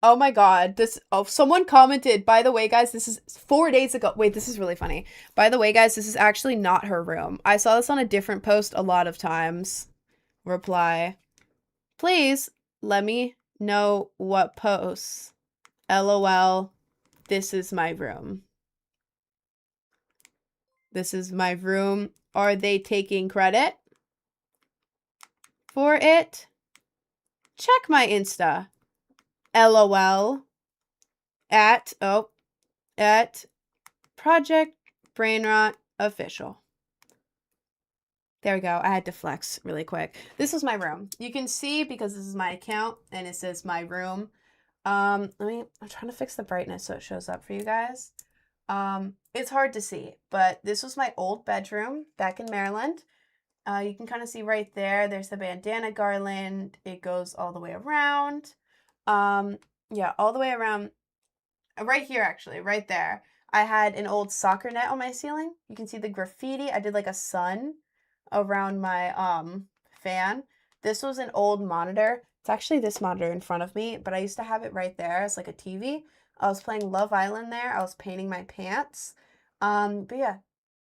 Oh my god, someone commented, by the way, guys, this is 4 days ago. Wait, this is really funny. By the way, guys, this is actually not her room. I saw this on a different post a lot of times. Reply. Please let me know what posts. LOL. This is my room. This is my room. Are they taking credit for it? Check my Insta. LOL. At Project Brainrot Official. There we go. I had to flex really quick. This is my room. You can see because this is my account and it says my room. I'm trying to fix the brightness so it shows up for you guys. It's hard to see, but this was my old bedroom back in Maryland. You can kind of see right there. There's the bandana garland. It goes all the way around. Yeah, all the way around. Right here, actually, right there. I had an old soccer net on my ceiling. You can see the graffiti. I did like a sun around my fan. This was an old monitor. It's actually this monitor in front of me, but I used to have it right there as like a TV. I was playing Love Island there. I was painting my pants. But yeah,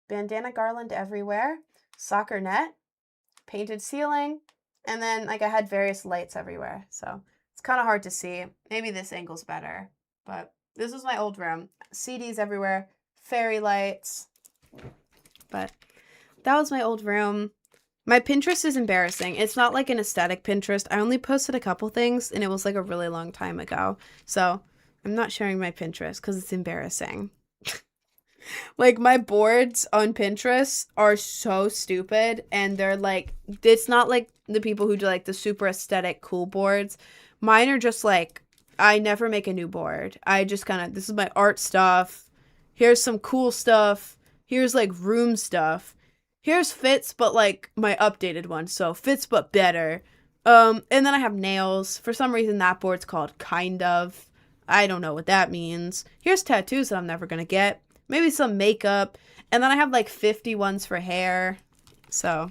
bandana garland everywhere, soccer net, painted ceiling, and then like I had various lights everywhere. So it's kind of hard to see. Maybe this angle's better, but this was my old room. CDs everywhere, fairy lights. But that was my old room. My Pinterest is embarrassing. It's not like an aesthetic Pinterest. I only posted a couple things and it was like a really long time ago. So I'm not sharing my Pinterest because it's embarrassing. Like my boards on Pinterest are so stupid and they're like, it's not like the people who do like the super aesthetic cool boards. Mine are just like, I never make a new board. I just kind of, this is my art stuff. Here's some cool stuff. Here's like room stuff. Here's fits, but like my updated one. So fits, but better. And then I have nails. For some reason, that board's called Kind Of. I don't know what that means. Here's tattoos that I'm never going to get. Maybe some makeup. And then I have like 50 ones for hair. So,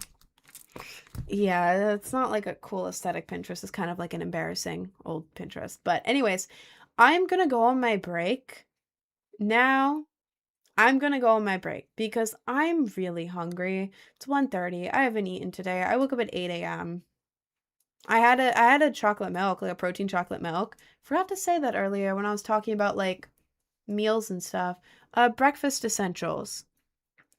yeah, it's not like a cool aesthetic Pinterest. It's kind of like an embarrassing old Pinterest. But anyways, I'm going to go on my break. Now, I'm going to go on my break because I'm really hungry. It's 1:30. I haven't eaten today. I woke up at 8 a.m. I had a chocolate milk, like a protein chocolate milk. Forgot to say that earlier when I was talking about like meals and stuff. Breakfast essentials.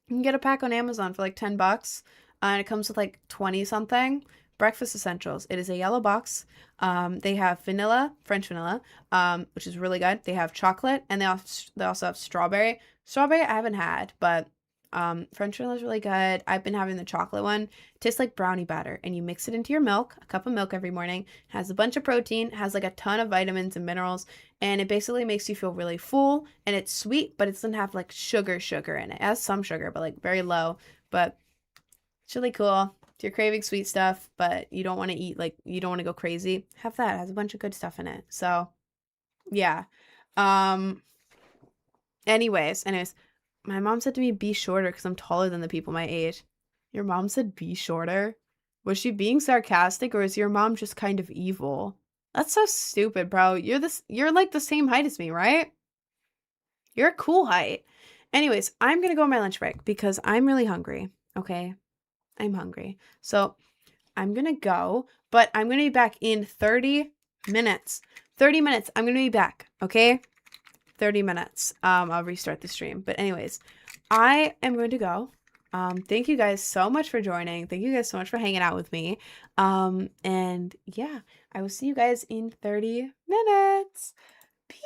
You can get a pack on Amazon for like 10 bucks. And it comes with like 20 something. Breakfast Essentials. It is a yellow box. They have vanilla, French vanilla, which is really good. They have chocolate, and they also have strawberry. Strawberry I haven't had, but French vanilla is really good. I've been having the chocolate one. It tastes like brownie batter, and you mix it into your milk, a cup of milk every morning. It has a bunch of protein, has like a ton of vitamins and minerals, and it basically makes you feel really full. And it's sweet, but it doesn't have like sugar in it. It has some sugar, but like very low. But it's really cool. If you're craving sweet stuff, but you don't want to eat, like, you don't want to go crazy, have that. It has a bunch of good stuff in it. So, yeah. Um, anyways, my mom said to me, be shorter because I'm taller than the people my age. Your mom said be shorter? Was she being sarcastic, or is your mom just kind of evil? That's so stupid, bro. You're like the same height as me, right? You're a cool height. Anyways, I'm gonna go on my lunch break because I'm really hungry. Okay? I'm hungry. So I'm gonna go, but I'm gonna be back in 30 minutes. 30 minutes. I'm gonna be back. Okay? 30 minutes. I'll restart the stream. But anyways, I am going to go. Thank you guys so much for joining. Thank you guys so much for hanging out with me. And yeah, I will see you guys in 30 minutes. Peace.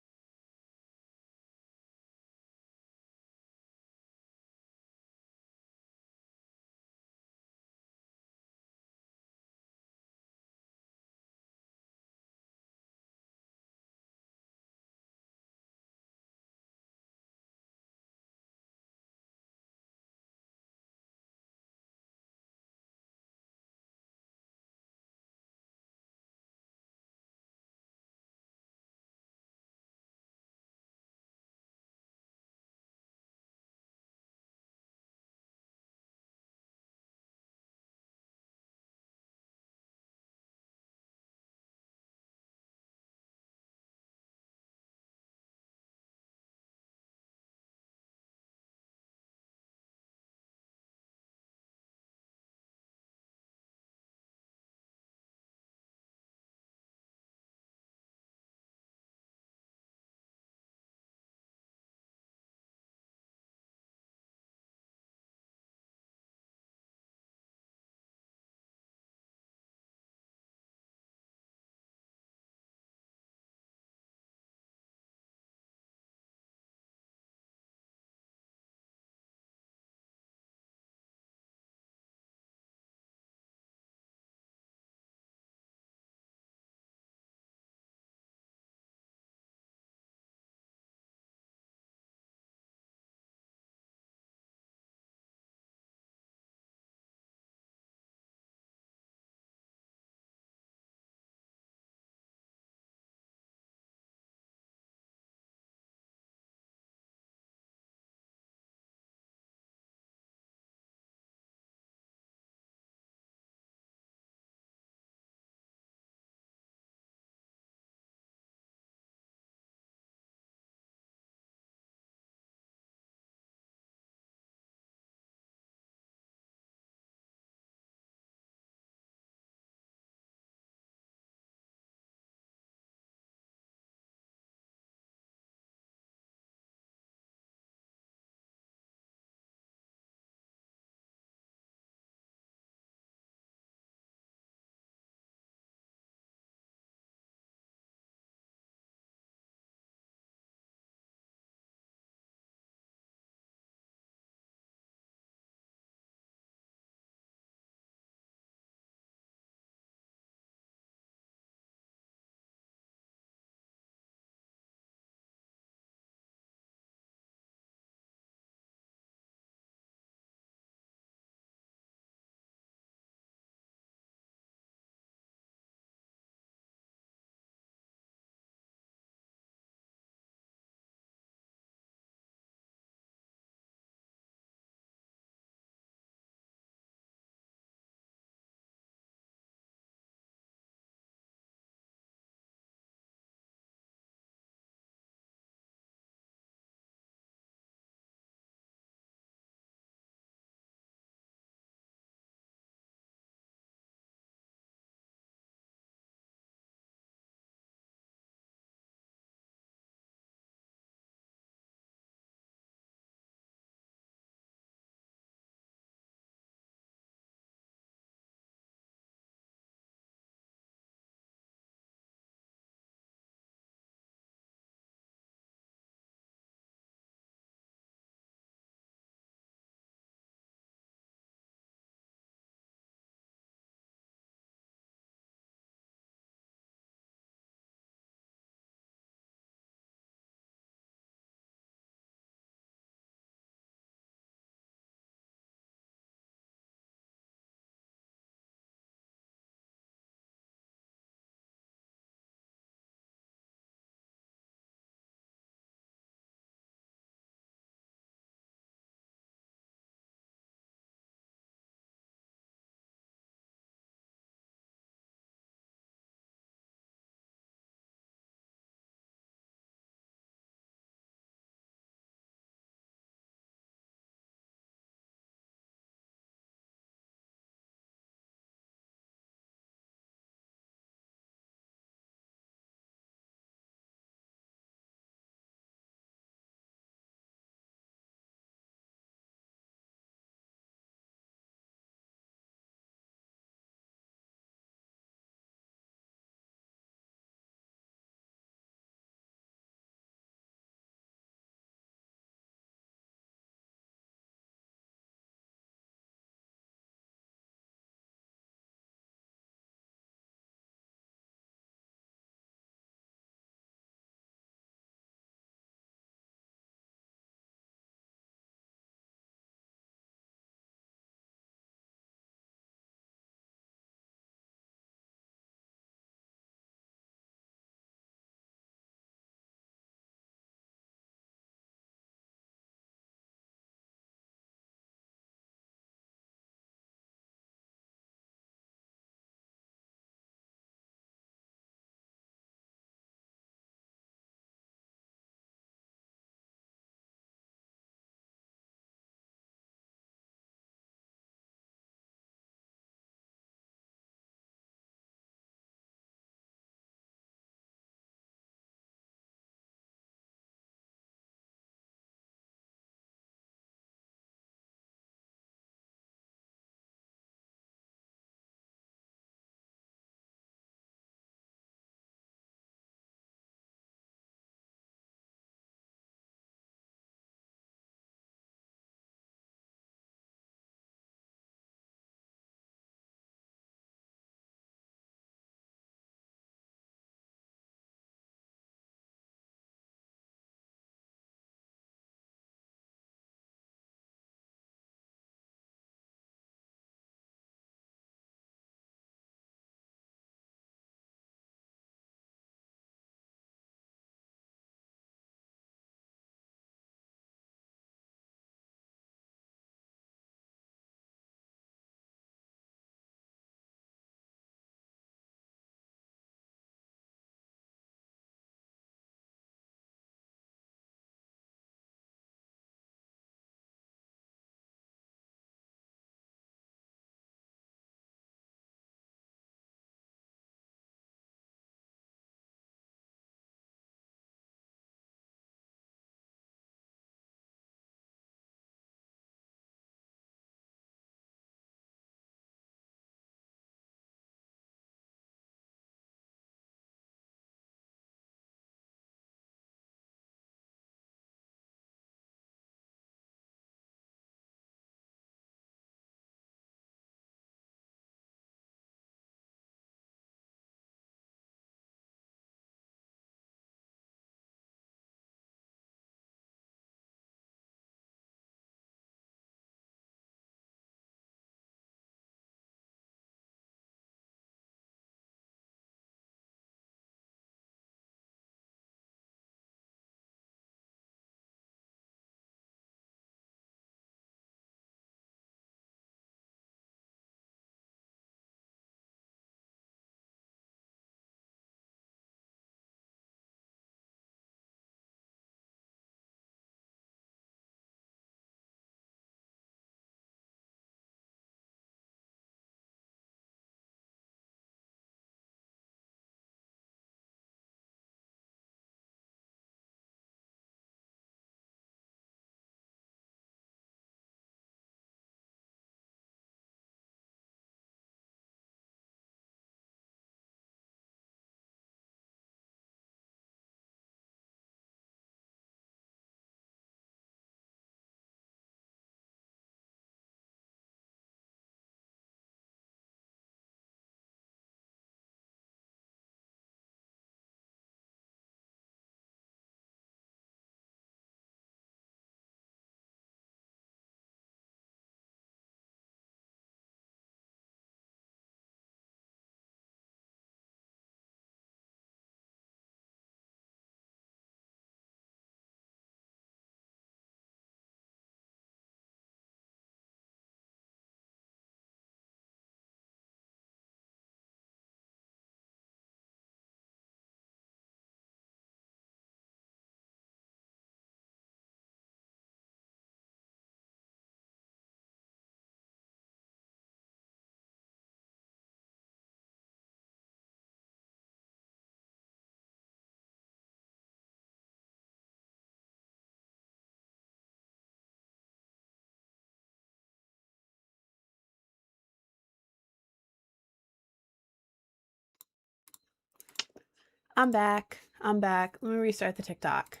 I'm back. Let me restart the TikTok.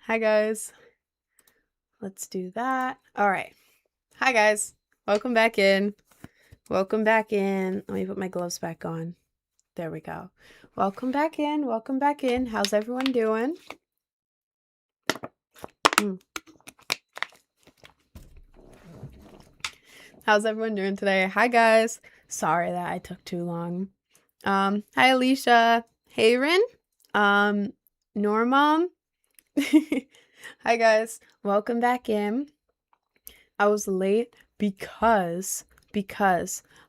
Hi, guys. Let's do that. All right. Hi, guys. Welcome back in. Let me put my gloves back on. There we go. Welcome back in. How's everyone doing? How's everyone doing today? Hi, guys. Sorry that I took too long. Hi, Alicia. Hey, Rin. Normom. Hi, guys. Welcome back in. I was late because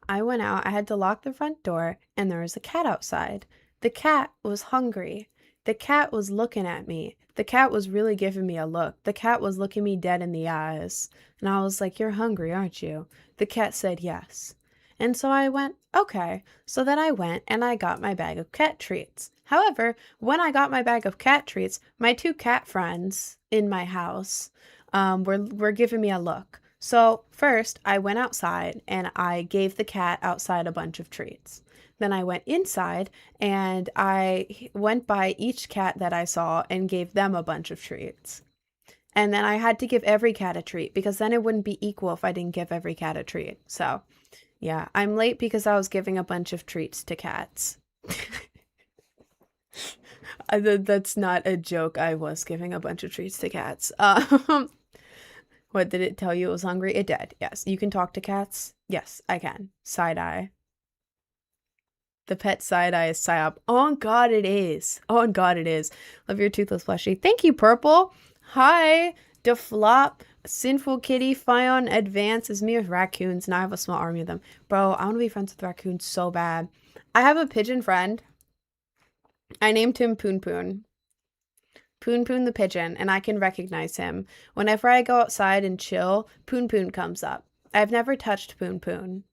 I went out. I had to lock the front door, and there was a cat outside. The cat was hungry. The cat was looking at me. The cat was really giving me a look. The cat was looking me dead in the eyes. And I was like, "You're hungry, aren't you?" The cat said yes. And so I went, "Okay." So then I went and I got my bag of cat treats. However, when I got my bag of cat treats, my 2 cat friends in my house were giving me a look. So first, I went outside and I gave the cat outside a bunch of treats. Then I went inside and I went by each cat that I saw and gave them a bunch of treats. And then I had to give every cat a treat because then it wouldn't be equal if I didn't give every cat a treat. So, yeah, I'm late because I was giving a bunch of treats to cats. That's not a joke. I was giving a bunch of treats to cats. What, did it tell you it was hungry? It did. Yes. You can talk to cats? Yes, I can. Side eye. The pet side eye is psyop. On God, it is. On God, it is. Love your toothless plushie. Thank you, Purple. Hi, Deflop, Sinful Kitty, Fion, Advance is me with raccoons. Now I have a small army of them. Bro, I want to be friends with raccoons so bad. I have a pigeon friend. I named him Poon Poon. Poon Poon the pigeon, and I can recognize him. Whenever I go outside and chill, Poon Poon comes up. I've never touched Poon Poon.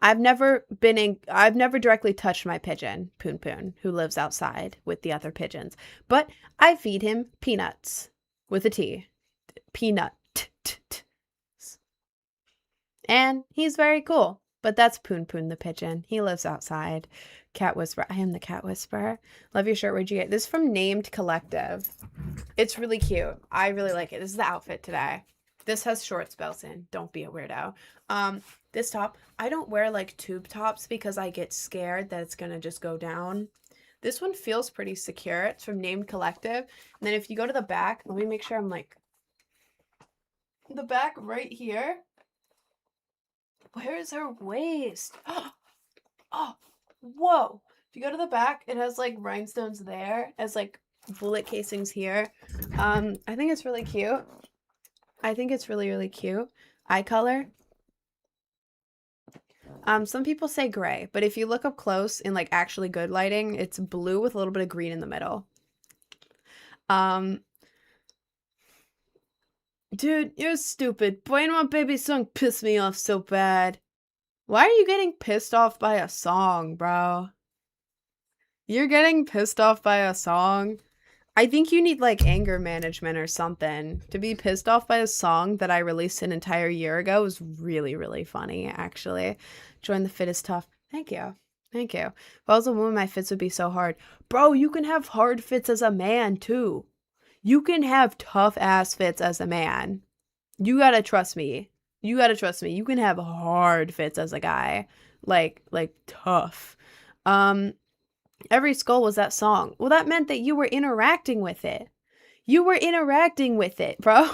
I've never directly touched my pigeon, Poon Poon, who lives outside with the other pigeons. But I feed him peanuts with a T. Peanut. And he's very cool. But that's Poon Poon the pigeon. He lives outside. Cat Whisperer. I am the Cat Whisperer. Love your shirt. Where'd you get this? From Named Collective. It's really cute. I really like it. This is the outfit today. This has shorts built in. Don't be a weirdo. This top, I don't wear like tube tops because I get scared that it's gonna just go down. This one feels pretty secure. It's from Named Collective. And then if you go to the back, let me make sure I'm like the back right here. Where is her waist? Oh, whoa. If you go to the back, it has like rhinestones there as like bullet casings here. I think it's really cute. I think it's really, really cute. Eye color. Some people say gray, but if you look up close in like actually good lighting, it's blue with a little bit of green in the middle. Dude, you're stupid. Boy One Baby song pissed me off so bad. Why are you getting pissed off by a song, bro? You're getting pissed off by a song? I think you need like anger management or something. To be pissed off by a song that I released an entire year ago was really, really funny, actually. Join the fit is tough. Thank you. Thank you. If I was a woman, my fits would be so hard. Bro, you can have hard fits as a man, too. You can have tough ass fits as a man. You gotta trust me. You gotta trust me. You can have hard fits as a guy. Like tough. Every skull was that song. Well, that meant that you were interacting with it. You were interacting with it, bro.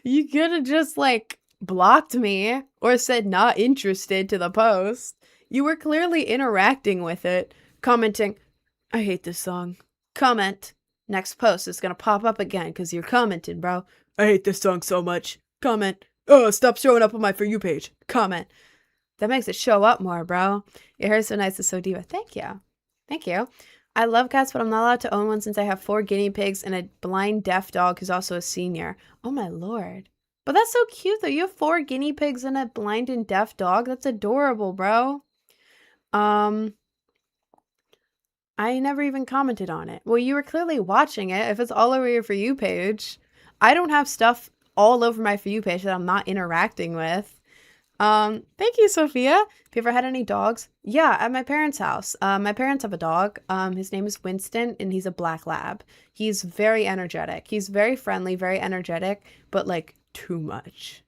You could have just, like, blocked me or said not interested to the post. You were clearly interacting with it, commenting, I hate this song. Comment. Next post is gonna pop up again because you're commenting, bro. I hate this song so much. Comment. Oh, stop showing up on my For You page. Comment. That makes it show up more, bro. Your hair's so nice, it's so diva. Thank you. Thank you. I love cats, but I'm not allowed to own one since I have 4 guinea pigs and a blind deaf dog who's also a senior. Oh my lord. But that's so cute though. You have 4 guinea pigs and a blind and deaf dog. That's adorable, bro. I never even commented on it. Well, you were clearly watching it if it's all over your For You page. I don't have stuff all over my For You page that I'm not interacting with. Thank you, Sophia. Have you ever had any dogs? Yeah, at my parents' house. My parents have a dog. His name is Winston, and he's a black lab. He's very energetic. He's very friendly, very energetic, but like too much.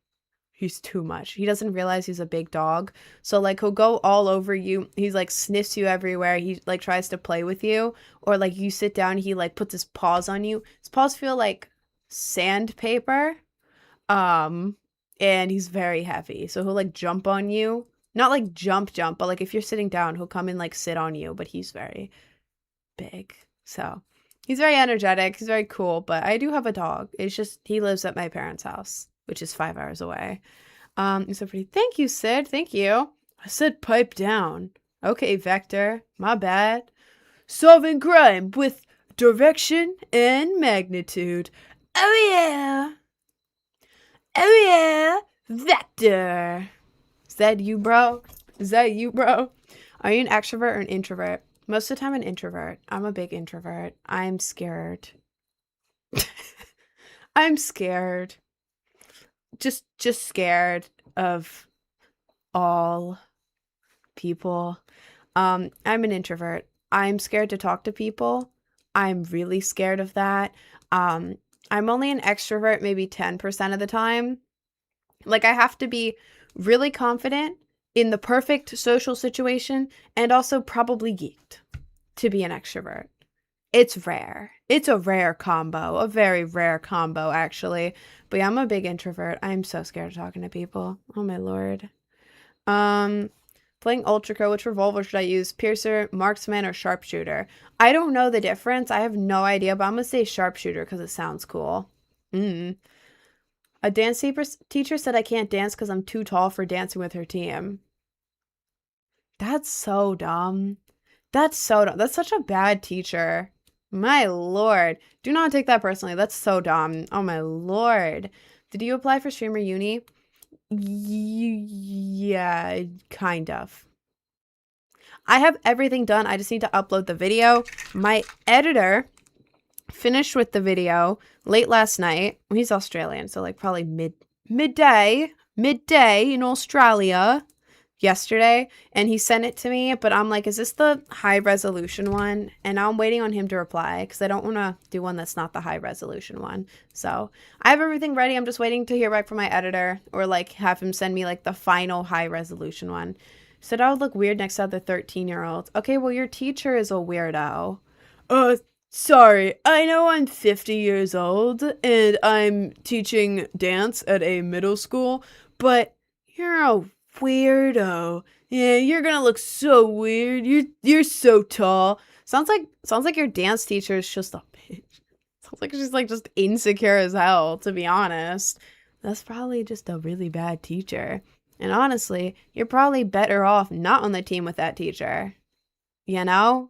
He's too much. He doesn't realize he's a big dog. So like he'll go all over you. He's like sniffs you everywhere. He like tries to play with you. Or like you sit down, he like puts his paws on you. His paws feel like sandpaper. Um, and he's very heavy. So he'll like jump on you. Not like jump, but like if you're sitting down, he'll come and like sit on you, but he's very big. So he's very energetic. He's very cool. But I do have a dog. It's just he lives at my parents' house, which is 5 hours away. You're so pretty. Thank you, Sid. Thank you. I said pipe down. Okay, Vector. My bad. Solving crime with direction and magnitude. Oh yeah. Oh yeah. Vector. Is that you, bro? Is that you, bro? Are you an extrovert or an introvert? Most of the time, an introvert. I'm a big introvert. I'm scared. I'm scared. Just scared of all people. I'm an introvert. I'm scared to talk to people. I'm really scared of that. I'm only an extrovert maybe 10% of the time. Like I have to be really confident in the perfect social situation and also probably geeked to be an extrovert. It's rare. It's a rare combo, a very rare combo actually. But yeah, I'm a big introvert. I'm so scared of talking to people. Oh my lord. Playing Ultraco, which revolver should I use? Piercer, marksman, or sharpshooter? I don't know the difference. I have no idea, but I'm gonna say sharpshooter because it sounds cool. A dance teacher said I can't dance because I'm too tall for dancing with her team. That's so dumb. That's so dumb. That's such a bad teacher. My lord. Do not take that personally. That's so dumb. Oh my lord. Did you apply for Streamer Uni? Yeah, kind of. I have everything done. I just need to upload the video. My editor finished with the video late last night. He's Australian, so like probably midday in Australia yesterday, and he sent it to me, but I'm like, is this the high resolution one? And I'm waiting on him to reply because I don't want to do one that's not the high resolution one. So I have everything ready. I'm just waiting to hear back from my editor or like have him send me like the final high resolution one. Said I would look weird next to the 13-year-old. Okay, well, your teacher is a weirdo. Sorry, I know I'm 50 years old and I'm teaching dance at a middle school, but you're a weirdo. Yeah, you're gonna look so weird. You're so tall. Sounds like your dance teacher is just a bitch. Sounds like she's like just insecure as hell, to be honest. That's probably just a really bad teacher. And honestly, you're probably better off not on the team with that teacher. You know?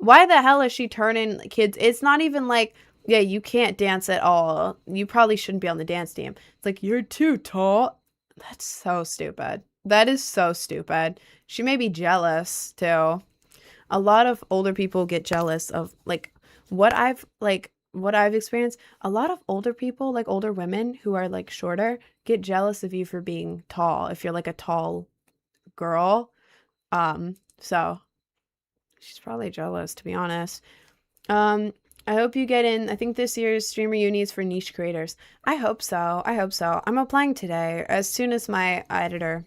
Why the hell is she turning kids? It's not even like, yeah, you can't dance at all. You probably shouldn't be on the dance team. It's like, you're too tall. That's so stupid. That is so stupid. She may be jealous too. A lot of older people get jealous of like what I've experienced. A lot of older people, like older women who are like shorter, get jealous of you for being tall if you're like a tall girl. So she's probably jealous, to be honest. I hope you get in. I think this year's Streamer Uni is for niche creators. I hope so. I'm applying today as soon as my editor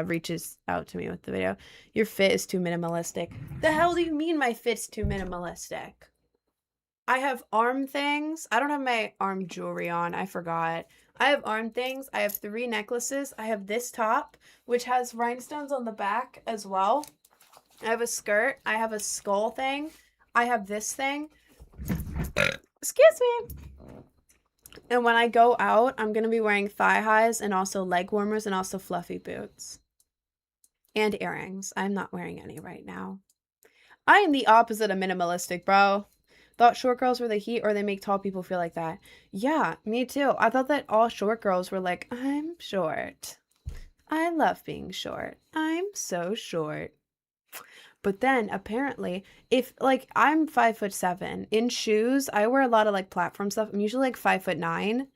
reaches out to me with the video. Your fit is too minimalistic. The hell do you mean my fit's too minimalistic? I have arm things. I don't have my arm jewelry on. I forgot. I have arm things. I have 3 necklaces. I have this top, which has rhinestones on the back as well. I have a skirt. I have a skull thing. I have this thing. Excuse me. And when I go out, I'm going to be wearing thigh highs and also leg warmers and also fluffy boots. And earrings. I'm not wearing any right now. I am the opposite of minimalistic, bro. Thought short girls were the heat or they make tall people feel like that. Yeah, me too. I thought that all short girls were like, I'm short. I love being short. I'm so short. But then apparently, if like I'm 5'7" in shoes, I wear a lot of like platform stuff. I'm usually like 5'9".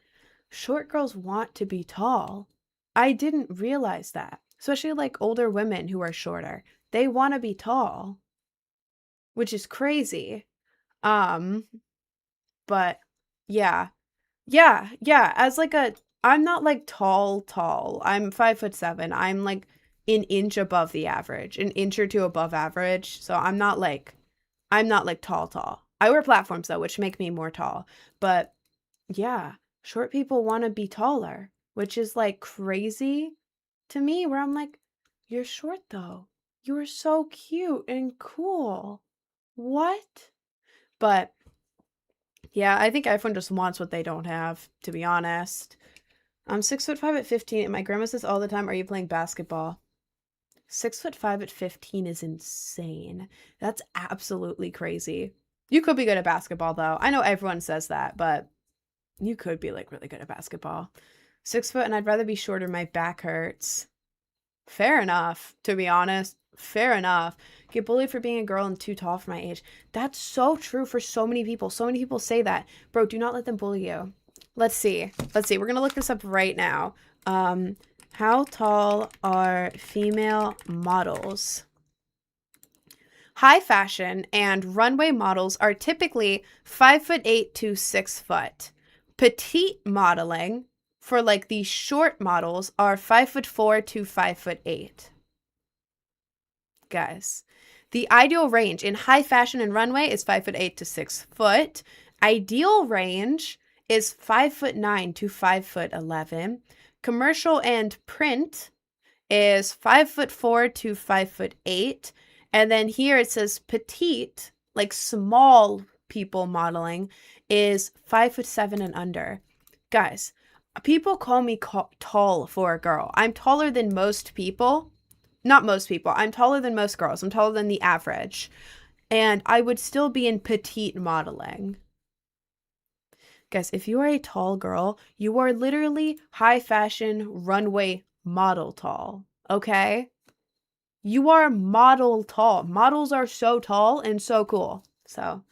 Short girls want to be tall. I didn't realize that. Especially like older women who are shorter. They want to be tall, which is crazy. Um, but yeah. Yeah. As like I'm not like tall. I'm 5'7". I'm like an inch above the average, an inch or two above average. So I'm not like tall. I wear platforms though, which make me more tall. But yeah, short people want to be taller, which is like crazy to me, where I'm like, you're short though. You are so cute and cool. What? But yeah, I think everyone just wants what they don't have, to be honest. I'm 6'5" at 15, and my grandma says all the time, "Are you playing basketball?" 6'5" at 15 is insane. That's absolutely crazy. You could be good at basketball, though. I know everyone says that, but you could be like really good at basketball. 6 foot, and I'd rather be shorter. My back hurts. Fair enough, to be honest. Fair enough. Get bullied for being a girl and too tall for my age. That's so true for so many people. So many people say that. Bro, do not let them bully you. Let's see. We're gonna look this up right now. How tall are female models? High fashion and runway models are typically 5'8" to 6 foot. Petite modeling for like the short models are 5'4" to 5'8". Guys, the ideal range in high fashion and runway is 5'8" to 6 foot. Ideal range is 5'9" to 5'11". Commercial and print is 5'4" to 5'8". And then here it says petite, like small people modeling, is 5'7" and under. Guys, people call me tall for a girl. I'm taller than most people. Not most people. I'm taller than most girls. I'm taller than the average. And I would still be in petite modeling. Guys, if you are a tall girl, you are literally high fashion runway model tall. Okay? You are model tall. Models are so tall and so cool. So,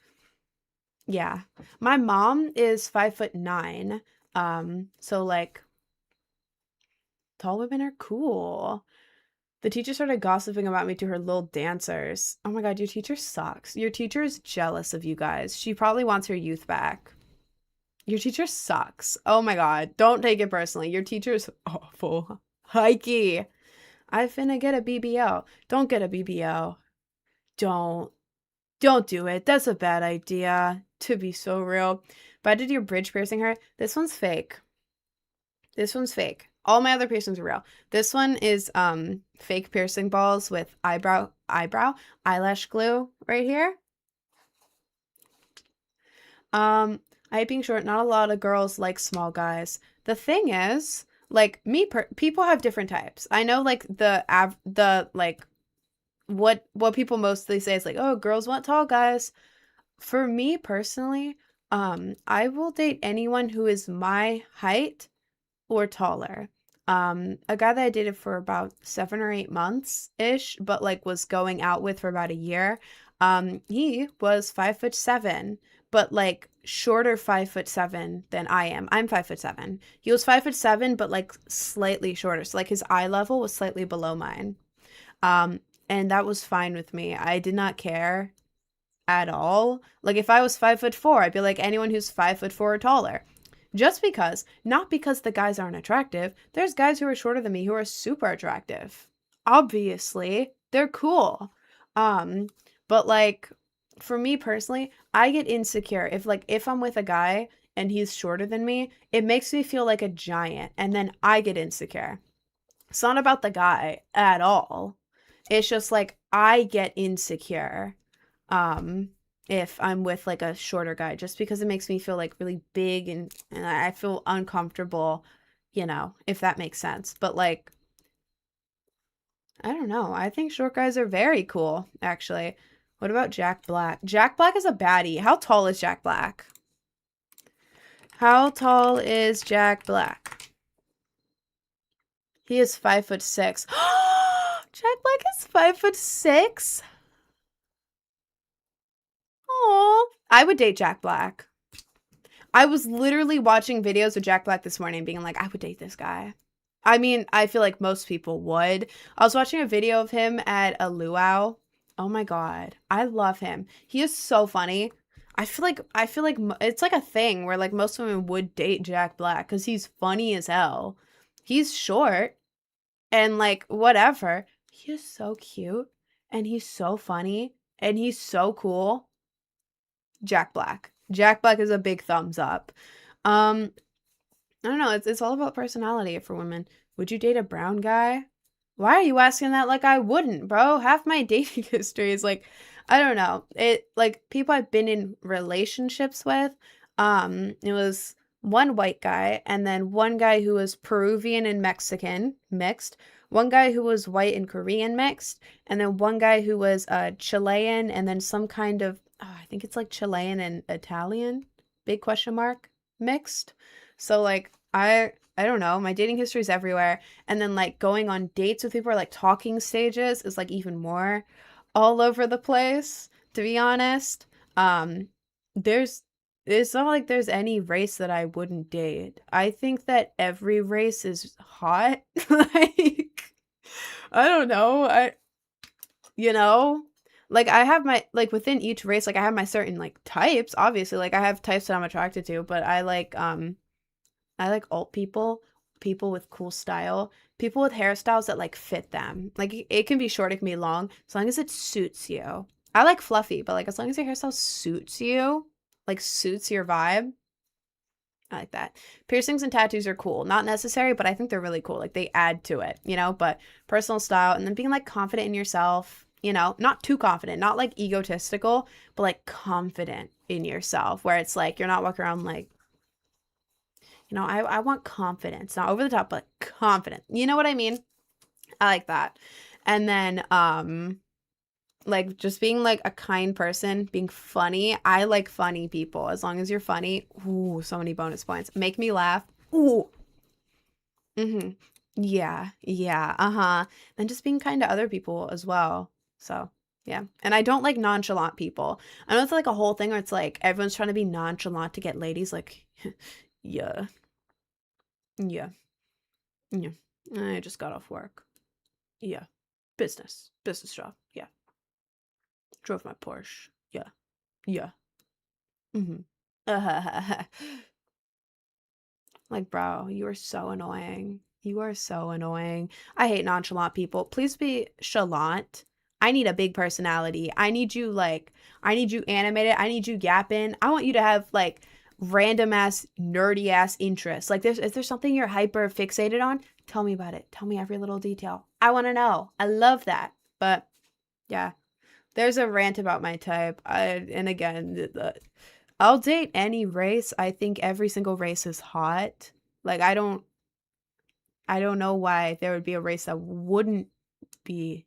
yeah. My mom is 5'9". So like tall women are cool. The teacher started gossiping about me to her little dancers. Oh my god, your teacher sucks. Your teacher is jealous of you guys. She probably wants her youth back. Your teacher sucks. Oh my god, don't take it personally. Your teacher is awful. Hikey. I finna get a BBL. Don't get a BBL. Don't do it. That's a bad idea. To be so real. But I did your bridge piercing her. This one's fake. This one's fake. All my other piercings are real. This one is fake piercing balls with eyelash glue right here. I hate being short. Not a lot of girls like small guys. The thing is, like me, people have different types. I know, like the like what people mostly say is like, oh, girls want tall guys. For me personally, I will date anyone who is my height or taller. A guy that I dated for about 7 or 8 months ish, but like was going out with for about a year. He was 5'7", but like shorter 5'7" than I am. I'm 5'7". He was 5'7", but like slightly shorter. So like his eye level was slightly below mine. And that was fine with me. I did not care at all. Like if I was 5'4", I'd be like anyone who's 5'4" or taller. Just because, not because the guys aren't attractive. There's guys who are shorter than me who are super attractive. Obviously, they're cool. But like for me personally, I get insecure if I'm with a guy and he's shorter than me, it makes me feel like a giant, and then I get insecure. It's not about the guy at all. It's just like I get insecure. If I'm with like a shorter guy, just because it makes me feel like really big and I feel uncomfortable, if that makes sense. But like, I don't know. I think short guys are very cool, actually. What about Jack Black? Jack Black is a baddie. How tall is Jack Black? How tall is Jack Black? He is 5'6". Jack Black is 5'6". Oh, I would date Jack Black. I was literally watching videos of Jack Black this morning being like, I would date this guy. I mean, I feel like most people would. I was watching a video of him at a luau. Oh my God. I love him. He is so funny. I feel like it's like a thing where like most women would date Jack Black because he's funny as hell. He's short and like whatever. He is so cute and he's so funny and he's so cool. Jack Black. Jack Black is a big thumbs up. Um, I don't know. It's all about personality for women. Would you date a brown guy? Why are you asking that like I wouldn't, bro? Half my dating history is like, I don't know. It like people I've been in relationships with. It was one white guy and then one guy who was Peruvian and Mexican mixed, one guy who was white and Korean mixed, and then one guy who was Chilean and then some kind of I think it's like Chilean and Italian, big question mark, mixed. So like I don't know, my dating history is everywhere. And then like going on dates with people or like talking stages is like even more all over the place, to be honest. Um there's it's not like there's any race that I wouldn't date. I think that every race is hot. Like I don't know. You know like I have my like within each race like I have my certain like types obviously like I have types that I'm attracted to but I like alt people, people with cool style, people with hairstyles that like fit them. Like it can be short, it can be long, as long as it suits you. I like fluffy, but like as long as your hairstyle suits you, like suits your vibe, I like that. Piercings and tattoos are cool. Not necessary, but I think they're really cool. Like they add to it, you know, but personal style and then being like confident in yourself, you know, not too confident, not like egotistical, but like confident in yourself where it's like you're not walking around like I want confidence, not over the top, but confident. You know what I mean? I like that. And then, like just being like a kind person, being funny. I like funny people. As long as you're funny, ooh, so many bonus points. Make me laugh. Ooh. Mm-hmm. Yeah. Yeah. Uh-huh. And just being kind to other people as well. So yeah. And I don't like nonchalant people. I know it's like a whole thing where it's like everyone's trying to be nonchalant to get ladies. Like, yeah. Yeah. Yeah. I just got off work. Yeah. Business. Business job. Yeah. Drove my Porsche. Yeah. Yeah. Mm-hmm. Like, bro, you are so annoying. You are so annoying. I hate nonchalant people. Please be chalant. I need a big personality. I need you animated. I need you yapping. I want you to have like random ass, nerdy ass interests. Like, is there something you're hyper fixated on? Tell me about it. Tell me every little detail. I want to know. I love that. But yeah, there's a rant about my type. And again, I'll date any race. I think every single race is hot. Like I don't know why there would be a race that wouldn't be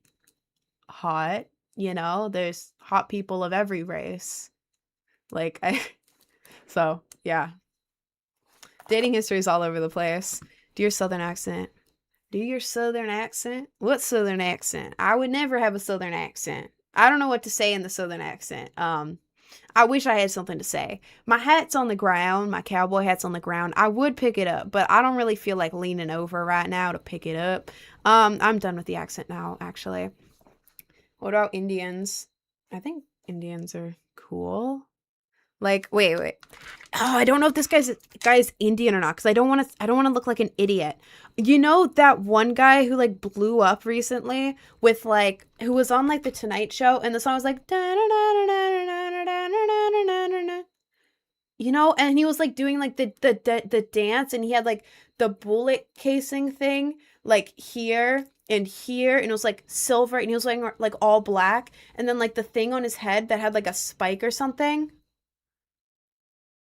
hot, you know? There's hot people of every race. Like I so, yeah. Dating history is all over the place. Do your southern accent. Do your southern accent? What southern accent? I would never have a southern accent. I don't know what to say in the southern accent. I wish I had something to say. My hat's on the ground. My cowboy hat's on the ground. I would pick it up, but I don't really feel like leaning over right now to pick it up. I'm done with the accent now, actually. What about Indians? I think Indians are cool. Like, wait. Oh, I don't know if this guy's Indian or not because I don't want to look like an idiot. You know that one guy who like blew up recently with like who was on like the Tonight Show and the song was like you know, and he was like doing like the dance and he had like the bullet casing thing like here and here and it was like silver and he was wearing like all black and then like the thing on his head that had like a spike or something.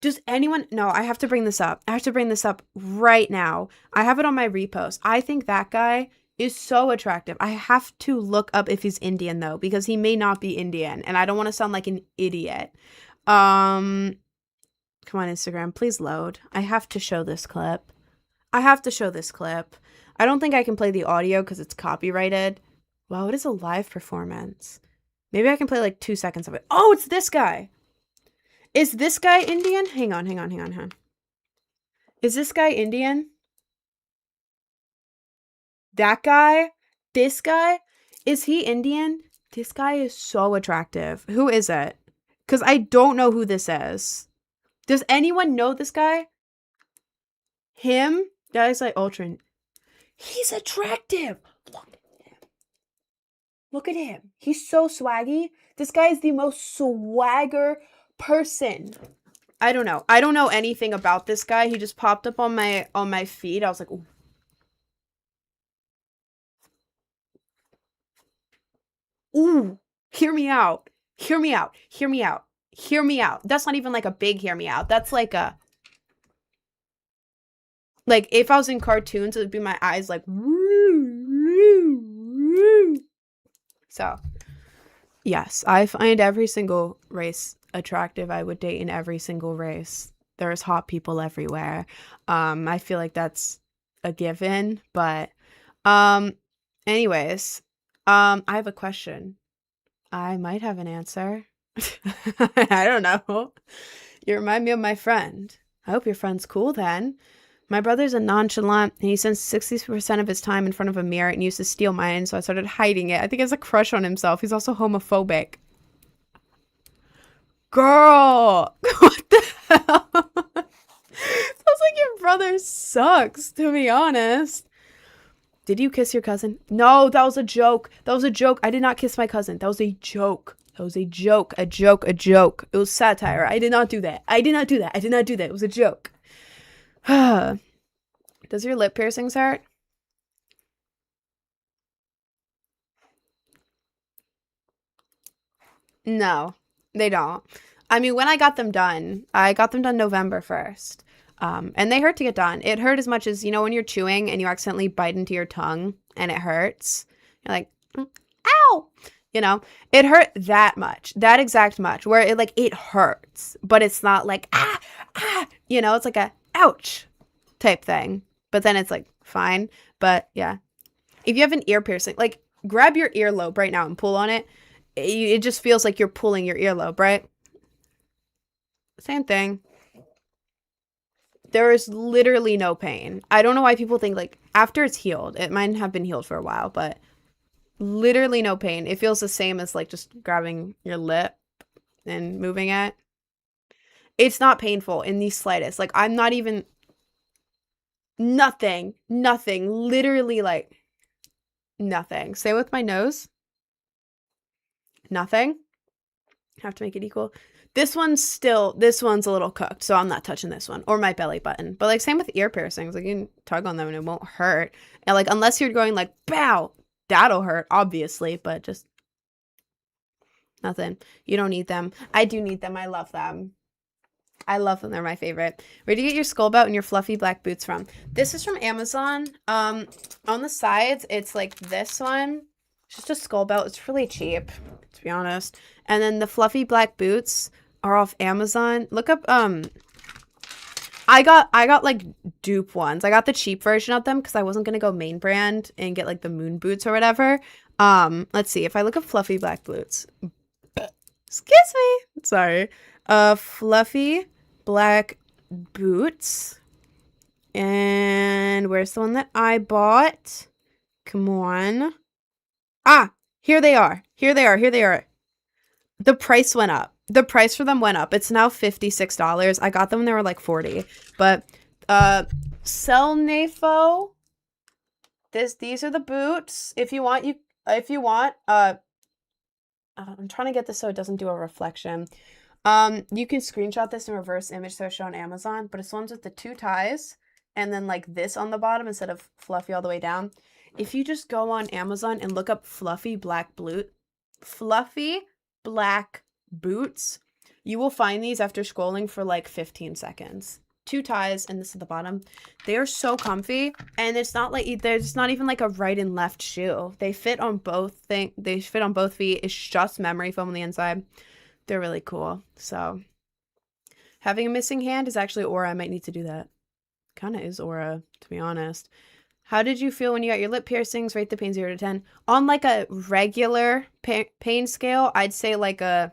Does anyone? No, I have to bring this up. I have to bring this up right now. I have it on my repost. I think that guy is so attractive. I have to look up if he's Indian though, because he may not be Indian, and I don't want to sound like an idiot. Come on, Instagram, please load. I have to show this clip. I have to show this clip. I don't think I can play the audio because it's copyrighted. Wow, it is a live performance. Maybe I can play like 2 seconds of it. Oh, it's this guy. Is this guy Indian? Hang on. Is this guy Indian? That guy, this guy, is he Indian? This guy is so attractive. Who is it? Because I don't know who this is. Does anyone know this guy? Him? That is like Ultron. He's attractive. Look at him. He's so swaggy. This guy is the most swagger person. I don't know. I don't know anything about this guy. He just popped up on my feed. I was like, ooh. Ooh, hear me out. Hear me out. Hear me out. Hear me out. That's not even like a big hear me out. That's like a, like if I was in cartoons, it would be my eyes like, so yes, I find every single race attractive. I would date in every single race. There's hot people everywhere. I feel like that's a given, but anyways, I have a question. I might have an answer. I don't know. You remind me of my friend. I hope your friend's cool then. My brother's a nonchalant, and he spends 60% of his time in front of a mirror and used to steal mine, so I started hiding it. I think he has a crush on himself. He's also homophobic. Girl! What the hell? Sounds like your brother sucks, to be honest. Did you kiss your cousin? No, that was a joke. That was a joke. I did not kiss my cousin. That was a joke. That was a joke. A joke. A joke. It was satire. I did not do that. I did not do that. I did not do that. It was a joke. Does your lip piercings hurt? No, they don't. I mean, when I got them done November 1st. And they hurt to get done. It hurt as much as, you know, when you're chewing and you accidentally bite into your tongue and it hurts. You're like, ow! You know, it hurt that much, that exact much, where it hurts, but it's not like, you know, it's like a ouch type thing. But then it's like, fine. But yeah, if you have an ear piercing, like grab your earlobe right now and pull on it. It just feels like you're pulling your earlobe, right? Same thing. There is literally no pain. I don't know why people think like after it's healed, it might have been healed for a while, but literally no pain. It feels the same as like just grabbing your lip and moving it. It's not painful in the slightest. Like I'm not even, nothing, literally like nothing. Same with my nose. Nothing. Have to make it equal. This one's a little cooked, so I'm not touching this one or my belly button. But like same with ear piercings, like you can tug on them and it won't hurt. And like unless you're going like bow, that'll hurt obviously, but just nothing. You don't need them. I do need them. I love them. I love them. They're my favorite. Where do you get your skull belt and your fluffy black boots from? This is from Amazon. On the sides, it's like this one. It's just a skull belt. It's really cheap, to be honest. And then the fluffy black boots are off Amazon. Look up I got like dupe ones. I got the cheap version of them because I wasn't gonna go main brand and get like the moon boots or whatever. Let's see if I look up fluffy black boots. Excuse me. Sorry. Fluffy black boots. And where's the one that I bought? Come on. Ah, here they are. Here they are. The price went up. The price for them went up. It's now $56. I got them when they were like 40. But Selnafo. These are the boots. If you want, I'm trying to get this so it doesn't do a reflection. You can screenshot this and reverse image search on Amazon, but it's ones with the two ties and then like this on the bottom instead of fluffy all the way down. If you just go on Amazon and look up fluffy black boots, you will find these after scrolling for like 15 seconds. Two ties and this at the bottom. They are so comfy, and it's not like there's not even like a right and left shoe. They fit on both feet. It's just memory foam on the inside. They're really cool. So having a missing hand is actually aura. I might need to do that. Kind of is aura, to be honest. How did you feel when you got your lip piercings? Rate the pain 0 to 10. On like a regular pain scale, I'd say like a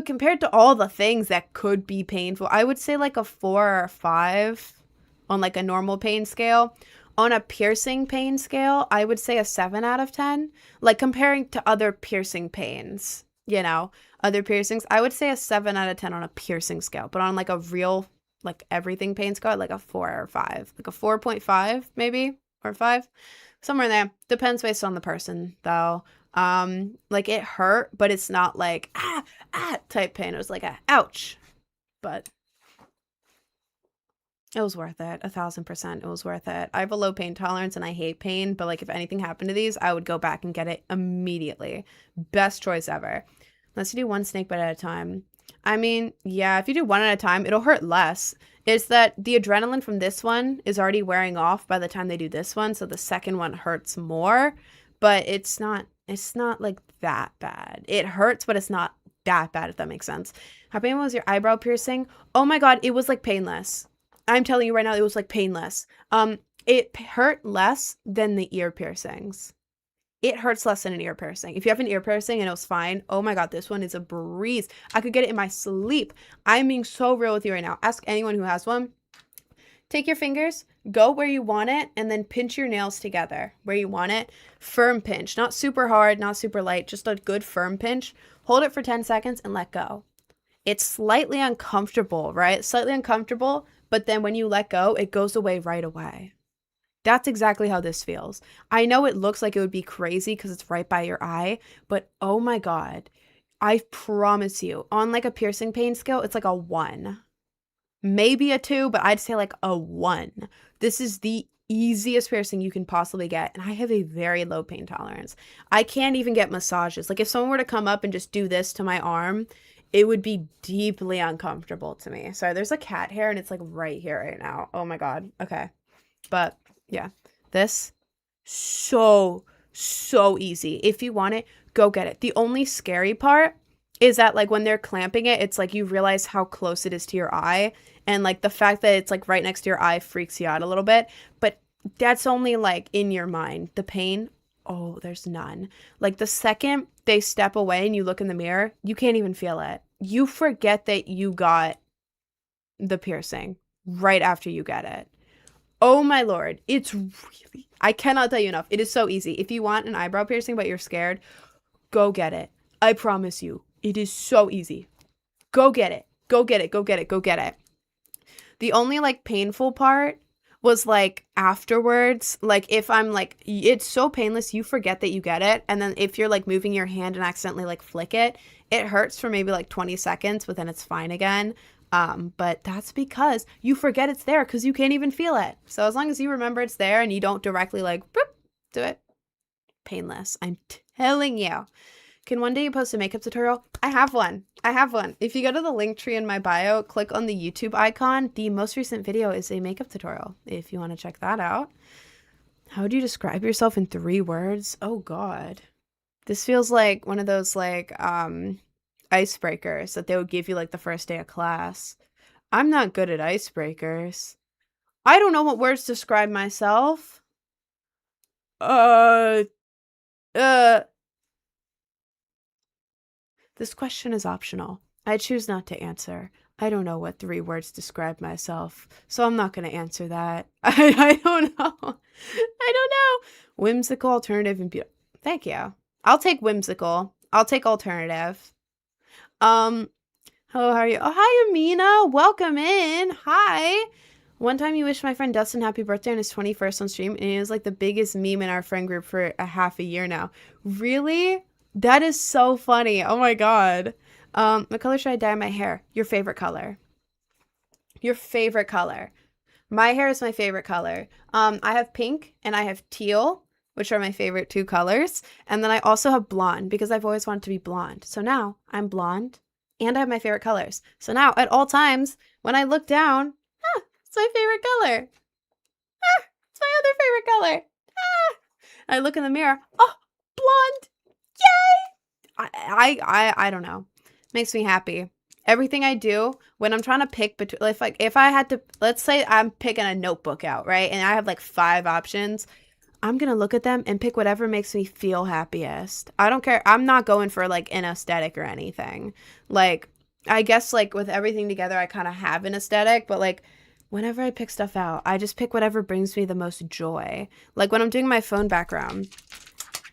compared to all the things that could be painful, I would say like a 4 or 5 on like a normal pain scale. On a piercing pain scale, I would say a 7 out of 10. Like comparing to other piercing pains, you know, other piercings, I would say a 7 out of 10 on a piercing scale. But on like a real, like everything pain scale, like a 4 or 5. Like a 4.5 maybe, or 5. Somewhere in there. Depends based on the person though. Like it hurt, but it's not like type pain. It was like a ouch. But it was worth it. 1,000%. It was worth it. I have a low pain tolerance and I hate pain, but like if anything happened to these, I would go back and get it immediately. Best choice ever. Let's do one snake bite at a time. I mean, yeah, if you do one at a time, it'll hurt less. It's that the adrenaline from this one is already wearing off by the time they do this one, so the second one hurts more, but it's not like that bad. It hurts, but it's not that bad, if that makes sense. How painful was your eyebrow piercing? Oh my god, it was like painless. I'm telling you right now, it was like painless. It hurt less than the ear piercings. It hurts less than an ear piercing. If you have an ear piercing and it was fine, oh my god, this one is a breeze. I could get it in my sleep. I'm being so real with you right now. Ask anyone who has one. Take your fingers, go where you want it, and then pinch your nails together where you want it. Firm pinch. Not super hard, not super light, just a good firm pinch. Hold it for 10 seconds and let go. It's slightly uncomfortable, right? Slightly uncomfortable, but then when you let go, it goes away right away. That's exactly how this feels. I know it looks like it would be crazy because it's right by your eye, but oh my god, I promise you, on like a piercing pain scale, it's like a 1. Maybe a 2, but I'd say like a 1. This is the easiest piercing you can possibly get, and I have a very low pain tolerance. I can't even get massages. Like if someone were to come up and just do this to my arm, it would be deeply uncomfortable to me. Sorry, there's a cat hair and it's like right here right now. Oh my god. Okay. But yeah, this, so easy. If you want it, go get it. The only scary part is that like when they're clamping it, it's like you realize how close it is to your eye. And like the fact that it's like right next to your eye freaks you out a little bit. But that's only like in your mind. The pain, oh, there's none. Like the second they step away and you look in the mirror, you can't even feel it. You forget that you got the piercing right after you get it. Oh my lord, it's really, I cannot tell you enough. It is so easy. If you want an eyebrow piercing but you're scared, go get it. I promise you, it is so easy. Go get it. Go get it. Go get it. Go get it. The only like painful part was like afterwards, like if I'm like, it's so painless, you forget that you get it. And then if you're like moving your hand and accidentally like flick it, it hurts for maybe like 20 seconds, but then it's fine again. But that's because you forget it's there because you can't even feel it. So as long as you remember it's there and you don't directly like boop, do it, painless. I'm telling you. Can one day you post a makeup tutorial? I have one. If you go to the link tree in my bio, click on the YouTube icon. The most recent video is a makeup tutorial if you want to check that out. How would you describe yourself in 3 words? Oh god. This feels like one of those like icebreakers that they would give you like the first day of class. I'm not good at icebreakers. I don't know what words to describe myself. This question is optional. I choose not to answer. I don't know what 3 words describe myself, so I'm not going to answer that. I don't know. I don't know. Whimsical, alternative, and beautiful. Thank you. I'll take whimsical. I'll take alternative. Hello, how are you? Oh, hi, Amina. Welcome in. Hi. One time you wished my friend Dustin happy birthday on his 21st on stream, and it was like the biggest meme in our friend group for a half a year now. Really? That is so funny. Oh my god. What color should I dye my hair? Your favorite color. Your favorite color. My hair is my favorite color. I have pink and I have teal, which are my favorite 2 colors. And then I also have blonde because I've always wanted to be blonde. So now I'm blonde and I have my favorite colors. So now at all times when I look down, it's my favorite color. It's my other favorite color. I look in the mirror. Oh, blonde. Yay! I don't know. Makes me happy. Everything I do when I'm trying to pick between, if I had to, let's say I'm picking a notebook out, right? And I have like 5 options. I'm going to look at them and pick whatever makes me feel happiest. I don't care. I'm not going for like an aesthetic or anything. Like, I guess like with everything together, I kind of have an aesthetic, but like whenever I pick stuff out, I just pick whatever brings me the most joy. Like when I'm doing my phone background,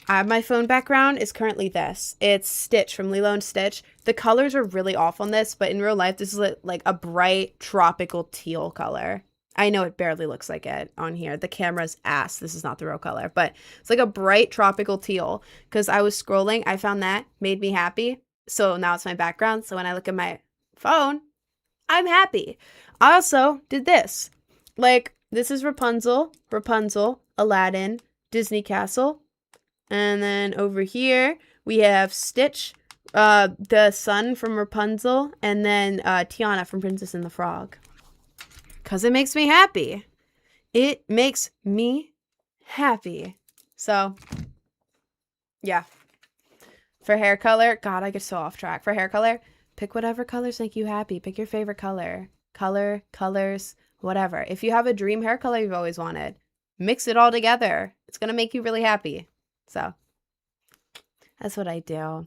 my phone background is currently this. It's Stitch from Lilo and Stitch. The colors are really off on this, but in real life, this is like a bright tropical teal color. I know it barely looks like it on here. The camera's ass. This is not the real color, but it's like a bright tropical teal because I was scrolling. I found that made me happy. So now it's my background. So when I look at my phone, I'm happy. I also did this. Like, this is Rapunzel, Aladdin, Disney Castle. And then over here, we have Stitch, the sun from Rapunzel, and then Tiana from Princess and the Frog. Because it makes me happy. It makes me happy. So, yeah. For hair color, God, I get so off track. For hair color, pick whatever colors make you happy. Pick your favorite color. Colors, whatever. If you have a dream hair color you've always wanted, mix it all together. It's going to make you really happy. So, that's what I do.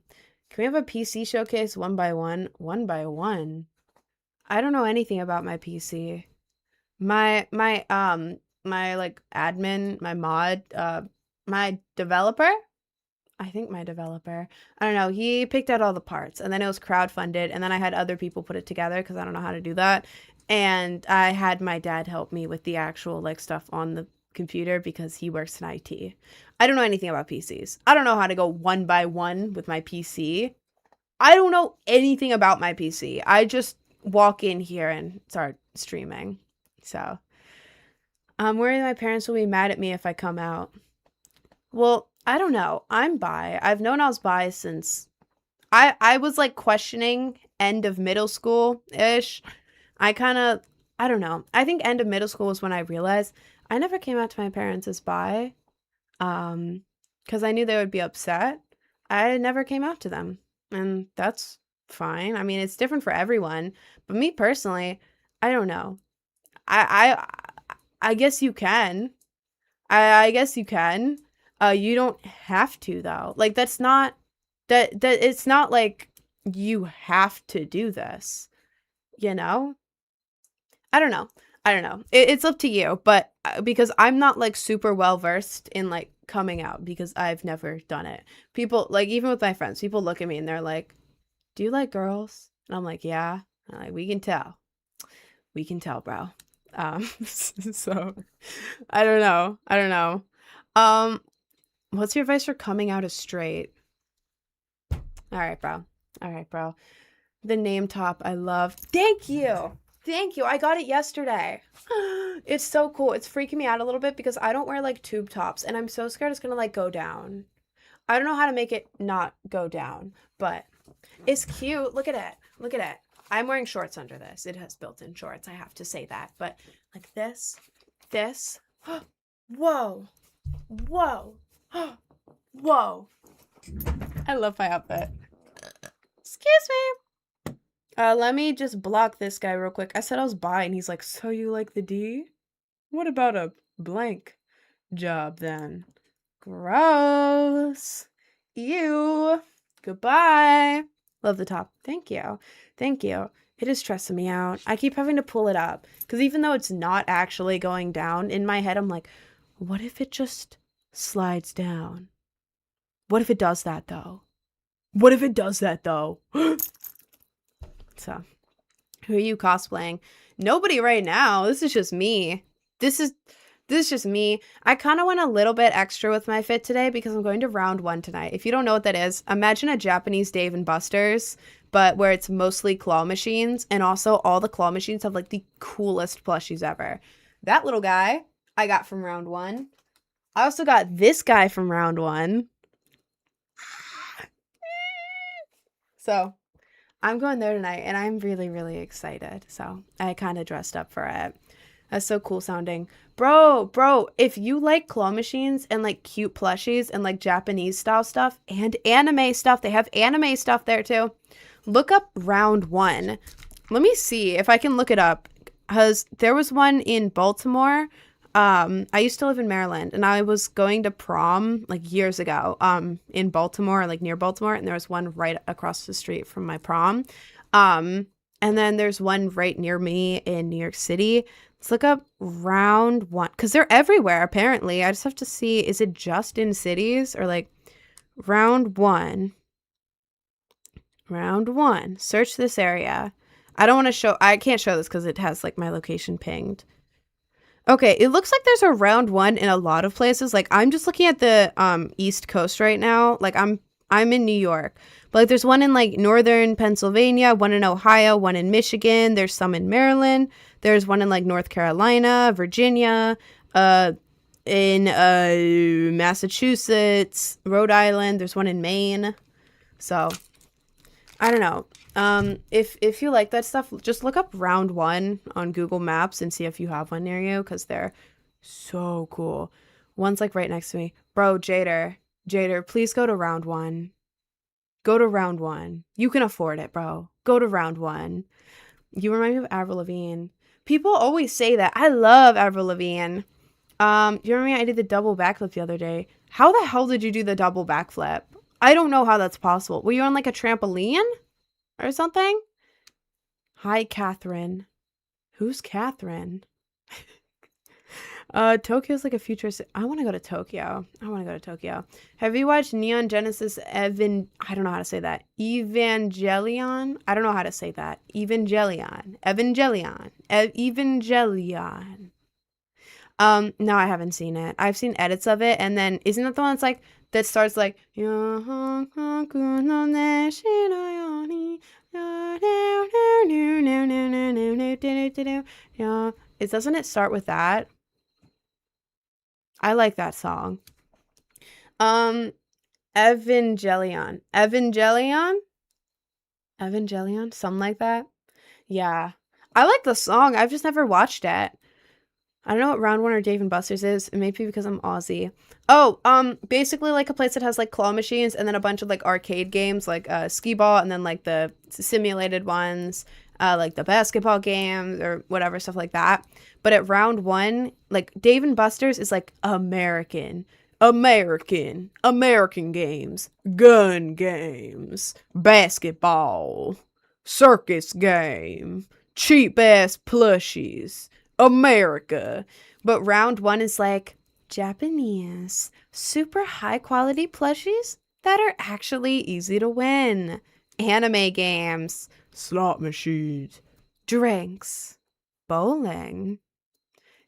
Can we have a PC showcase one by one? One by one? I don't know anything about my PC. My like admin, my mod, my developer, I think my developer, I don't know, he picked out all the parts and then it was crowdfunded and then I had other people put it together because I don't know how to do that. And I had my dad help me with the actual like stuff on the computer because he works in IT. I don't know anything about PCs. I don't know how to go one by one with my PC. I don't know anything about my PC. I just walk in here and start streaming. So, I'm worried my parents will be mad at me if I come out. Well, I don't know. I'm bi. I've known I was bi since I was like questioning end of middle school-ish. I don't know. I think end of middle school was when I realized I never came out to my parents as bi. Because I knew they would be upset. I never came out to them. And that's fine. I mean, it's different for everyone. But me personally, I don't know. I guess you can. I guess you can. You don't have to though. Like that's not that it's not like you have to do this. You know? I don't know. It's up to you, but because I'm not like super well versed in like coming out because I've never done it. People like even with my friends, people look at me and they're like, "Do you like girls?" And I'm like, "Yeah." And I'm like, "We can tell. We can tell, bro." So I don't know. What's your advice for coming out as straight? All right, bro. The name top I love. Thank you. I got it yesterday. It's so cool. It's freaking me out a little bit because I don't wear like tube tops and I'm so scared it's gonna like go down. I don't know how to make it not go down, but it's cute. Look at it. I'm wearing shorts under this. It has built-in shorts. I have to say that. But like this. Whoa. I love my outfit. Excuse me. Let me just block this guy real quick. I said I was bi and he's like, "So you like the D? What about a blank job then?" Gross. Ew. Goodbye. Love the top. Thank you. It is stressing me out. I keep having to pull it up because even though it's not actually going down, in my head I'm like, what if it just slides down? What if it does that though? So, who are you cosplaying? Nobody right now. This is just me. This is just me. I kind of went a little bit extra with my fit today because I'm going to round 1 tonight. If you don't know what that is, imagine a Japanese Dave and Buster's, but where it's mostly claw machines, and also all the claw machines have like the coolest plushies ever. That little guy I got from round 1. I also got this guy from round 1. So I'm going there tonight and I'm really, really excited. So I kind of dressed up for it. That's so cool sounding. Bro, if you like claw machines and like cute plushies and like Japanese style stuff and anime stuff, they have anime stuff there too. Look up round 1. Let me see if I can look it up. Because there was one in Baltimore. I used to live in Maryland and I was going to prom like years ago in Baltimore, like near Baltimore, and there was one right across the street from my prom. And then there's one right near me in New York City. Let's look up round one because they're everywhere apparently. I just have to see, is it just in cities or like round one? Round one. Search this area. I don't want to show, I can't show this because it has like my location pinged. Okay, it looks like there's a round one in a lot of places. Like I'm just looking at the East Coast right now. Like I'm in New York. But like there's one in like northern Pennsylvania, one in Ohio, one in Michigan, there's some in Maryland, there's one in like North Carolina, Virginia, in Massachusetts, Rhode Island, there's one in Maine. So I don't know. If you like that stuff, just look up round one on Google Maps and see if you have one near you because they're so cool. One's like right next to me. Bro, Jader, please go to round one. Go to round one. You can afford it, bro. Go to round one. You remind me of Avril Lavigne. People always say that. I love Avril Lavigne. You remember me? I did the double backflip the other day. How the hell did you do the double backflip? I don't know how that's possible. Were you on like a trampoline or something? Hi, Catherine. Who's Catherine? Tokyo's like a future. I want to go to Tokyo. Have you watched Neon Genesis I don't know how to say that. Evangelion? I don't know how to say that. Evangelion. No, I haven't seen it. I've seen edits of it, and then isn't that the one that's like that starts like doesn't it start with that? I like that song. Evangelion, something like that. Yeah, I like the song. I've just never watched it. I don't know what round one or Dave and Buster's is. It may be because I'm Aussie. Oh, basically like a place that has like claw machines and then a bunch of like arcade games like skee ball and then like the simulated ones, like the basketball games or whatever stuff like that. But at round one, like Dave and Buster's is like American games, gun games, basketball, circus game, cheap ass plushies. America. But round one is like Japanese, super high quality plushies that are actually easy to win. Anime games, slot machines, drinks, bowling,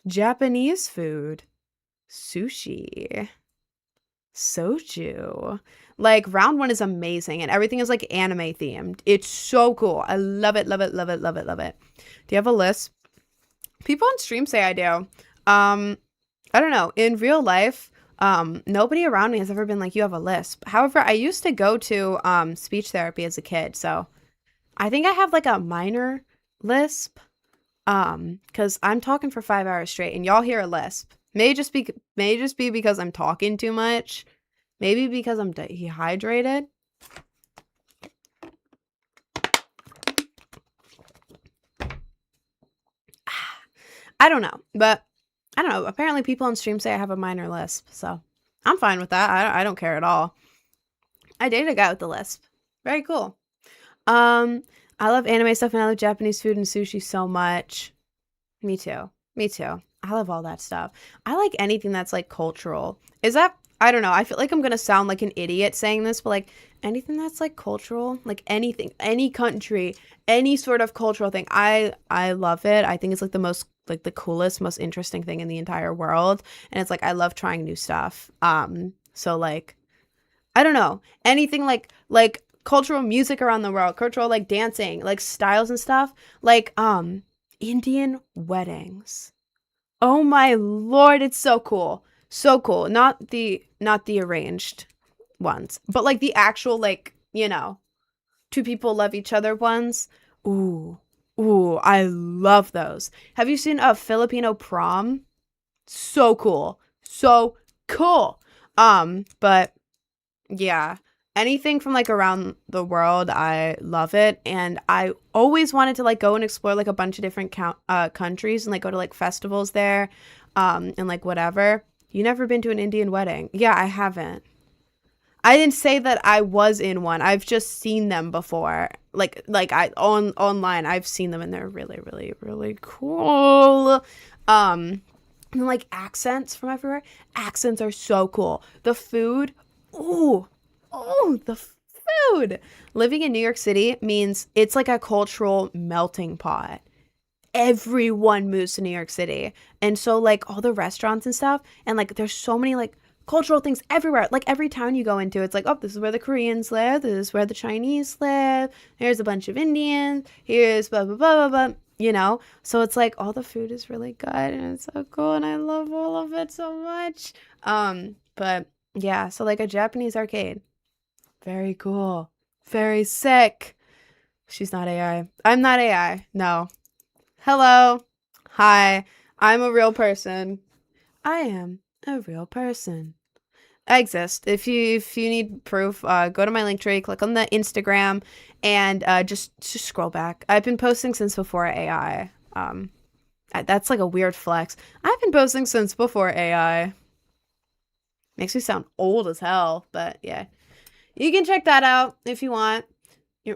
Japanese food, sushi, soju. Like round one is amazing and everything is like anime themed. It's so cool. I love it. Do you have a list? People on stream say I do. I don't know. In real life, nobody around me has ever been like, you have a lisp. However, I used to go to speech therapy as a kid. So I think I have like a minor lisp. Because I'm talking for 5 hours straight and y'all hear a lisp. May just be because I'm talking too much. Maybe because I'm dehydrated. I don't know, but I don't know. Apparently people on stream say I have a minor lisp, so I'm fine with that. I don't care at all. I dated a guy with a lisp. Very cool. I love anime stuff and I love Japanese food and sushi so much. Me too. I love all that stuff. I like anything that's like cultural. I don't know. I feel like I'm going to sound like an idiot saying this, but like anything that's like cultural, like anything, any country, any sort of cultural thing. I love it. I think it's like the most like the coolest, most interesting thing in the entire world. And it's like I love trying new stuff. So like I don't know. Anything like cultural music around the world, cultural like dancing, like styles and stuff. Like Indian weddings. Oh my lord, it's so cool. So cool. Not the arranged ones, but like the actual like, you know, two people love each other ones. Ooh, I love those. Have you seen a Filipino prom? So cool. But yeah, anything from like around the world, I love it. And I always wanted to like go and explore like a bunch of different countries and like go to like festivals there, and like whatever. You never been to an Indian wedding? Yeah, I haven't. I didn't say that I was in one. I've just seen them before. Like I online I've seen them and they're really, really, really cool. And like accents from everywhere. Accents are so cool. The food, ooh, the food. Living in New York City means it's like a cultural melting pot. Everyone moves to New York City. And so like all the restaurants and stuff and like there's so many like cultural things everywhere. Like every town you go into, it's like, oh, this is where the Koreans live. This is where the Chinese live. Here's a bunch of Indians. Here's blah, blah, blah, blah, blah. You know? So it's like all the food is really good and it's so cool and I love all of it so much. But yeah, so like a Japanese arcade. Very cool. Very sick. She's not AI. I'm not AI. No. Hello. Hi. I'm a real person. I am a real person. I exist. If you need proof, go to my link tree, click on the Instagram, and just scroll back. I've been posting since before AI. That's like a weird flex. I've been posting since before AI. Makes me sound old as hell, but yeah. You can check that out if you want.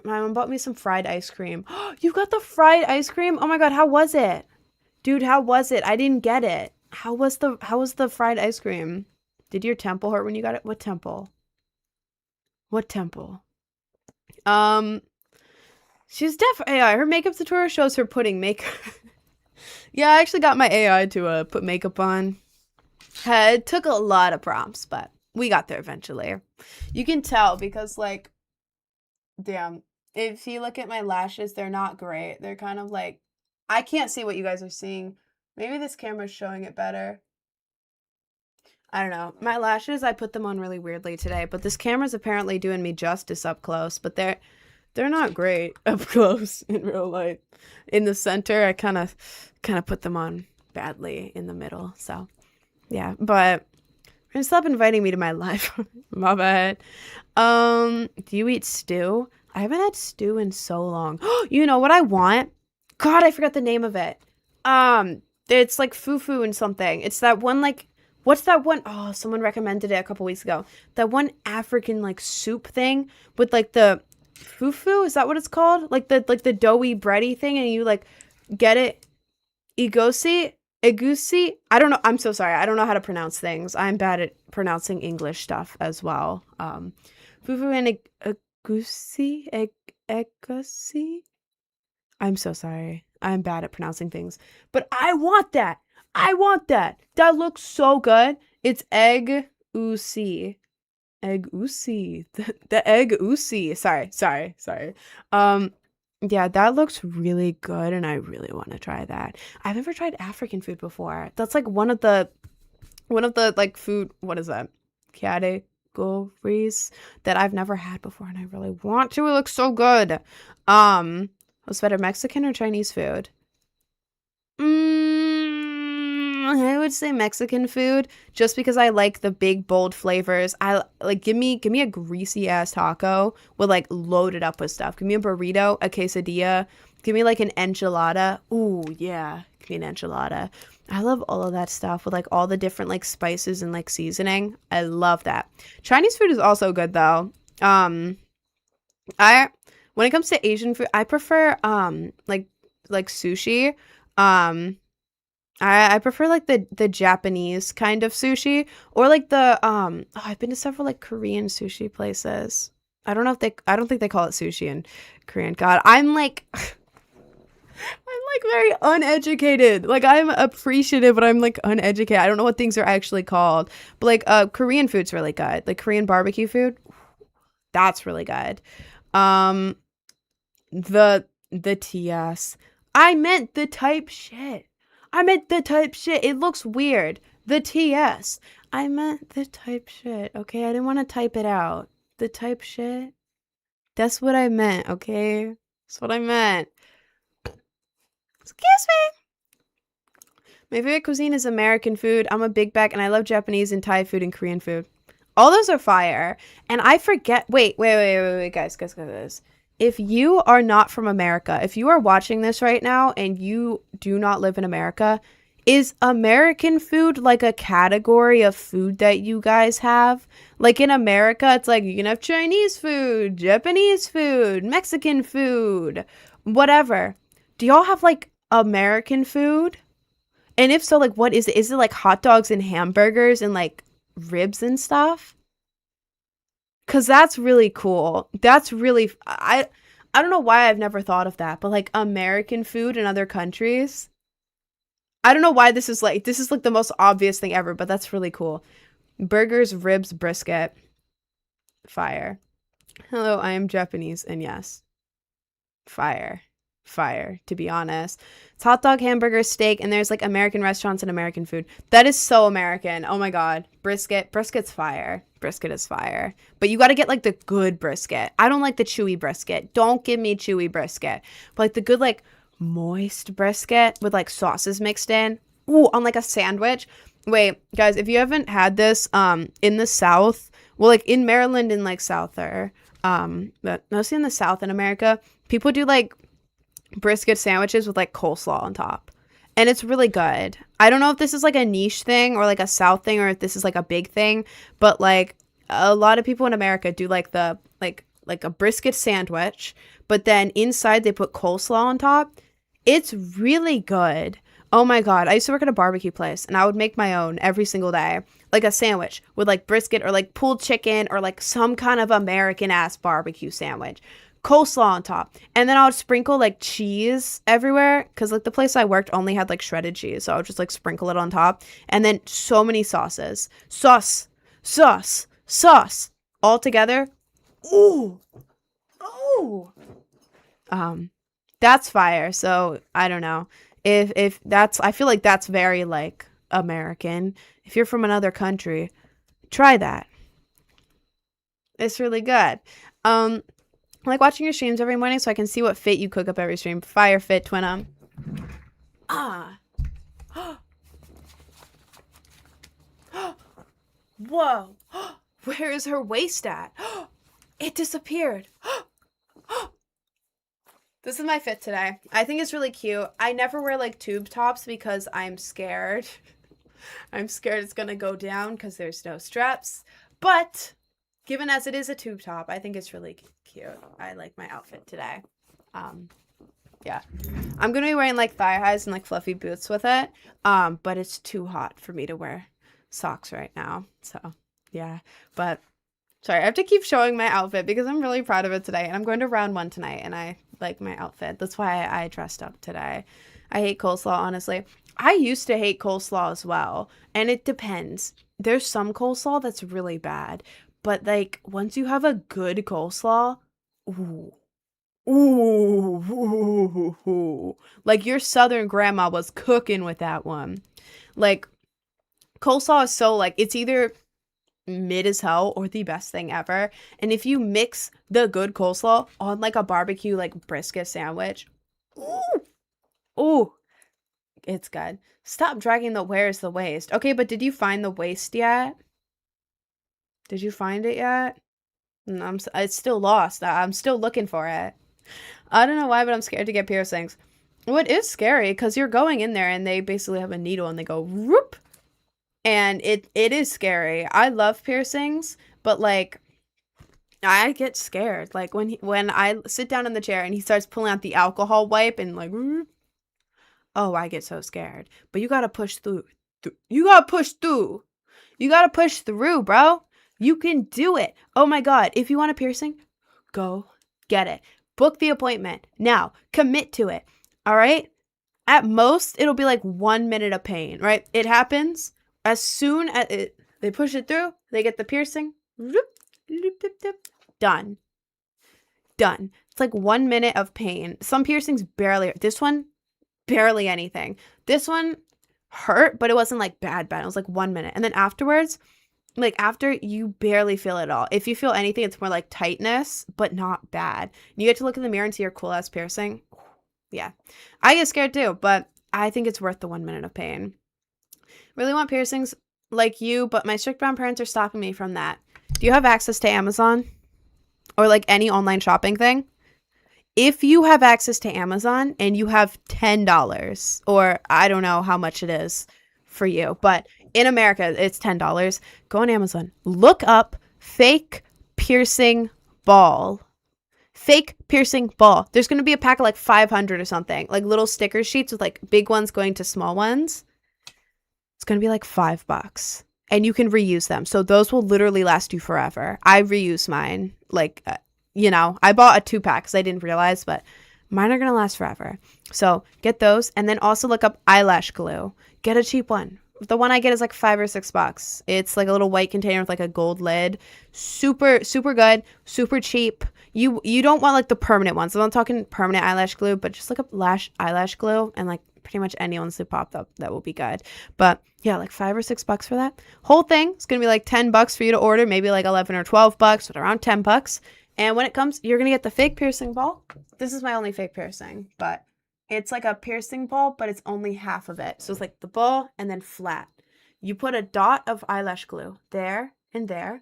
My mom bought me some fried ice cream. You got the fried ice cream? Oh my god, how was it? Dude, how was it? I didn't get it. How was the fried ice cream? Did your temple hurt when you got it? What temple? What temple? She's deaf AI. Her makeup tutorial shows her putting makeup. Yeah, I actually got my AI to put makeup on. It took a lot of prompts, but we got there eventually. You can tell because like, damn, if you look at my lashes, they're not great. They're kind of like, I can't see what you guys are seeing. Maybe this camera's showing it better. I don't know. My lashes, I put them on really weirdly today, but this camera's apparently doing me justice up close, but they're not great up close in real life. In the center, I kind of put them on badly in the middle. So, yeah, but we're gonna stop inviting me to my life. My bad. Do you eat stew? I haven't had stew in so long. You know what I want? God, I forgot the name of it. It's like fufu and something. It's that one like what's that one? Oh, someone recommended it a couple weeks ago. That one African like soup thing with like the fufu, is that what it's called? Like the doughy bready thing and you like get it Egusi? I don't know. I'm so sorry. I don't know how to pronounce things. I'm bad at pronouncing English stuff as well. Fufu and egusi? I'm so sorry. I'm bad at pronouncing things. But I want that. I want that. That looks so good. It's egg usi. Egg usi. The egg usi. Sorry. Yeah, that looks really good and I really want to try that. I've never tried African food before. That's like one of the like food, what is that? Categories that I've never had before and I really want to. It looks so good. What's better, Mexican or Chinese food? I would say Mexican food just because I like the big bold flavors. I like give me a greasy ass taco with like loaded up with stuff. Give me a burrito, a quesadilla. Give me like an enchilada. Ooh, yeah. Give me an enchilada. I love all of that stuff with like all the different like spices and like seasoning. I love that. Chinese food is also good though. When it comes to Asian food, I prefer like sushi. I prefer like the Japanese kind of sushi or like the I've been to several like Korean sushi places. I don't think they call it sushi in Korean. God, I'm like very uneducated. Like I'm appreciative, but I'm like uneducated. I don't know what things are actually called. But like Korean food's really good. Like Korean barbecue food, that's really good. The TS. I meant the type shit. It looks weird. The TS. I meant the type shit. Okay, I didn't want to type it out. The type shit. That's what I meant, okay? That's what I meant. Excuse me. My favorite cuisine is American food. I'm a big bag and I love Japanese and Thai food and Korean food. All those are fire. And I forget. Wait, guys. If you are not from America, if you are watching this right now and you do not live in America, Is American food like a category of food that you guys have? Like in America, it's like you can have Chinese food, Japanese food, Mexican food, whatever. Do y'all have like American food? And if so, like what is it? Is it like hot dogs and hamburgers and like ribs and stuff? Cause that's really cool. That's really I don't know why I've never thought of that, but like American food in other countries. I don't know why this is like the most obvious thing ever, but that's really cool. Burgers, ribs, brisket, fire. Hello, I am Japanese, and yes, fire. Fire, to be honest. It's hot dog, hamburger, steak, and there's like American restaurants and American food. That is so American. Oh my god. Brisket. Brisket's fire. Brisket is fire. But you gotta get like the good brisket. I don't like the chewy brisket. Don't give me chewy brisket. But like the good, like moist brisket with like sauces mixed in. Ooh, on like a sandwich. Wait, guys, if you haven't had this, in the South, well, like in Maryland and like Souther, but mostly in the South in America, people do like brisket sandwiches with like coleslaw on top, and it's really good. I don't know if this is like a niche thing or like a South thing or if this is like a big thing, but like a lot of people in America do like the like a brisket sandwich, but then inside they put coleslaw on top. It's really good. Oh my god, I used to work at a barbecue place and I would make my own every single day, like a sandwich with like brisket or like pulled chicken or like some kind of American ass barbecue sandwich, coleslaw on top, and then I would sprinkle like cheese everywhere because like the place I worked only had like shredded cheese, so I would just like sprinkle it on top, and then so many sauces, sauce all together. Ooh, ooh. That's fire. So I don't know if that's, I feel like that's very like American. If you're from another country, try that. It's really good. I like watching your streams every morning so I can see what fit you cook up every stream. Fire fit, Twinum. Ah. Whoa. Where is her waist at? It disappeared. This is my fit today. I think it's really cute. I never wear like tube tops because I'm scared. I'm scared it's gonna go down because there's no straps. But given as it is a tube top, I think it's really cute. I like my outfit today. Yeah. I'm gonna be wearing like thigh highs and like fluffy boots with it. But it's too hot for me to wear socks right now. So yeah. But sorry, I have to keep showing my outfit because I'm really proud of it today. And I'm going to round one tonight and I like my outfit. That's why I dressed up today. I hate coleslaw, honestly. I used to hate coleslaw as well. And it depends. There's some coleslaw that's really bad. But like once you have a good coleslaw, ooh. Ooh. Like your southern grandma was cooking with that one. Like coleslaw is so like it's either mid as hell or the best thing ever. And if you mix the good coleslaw on like a barbecue like brisket sandwich, ooh, it's good. Stop dragging the where's the waist. Okay, but did you find the waist yet? Did you find it yet? It's still lost. I'm still looking for it. I don't know why, but I'm scared to get piercings. What is scary because you're going in there and they basically have a needle and they go whoop. And it is scary. I love piercings, but like I get scared. Like when I sit down in the chair and he starts pulling out the alcohol wipe and like, oh, I get so scared. But you gotta push through. You gotta push through. You gotta push through, bro. You can do it. Oh my god. If you want a piercing, go get it. Book the appointment. Now, commit to it. All right? At most, it'll be like 1 minute of pain, right? It happens. As soon as they push it through, they get the piercing. Done. Done. It's like 1 minute of pain. Some piercings barely. This one, barely anything. This one hurt, but it wasn't like bad. It was like 1 minute. And then afterwards, like after you barely feel it all. If you feel anything, it's more like tightness, but not bad. You get to look in the mirror and see your cool ass piercing. Yeah. I get scared too, but I think it's worth the 1 minute of pain. Really want piercings like you, but my strict brown parents are stopping me from that. Do you have access to Amazon? Or like any online shopping thing? if you have access to Amazon and you have $10, or I don't know how much it is for you, but in America, it's $10. Go on Amazon, look up fake piercing ball. Fake piercing ball. There's going to be a pack of like 500 or something, like little sticker sheets with like big ones going to small ones. It's going to be like $5 and you can reuse them. So those will literally last you forever. I reuse mine. Like, I bought a 2-pack because I didn't realize, but mine are going to last forever. So get those, and then also look up eyelash glue. Get a cheap one. The one I get is like $5 or $6. It's like a little white container with like a gold lid. Super, super good. Super cheap. You don't want like the permanent ones. I'm not talking permanent eyelash glue, but just look up eyelash glue and like pretty much any ones that popped up that will be good. But yeah, like $5 or $6 for that. Whole thing is going to be like $10 for you to order, maybe like 11 or $12, but around $10. And when it comes, you're going to get the fake piercing ball. This is my only fake piercing, but it's like a piercing ball, but it's only half of it. So it's like the ball and then flat. You put a dot of eyelash glue there and there.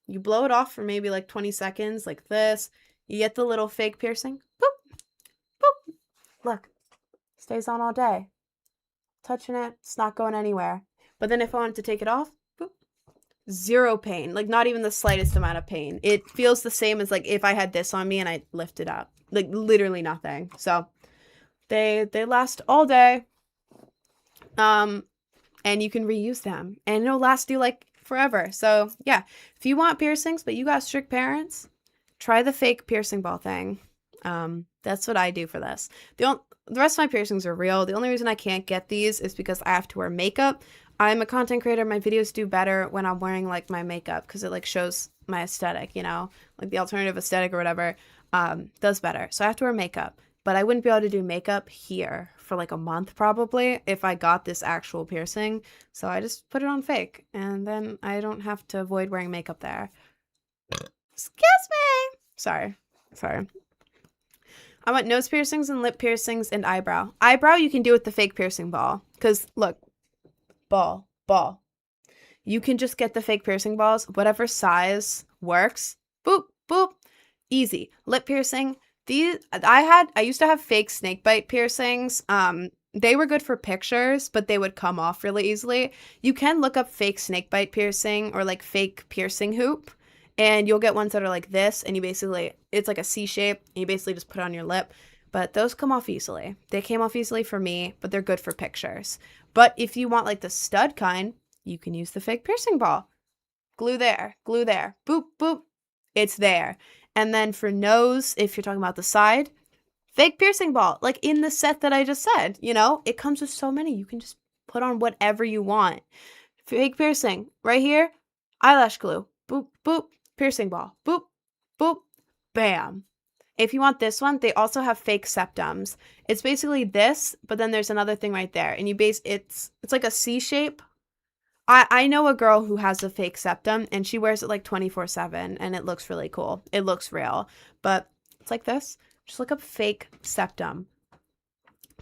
You blow it off for maybe like 20 seconds like this. You get the little fake piercing. Boop, boop. Look, stays on all day. Touching it, it's not going anywhere. But then if I wanted to take it off, boop, zero pain. Like not even the slightest amount of pain. It feels the same as like if I had this on me and I lift it up. Like literally nothing. So they last all day. And you can reuse them. And it'll last you like forever. So yeah, if you want piercings but you got strict parents, try the fake piercing ball thing. That's what I do for this. The rest of my piercings are real. The only reason I can't get these is because I have to wear makeup. I'm a content creator. My videos do better when I'm wearing like my makeup because it like shows my aesthetic, like the alternative aesthetic or whatever does better. So I have to wear makeup, but I wouldn't be able to do makeup here for like a month probably if I got this actual piercing. So I just put it on fake and then I don't have to avoid wearing makeup there. Excuse me. Sorry. I want nose piercings and lip piercings and eyebrow. Eyebrow you can do with the fake piercing ball. Because, look. Ball. You can just get the fake piercing balls. Whatever size works. Boop, boop. Easy. Lip piercing. I used to have fake snake bite piercings. They were good for pictures, but they would come off really easily. You can look up fake snake bite piercing or like fake piercing hoop. And you'll get ones that are like this, and it's like a C shape, and you basically just put it on your lip. But those come off easily. They came off easily for me, but they're good for pictures. But if you want like the stud kind, you can use the fake piercing ball. Glue there, boop, boop, it's there. And then for nose, if you're talking about the side, fake piercing ball, like in the set that I just said, it comes with so many. You can just put on whatever you want. Fake piercing, right here, eyelash glue, boop, boop. Piercing ball. Boop, boop, bam. If you want this one, they also have fake septums. It's basically this, but then there's another thing right there. And it's like a C shape. I know a girl who has a fake septum, and she wears it like 24/7, and it looks really cool. It looks real. But it's like this. Just look up fake septum.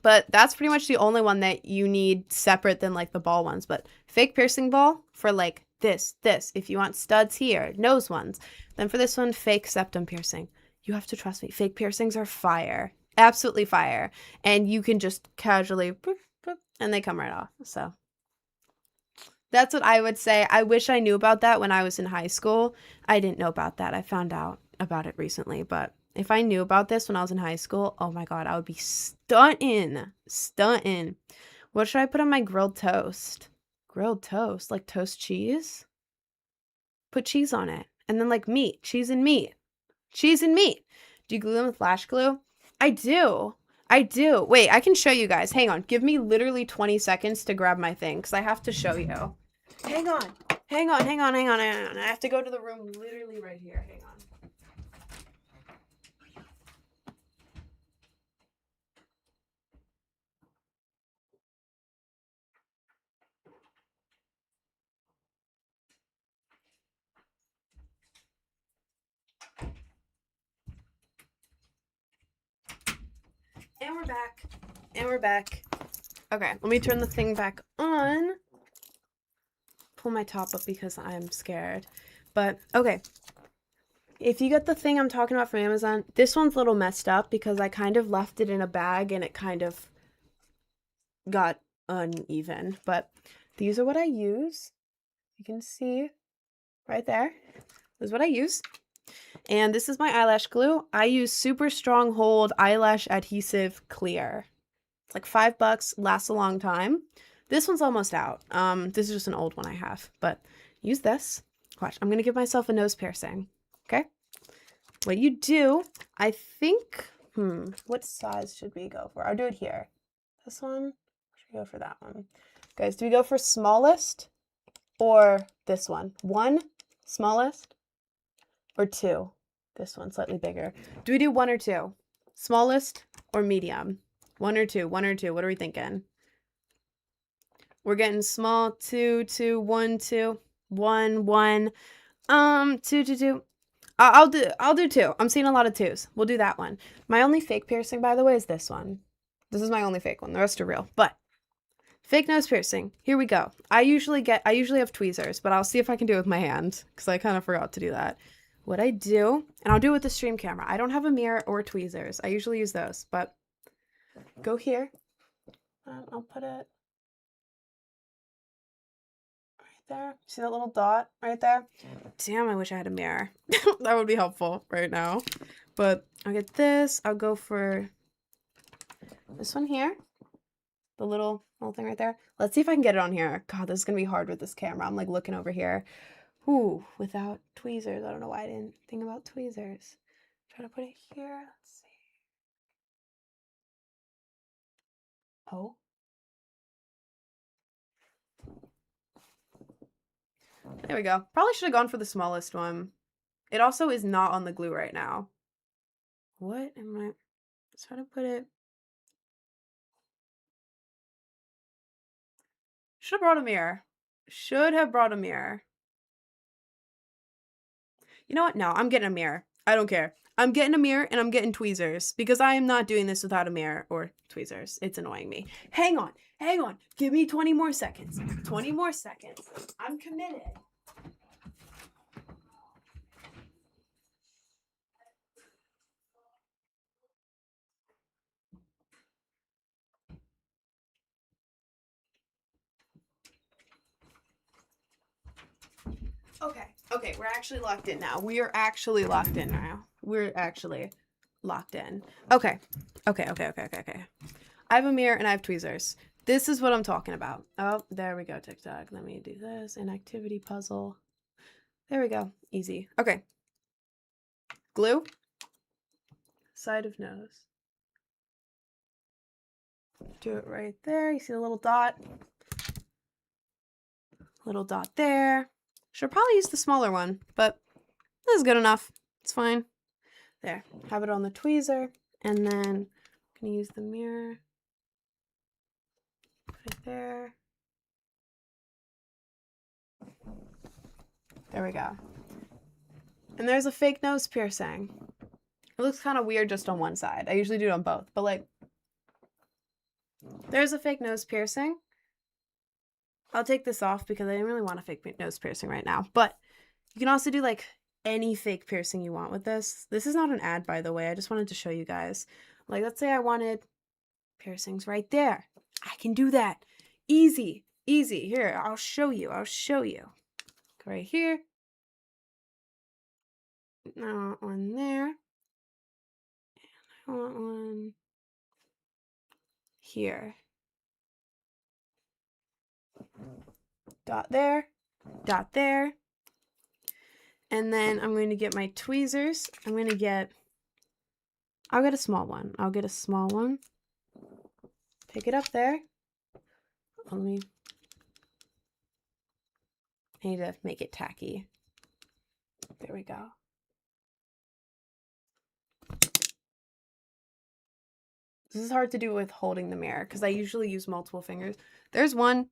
But that's pretty much the only one that you need separate than like the ball ones. But fake piercing ball for like this. If you want studs here, nose ones. Then for this one, fake septum piercing. You have to trust me. Fake piercings are fire. Absolutely fire. And you can just casually, boop, boop, and they come right off. So that's what I would say. I wish I knew about that when I was in high school. I didn't know about that. I found out about it recently. But if I knew about this when I was in high school, oh my God, I would be stunting. What should I put on my grilled toast? Grilled toast, like toast cheese? Put cheese on it. And then like meat, cheese and meat. Do you glue them with lash glue? I do. Wait, I can show you guys. Hang on. Give me literally 20 seconds to grab my thing because I have to show you. Hang on. I have to go to the room literally right here. Hang on. And we're back. Okay, let me turn the thing back on. Pull my top up because I'm scared. But, okay. If you get the thing I'm talking about from Amazon, this one's a little messed up because I kind of left it in a bag and it kind of got uneven. But these are what I use. You can see right there. This is what I use. And this is my eyelash glue. I use Super Strong Hold Eyelash Adhesive Clear. It's like $5, lasts a long time. This one's almost out. This is just an old one I have, but use this. Watch, I'm gonna give myself a nose piercing, okay? What you do, I think, what size should we go for? I'll do it here. This one, should we go for that one? Guys, do we go for smallest or this one? 1, smallest, or 2? This one, slightly bigger. Do we do 1 or 2? Smallest or medium? 1 or 2? 1 or 2? What are we thinking? We're getting small. 2, 2, 1, 2, 1, 1. 2, 2, 2. I'll do 2. I'm seeing a lot of 2s. We'll do that one. My only fake piercing, by the way, is this one. This is my only fake one. The rest are real. But fake nose piercing. Here we go. I usually have tweezers, but I'll see if I can do it with my hand because I kind of forgot to do that. What I do, and I'll do it with the stream camera. I don't have a mirror or tweezers. I usually use those, but go here. I'll put it right there. See that little dot right there? Damn, I wish I had a mirror. That would be helpful right now. But I'll get this. I'll go for this one here. The little thing right there. Let's see if I can get it on here. God, this is going to be hard with this camera. I'm like looking over here. Ooh, without tweezers. I don't know why I didn't think about tweezers. Try to put it here. Let's see. Oh. There we go. Probably should have gone for the smallest one. It also is not on the glue right now. What am I? Let's try to put it. Should have brought a mirror. Should have brought a mirror. You know what? No, I'm getting a mirror. I don't care. I'm getting a mirror and I'm getting tweezers because I am not doing this without a mirror or tweezers. It's annoying me. Hang on. Hang on. Give me 20 more seconds. 20 more seconds. I'm committed. Okay, we're actually locked in now. We are actually locked in now. We're actually locked in. Okay. I have a mirror and I have tweezers. This is what I'm talking about. Oh, there we go, TikTok. Let me do this. An activity puzzle. There we go. Easy. Okay. Glue. Side of nose. Do it right there. You see the little dot? Little dot there. Should probably use the smaller one, but this is good enough. It's fine. There. Have it on the tweezer. And then I'm going to use the mirror. Right there. There we go. And there's a fake nose piercing. It looks kind of weird just on one side. I usually do it on both, but like, there's a fake nose piercing. I'll take this off because I didn't really want a fake nose piercing right now. But you can also do like any fake piercing you want with this. This is not an ad, by the way. I just wanted to show you guys. Like, let's say I wanted piercings right there. I can do that. Easy, easy. Here, I'll show you. I'll show you. Right here. I want one there. And I want one here. Dot there. Dot there. And then I'm going to get my tweezers. I'll get a small one. I'll get a small one. Pick it up there. I need to make it tacky. There we go. This is hard to do with holding the mirror because I usually use multiple fingers. There's one.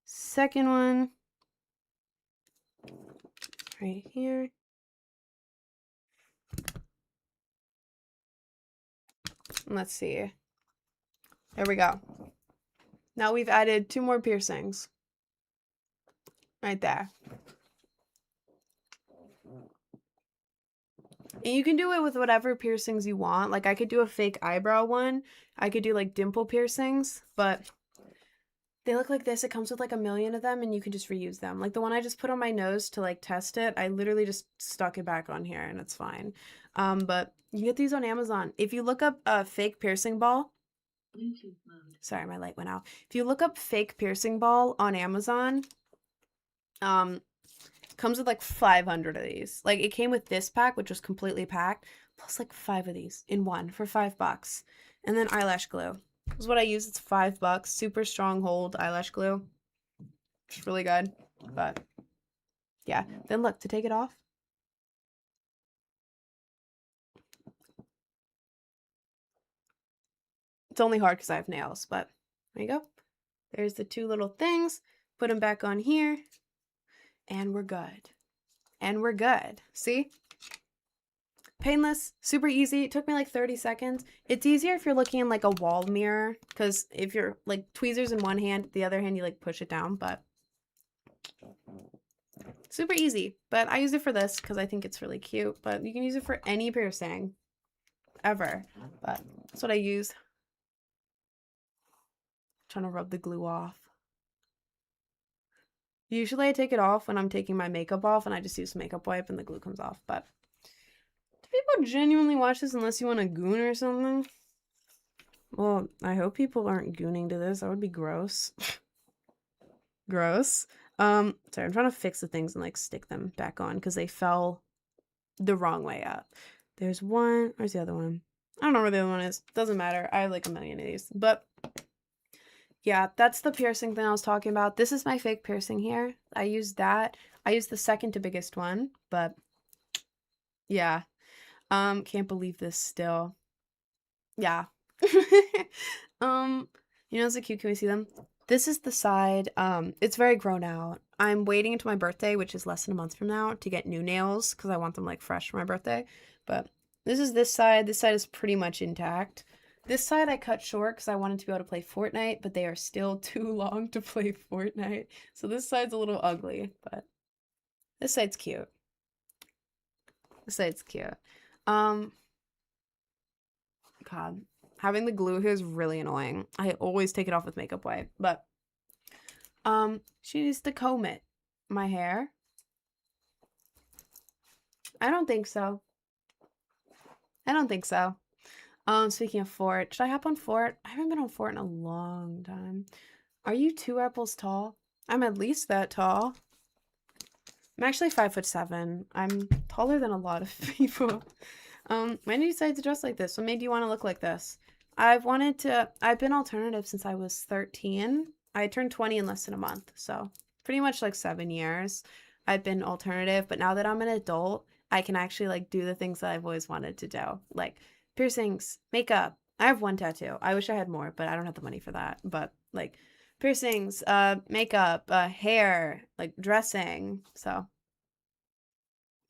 Second one. Right here. Let's see. There we go. Now we've added 2 more piercings. Right there. And you can do it with whatever piercings you want. Like I could do a fake eyebrow one. I could do like dimple piercings, but they look like this. It comes with like a million of them and you can just reuse them. Like the one I just put on my nose to like test it, I literally just stuck it back on here and it's fine. But you can get these on Amazon. If you look up a fake piercing ball, sorry, my light went out. If you look up fake piercing ball on Amazon, comes with like 500 of these. Like it came with this pack, which was completely packed, plus like 5 of these in one for $5. And then eyelash glue. This is what I use. It's $5. Super strong hold eyelash glue. It's really good. But yeah. Then look, to take it off. It's only hard because I have nails, but there you go. There's the 2 little things. Put them back on here. And we're good. And we're good. See? Painless, super easy. It took me like 30 seconds. It's easier if you're looking in like a wall mirror, because if you're like tweezers in one hand, the other hand you like push it down, but super easy. But I use it for this because I think it's really cute, but you can use it for any piercing ever. But that's what I use. I'm trying to rub the glue off. Usually I take it off when I'm taking my makeup off and I just use makeup wipe and the glue comes off, but do people genuinely watch this unless you want to goon or something? Well, I hope people aren't gooning to this. That would be gross. Gross. Sorry, I'm trying to fix the things and like stick them back on because they fell the wrong way up. There's one. Where's the other one? I don't know where the other one is. Doesn't matter. I have like a million of these. But yeah, that's the piercing thing I was talking about. This is my fake piercing here. I used that. I used the second to biggest one, but yeah. Can't believe this still. Yeah. You know, it's so cute. Can we see them? This is the side. It's very grown out. I'm waiting until my birthday, which is less than a month from now, to get new nails because I want them like fresh for my birthday. But this is this side. This side is pretty much intact. This side I cut short because I wanted to be able to play Fortnite, but they are still too long to play Fortnite. So this side's a little ugly, but this side's cute. This side's cute. God, having the glue here is really annoying. I always take it off with makeup wipe, but she needs to comb it. My hair? I don't think so. I don't think so. Speaking of Fort, should I hop on Fort? I haven't been on Fort in a long time. Are you 2 apples tall? I'm at least that tall. I'm actually 5'7". I'm taller than a lot of people. When did you decide to dress like this? What made you want to look like this? I've been alternative since I was 13. I turned 20 in less than a month, so pretty much like 7 years. I've been alternative, but now that I'm an adult, I can actually like do the things that I've always wanted to do, like piercings, makeup. I have 1 tattoo. I wish I had more, but I don't have the money for that. But like piercings, makeup, hair, like dressing. So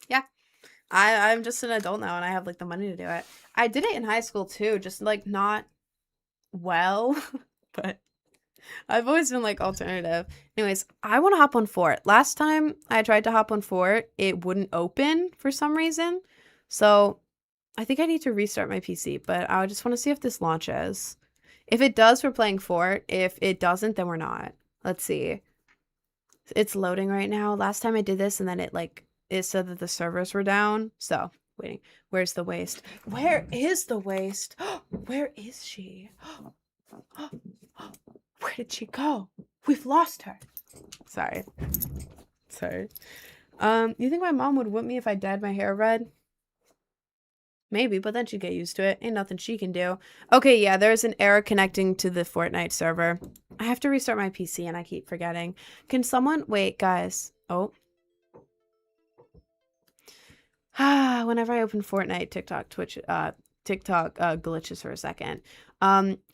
yeah. I'm just an adult now and I have like the money to do it. I did it in high school too, just like not well, but I've always been like alternative. Anyways, I want to hop on Fort. Last time I tried to hop on Fort, it wouldn't open for some reason. So I think I need to restart my PC, but I just want to see if this launches. If it does, we're playing Fort. If it doesn't, then we're not. Let's see. It's loading right now. Last time I did this and then it said that the servers were down. So, waiting. Where's the waist? Where is the waist? Where is she? Where did she go? We've lost her. Sorry. You think my mom would whip me if I dyed my hair red? Maybe, but then she'd get used to it. Ain't nothing she can do. Okay, yeah, there's an error connecting to the Fortnite server. I have to restart my PC and I keep forgetting. Can someone... Wait, guys. Oh. Whenever I open Fortnite, TikTok glitches for a second.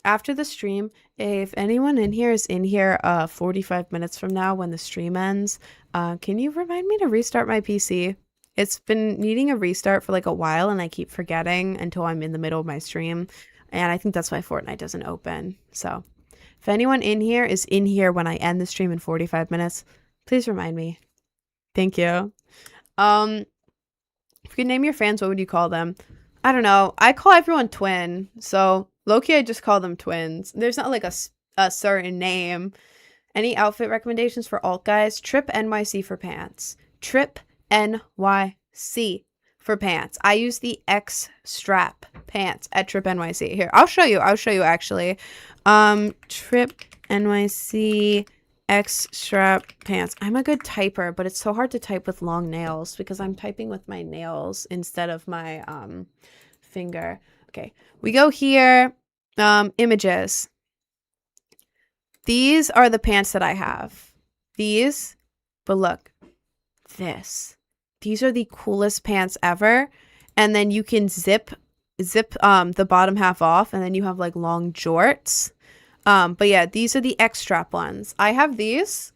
After the stream, if anyone in here is in here 45 minutes from now when the stream ends, can you remind me to restart my PC? It's been needing a restart for like a while and I keep forgetting until I'm in the middle of my stream. And I think that's why Fortnite doesn't open. So if anyone in here is in here when I end the stream in 45 minutes, please remind me. Thank you. If you could name your fans, what would you call them? I don't know. I call everyone twin. So low-key, I just call them twins. There's not like a certain name. Any outfit recommendations for alt guys? Trip NYC for pants. Trip NYC for pants. I use the X strap pants at Trip NYC. Here, I'll show you actually. Trip NYC X strap pants. I'm a good typer, but it's so hard to type with long nails because I'm typing with my nails instead of my finger. Okay, we go here. Images. These are the pants that I have. These, but look, this. These are the coolest pants ever. And then you can zip the bottom half off, and then you have like long jorts. But yeah, these are the X strap ones. I have these.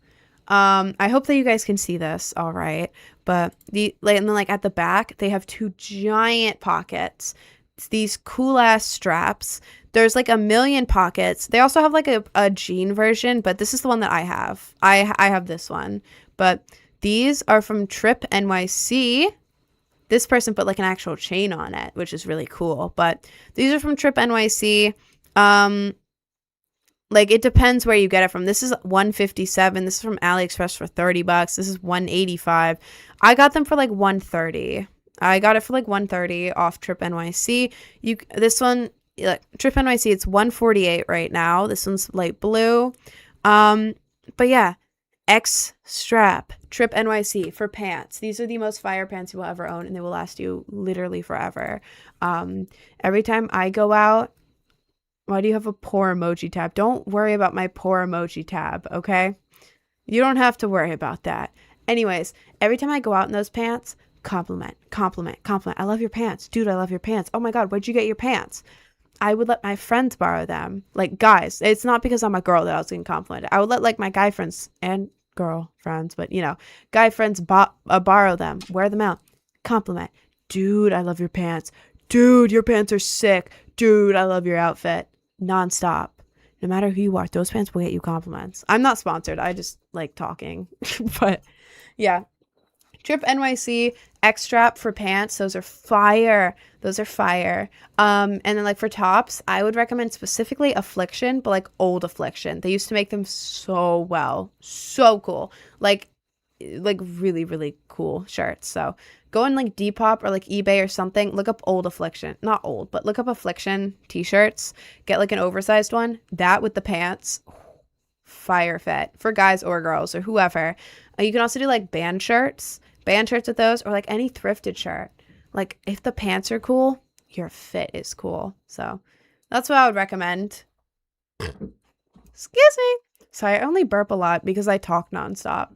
I hope that you guys can see this all right. But and then like at the back, they have 2 giant pockets. It's these cool ass straps. There's like a million pockets. They also have like a jean version, but this is the one that I have. I have this one. But these are from Trip NYC. This person put like an actual chain on it, which is really cool. But these are from Trip NYC. Like it depends where you get it from. This is $157. This is from AliExpress for $30. This is $185. I got them for like $130. I got it for like $130 off Trip NYC. This one, Trip NYC, it's $148 right now. This one's light blue. But yeah, X strap, Trip NYC for pants. These are the most fire pants you will ever own, and they will last you literally forever. Every time I go out, why do you have a poor emoji tab? Don't worry about my poor emoji tab, okay? You don't have to worry about that. Anyways, every time I go out in those pants, compliment. I love your pants. Dude, I love your pants. Oh my God, where'd you get your pants? I would let my friends borrow them. Like, guys, it's not because I'm a girl that I was getting complimented. I would let like my guy friends and girl friends, but guy friends borrow them, wear them out. Compliment. Dude, I love your pants. Dude, your pants are sick. Dude, I love your outfit. Nonstop. No matter who you are, those pants will get you compliments. I'm not sponsored. I just like talking. But yeah. Trip NYC X strap for pants. Those are fire. And then like for tops, I would recommend specifically Affliction, but like old Affliction. They used to make them so well. So cool. Like really, really cool shirts. So go on like Depop or like eBay or something. Look up old Affliction. Not old, but look up Affliction t-shirts. Get like an oversized one. That with the pants. Fire fit for guys or girls or whoever. You can also do like band shirts with those, or like any thrifted shirt. Like if the pants are cool, your fit is cool. So that's what I would recommend. Excuse me. Sorry, I only burp a lot because I talk nonstop.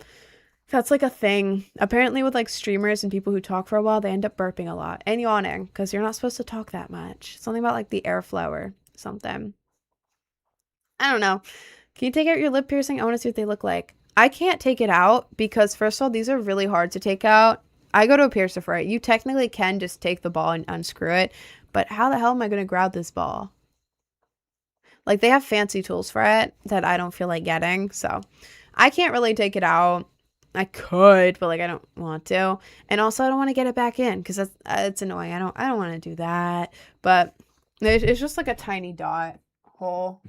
That's like a thing. Apparently with like streamers and people who talk for a while, they end up burping a lot and yawning because you're not supposed to talk that much. Something about like the airflow or something. I don't know. Can you take out your lip piercing? I want to see what they look like. I can't take it out because first of all, these are really hard to take out. I go to a piercer for it. You technically can just take the ball and unscrew it, but how the hell am I going to grab this ball? Like they have fancy tools for it that I don't feel like getting. So I can't really take it out. I could, but like I don't want to. And also I don't want to get it back in because it's annoying. I don't want to do that. But it's just like a tiny dot hole.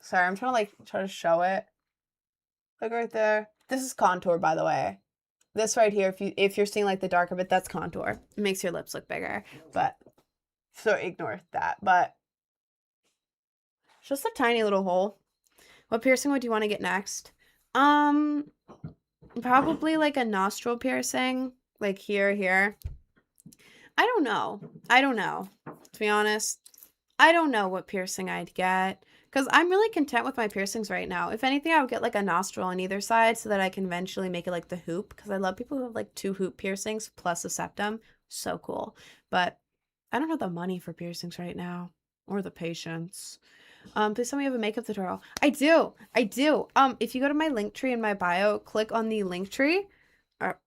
Sorry, I'm trying to show it. Look right there. This is contour, by the way. This right here, if you're seeing like the darker bit, that's contour. It makes your lips look bigger. But so ignore that. But it's just a tiny little hole. What piercing would you want to get next? Probably like a nostril piercing, like here. I don't know. To be honest, I don't know what piercing I'd get because I'm really content with my piercings right now. If anything, I would get like a nostril on either side so that I can eventually make it like the hoop because I love people who have like 2 hoop piercings plus a septum. So cool. But I don't have the money for piercings right now or the patience. Please tell me you have a makeup tutorial. I do. If you go to my link tree in my bio, click on the link tree, or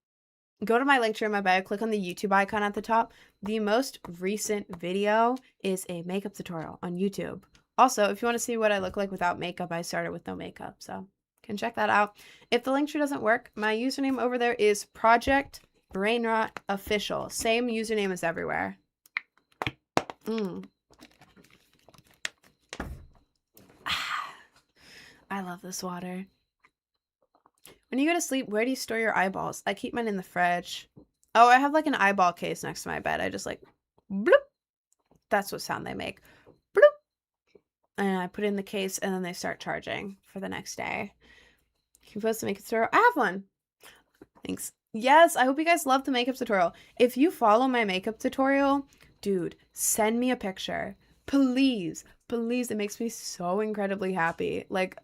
go to my link tree in my bio, click on the YouTube icon at the top. The most recent video is a makeup tutorial on YouTube. Also, if you want to see what I look like without makeup, I started with no makeup, so you can check that out. If the link tree doesn't work, my username over there is Project Brainrot Official. Same username as everywhere. I love this water. When you go to sleep, where do you store your eyeballs? I keep mine in the fridge. Oh, I have like an eyeball case next to my bed. I just like, bloop. That's what sound they make. Bloop. And I put it in the case and then they start charging for the next day. Can you post a makeup tutorial? I have one. Thanks. Yes, I hope you guys love the makeup tutorial. If you follow my makeup tutorial, dude, send me a picture. Please. Please. It makes me so incredibly happy. Like,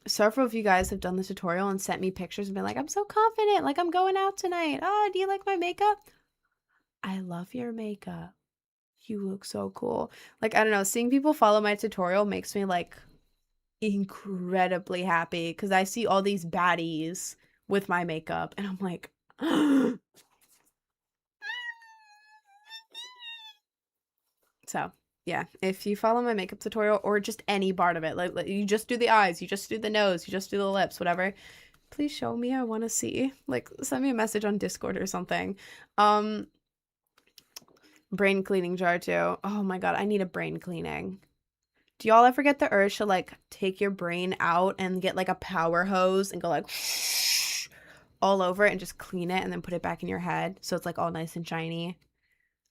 several of you guys have done the tutorial and sent me pictures and been like, I'm so confident. Like, I'm going out tonight. Oh, do you like my makeup? I love your makeup. You look so cool. Like, I don't know. Seeing people follow my tutorial makes me, like, incredibly happy because I see all these baddies with my makeup and I'm like, so yeah, if you follow my makeup tutorial or just any part of it, like you just do the eyes, you just do the nose, you just do the lips, whatever, please show me. I want to see. Like, send me a message on Discord or something. Brain cleaning jar too. Oh my god, I need a brain cleaning. Do y'all ever get the urge to like take your brain out and get like a power hose and go like all over it and just clean it and then put it back in your head so it's like all nice and shiny?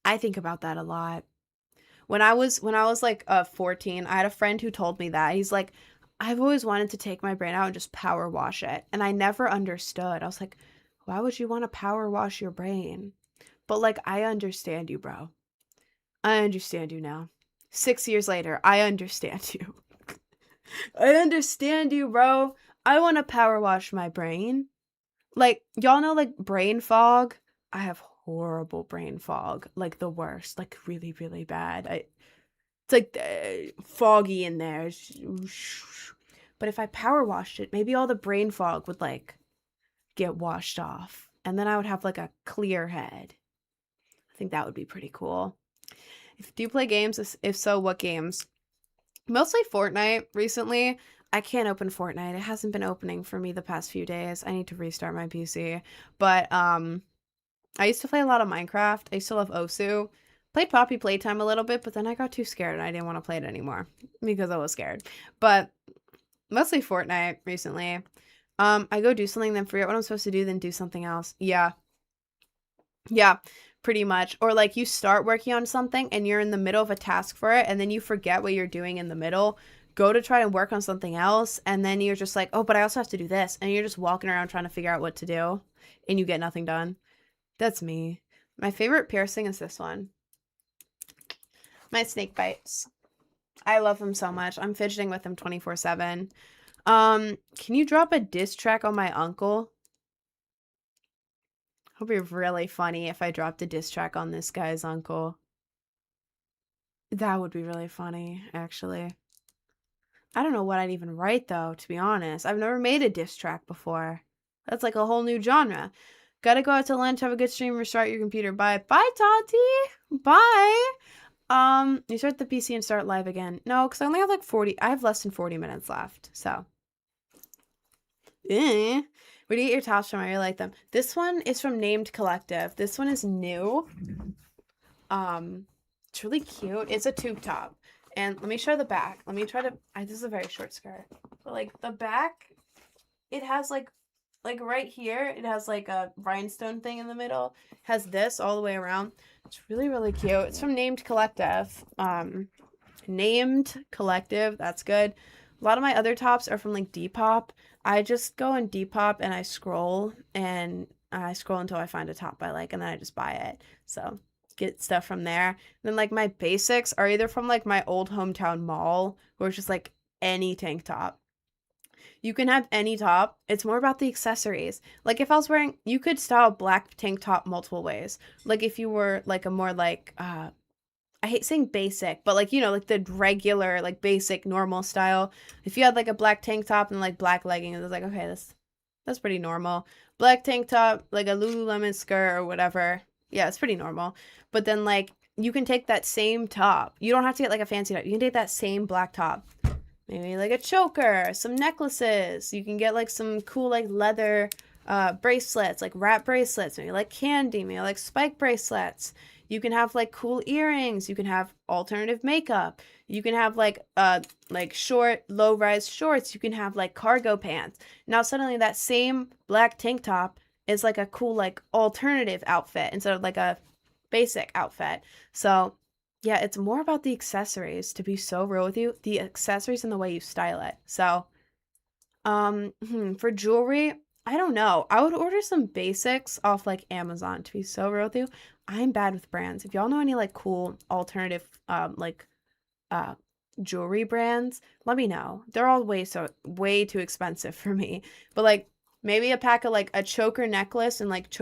I think about that a lot. When I was like 14, I had a friend who told me that. He's like, I've always wanted to take my brain out and just power wash it. And I never understood. I was like, why would you want to power wash your brain? But like, I understand you, bro. I understand you now. 6 years later, I understand you. I understand you, bro. I want to power wash my brain. Like, y'all know, like, brain fog? I have horrible brain fog. Like, the worst. Like, really, really bad. It's like foggy in there. But if I power washed it, maybe all the brain fog would, like, get washed off. And then I would have, like, a clear head. I think that would be pretty cool. Do you play games? If so, what games? Mostly Fortnite recently. I can't open Fortnite. It hasn't been opening for me the past few days. I need to restart my PC. But I used to play a lot of Minecraft. I used to love Osu. Played Poppy Playtime a little bit, but then I got too scared and I didn't want to play it anymore because I was scared. But mostly Fortnite recently. I go do something, then forget what I'm supposed to do, then do something else. Yeah. Yeah, pretty much. Or like you start working on something and you're in the middle of a task for it and then you forget what you're doing in the middle. Go to try to work on something else and then you're just like, oh, but I also have to do this. And you're just walking around trying to figure out what to do and you get nothing done. That's me. My favorite piercing is this one. My snake bites. I love them so much. I'm fidgeting with them 24/7. Can you drop a diss track on my uncle? It would be really funny if I dropped a diss track on this guy's uncle. That would be really funny, actually. I don't know what I'd even write, though, to be honest. I've never made a diss track before. That's like a whole new genre. Gotta go out to lunch, have a good stream, restart your computer. Bye. Bye, Tati! Bye! You start the PC and start live again. No, because I only have like 40... I have less than 40 minutes left, so... Where do you get your tops from? I really like them. This one is from Named Collective. This one is new. It's really cute. It's a tube top. And let me show the back. Let me try to... this is a very short skirt. But, like, the back, it has, like, right here, it has, like, a rhinestone thing in the middle. It has this all the way around. It's really, really cute. It's from Named Collective. Named Collective. That's good. A lot of my other tops are from, like, Depop. I just go in Depop and I scroll until I find a top I like, and then I just buy it. So, get stuff from there. And then, like, my basics are either from, like, my old hometown mall, or it's just, like, any tank top. You can have any top. It's more about the accessories. Like, if I was wearing... You could style black tank top multiple ways. Like, if you were, like, a more, like, I hate saying basic, but, like, you know, like, the regular, like, basic, normal style. If you had, like, a black tank top and, like, black leggings, it was like, okay, that's pretty normal. Black tank top, like, a Lululemon skirt or whatever. Yeah, it's pretty normal. But then, like, you can take that same top. You don't have to get, like, a fancy top. You can take that same black top. Maybe, like, a choker, some necklaces. You can get, like, some cool, like, leather bracelets, like wrap bracelets. Maybe you like candy, maybe you like spike bracelets. You can have like cool earrings. You can have alternative makeup. You can have like short, low-rise shorts. You can have like cargo pants. Now suddenly that same black tank top is like a cool like alternative outfit instead of like a basic outfit. So yeah, it's more about the accessories, to be so real with you. The accessories and the way you style it. So for jewelry, I don't know. I would order some basics off like Amazon, to be so real with you. I'm bad with brands. If y'all know any like cool alternative uh jewelry brands, let me know. They're all way too expensive for me. But like maybe a pack of like a choker necklace and like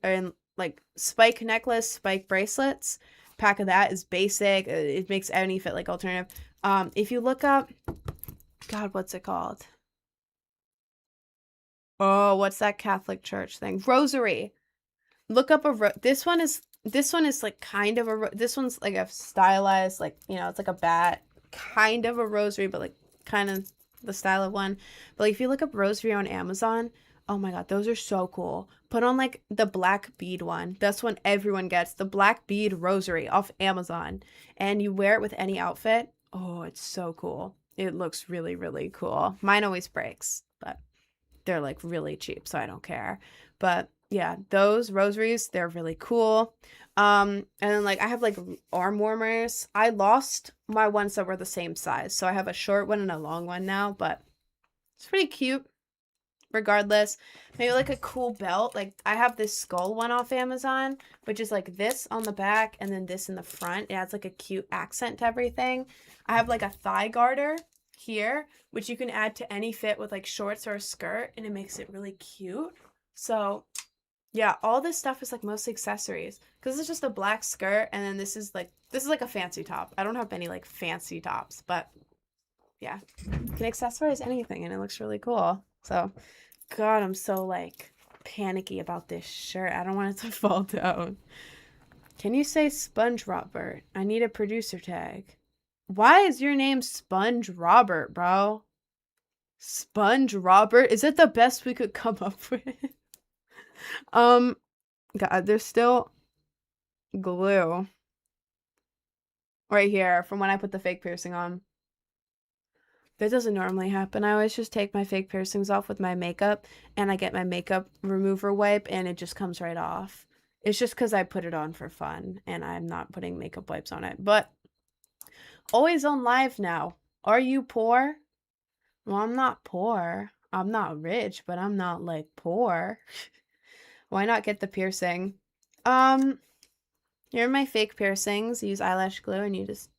and like spike necklace, spike bracelets. Pack of that is basic. It makes any fit like alternative. If you look up, God, what's it called? Oh, what's that Catholic church thing? Rosary. Look up this one is like kind of this one's like a stylized, like, you know, it's like a bat, kind of a rosary, but like kind of the style of one. But like if you look up rosary on Amazon, oh my God, those are so cool. Put on like the black bead one. That's one everyone gets. The black bead rosary off Amazon. And you wear it with any outfit. Oh, it's so cool. It looks really, really cool. Mine always breaks, but they're like really cheap, so I don't care. But yeah, those rosaries, they're really cool. And then like I have like arm warmers. I lost my ones that were the same size, so I have a short one and a long one now, but it's pretty cute regardless. Maybe like a cool belt. Like I have this skull one off Amazon, which is like this on the back and then this in the front. It adds like a cute accent to everything. I have like a thigh garter here, which you can add to any fit with like shorts or a skirt, and it makes it really cute. So yeah, all this stuff is like mostly accessories, because it's just a black skirt, and then this is like a fancy top. I don't have any like fancy tops, but yeah, you can accessorize anything and it looks really cool. So God, I'm so like panicky about this shirt. I don't want it to fall down. Can you say Sponge Robert? I need a producer tag. Why is your name Sponge Robert, bro? Sponge Robert? Is it the best we could come up with? God, there's still glue right here from when I put the fake piercing on. That doesn't normally happen. I always just take my fake piercings off with my makeup, and I get my makeup remover wipe, and it just comes right off. It's just because I put it on for fun, and I'm not putting makeup wipes on it. But always on live now. Are you poor? Well, I'm not poor. I'm not rich, but I'm not like poor. Why not get the piercing? Here are my fake piercings. You use eyelash glue and you just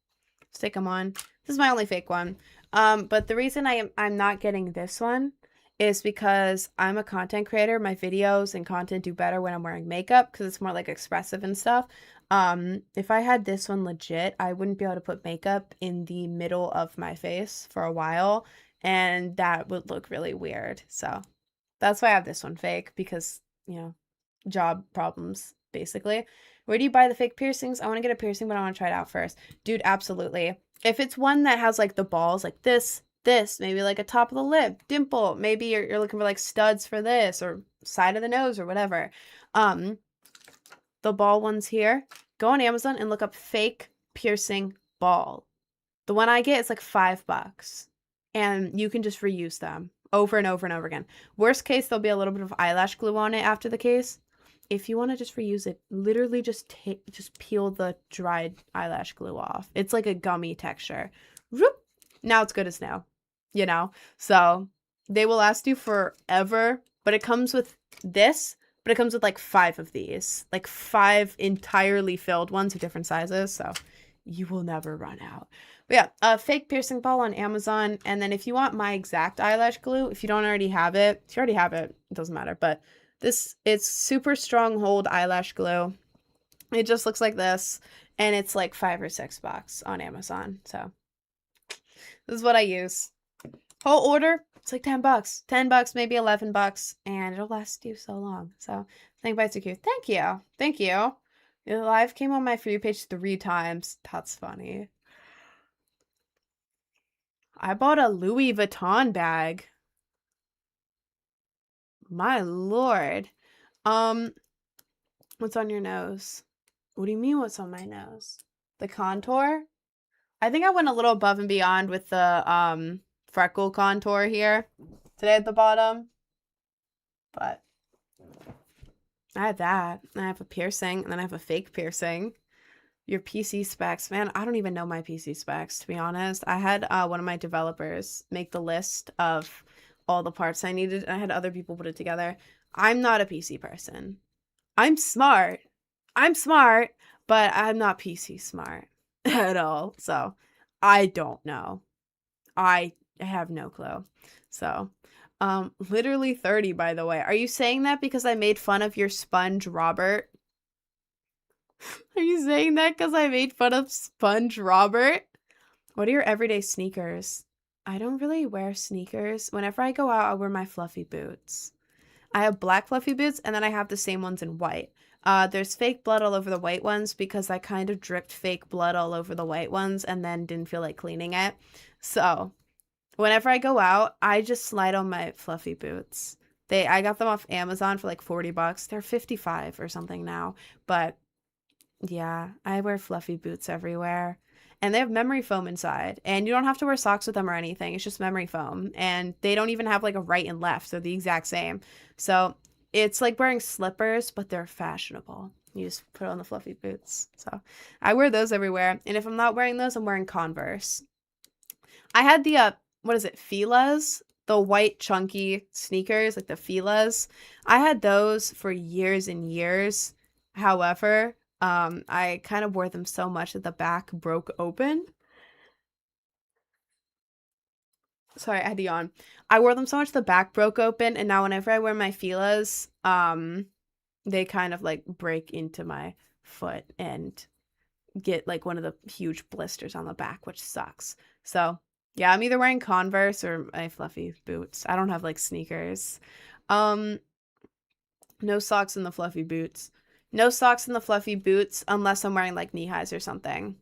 stick them on. This is my only fake one. But the reason I'm not getting this one is because I'm a content creator. My videos and content do better when I'm wearing makeup because it's more like expressive and stuff. If I had this one legit, I wouldn't be able to put makeup in the middle of my face for a while, and that would look really weird. So that's why I have this one fake, because, you know, job problems, basically. Where do you buy the fake piercings? I want to get a piercing, but I want to try it out first. Dude, absolutely. If it's one that has like the balls like this, maybe like a top of the lip, dimple, maybe you're looking for like studs for this, or side of the nose or whatever. The ball ones here, go on Amazon and look up fake piercing ball. The one I get is like $5, and you can just reuse them over and over and over again. Worst case, there'll be a little bit of eyelash glue on it after the case. If you want to just reuse it, literally just peel the dried eyelash glue off. It's like a gummy texture. Whoop. Now it's good as new, you know? So they will last you forever, but it comes with this, but it comes with like 5 of these, like 5 entirely filled ones of different sizes. So you will never run out. But yeah, a fake piercing ball on Amazon. And then if you want my exact eyelash glue, if you don't already have it, if you already have it, it doesn't matter. But it's super strong hold eyelash glue. It just looks like this, and it's like $5 or $6 on Amazon. So this is what I use. Whole order, it's like $10. $10, maybe $11, and it'll last you so long. So Thank by Secure. Thank you. Thank you. Your live came on my For You page 3 times. That's funny. I bought a Louis Vuitton bag. My lord. Um, what's on your nose? What do you mean what's on my nose? The contour? I think I went a little above and beyond with the freckle contour here today at the bottom. But I have that. I have a piercing, and then I have a fake piercing. Your PC specs, man, I don't even know my PC specs, to be honest. I had one of my developers make the list of all the parts I needed, and I had other people put it together. I'm not a PC person. I'm smart. But I'm not PC smart at all. So I don't know. I have no clue. So, literally 30, by the way. Are you saying that because I made fun of your sponge, Robert? Are you saying that because I made fun of Sponge Robert? What are your everyday sneakers? I don't really wear sneakers. Whenever I go out, I wear my fluffy boots. I have black fluffy boots, and then I have the same ones in white. There's fake blood all over the white ones because I kind of dripped fake blood all over the white ones and then didn't feel like cleaning it. So, whenever I go out, I just slide on my fluffy boots. I got them off Amazon for like $40. They're 55 or something now, but yeah, I wear fluffy boots everywhere. And they have memory foam inside. And you don't have to wear socks with them or anything. It's just memory foam. And they don't even have like a right and left. They're the exact same. So it's like wearing slippers, but they're fashionable. You just put on the fluffy boots. So I wear those everywhere. And if I'm not wearing those, I'm wearing Converse. I had the, what is it, Fila's? The white chunky sneakers, like the Fila's. I had those for years and years. However, I kind of wore them so much that the back broke open. Sorry, I had to yawn. I wore them so much the back broke open, and now whenever I wear my Fila's, they kind of like break into my foot and get like one of the huge blisters on the back, which sucks. So yeah, I'm either wearing Converse or my fluffy boots. I don't have like sneakers. No socks in the fluffy boots. No socks in the fluffy boots unless I'm wearing like knee highs or something.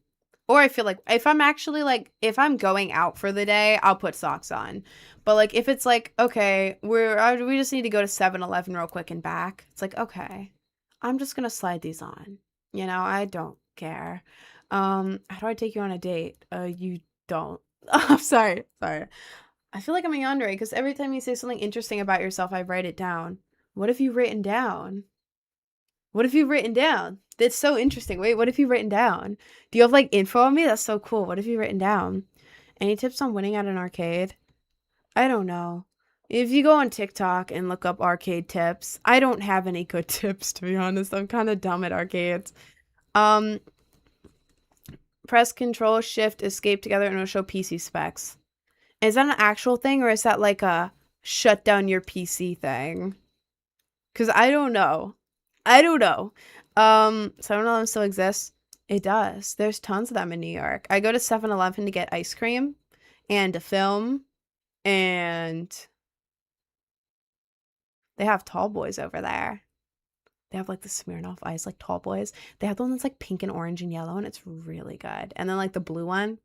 Or I feel like if I'm actually like, if I'm going out for the day, I'll put socks on. But like if it's like, okay, we just need to go to 7-Eleven real quick and back. It's like, okay, I'm just gonna slide these on. You know, I don't care. How do I take you on a date? You don't. I'm sorry. I feel like I'm a yandere because every time you say something interesting about yourself, I write it down. What have you written down? What have you written down? That's so interesting. Wait, what have you written down? Do you have like info on me? That's so cool. What have you written down? Any tips on winning at an arcade? I don't know. If you go on TikTok and look up arcade tips, I don't have any good tips, to be honest. I'm kind of dumb at arcades. Press Control Shift Escape together and it'll show PC specs. Is that an actual thing or is that like a shut down your PC thing? Because I don't know. 7-Eleven still exists. It does. There's tons of them in New York. I go to 7-Eleven to get ice cream and a film, and they have tall boys over there. They have like the Smirnoff Ice, like tall boys. They have the one that's like pink and orange and yellow, and it's really good. And then like the blue one,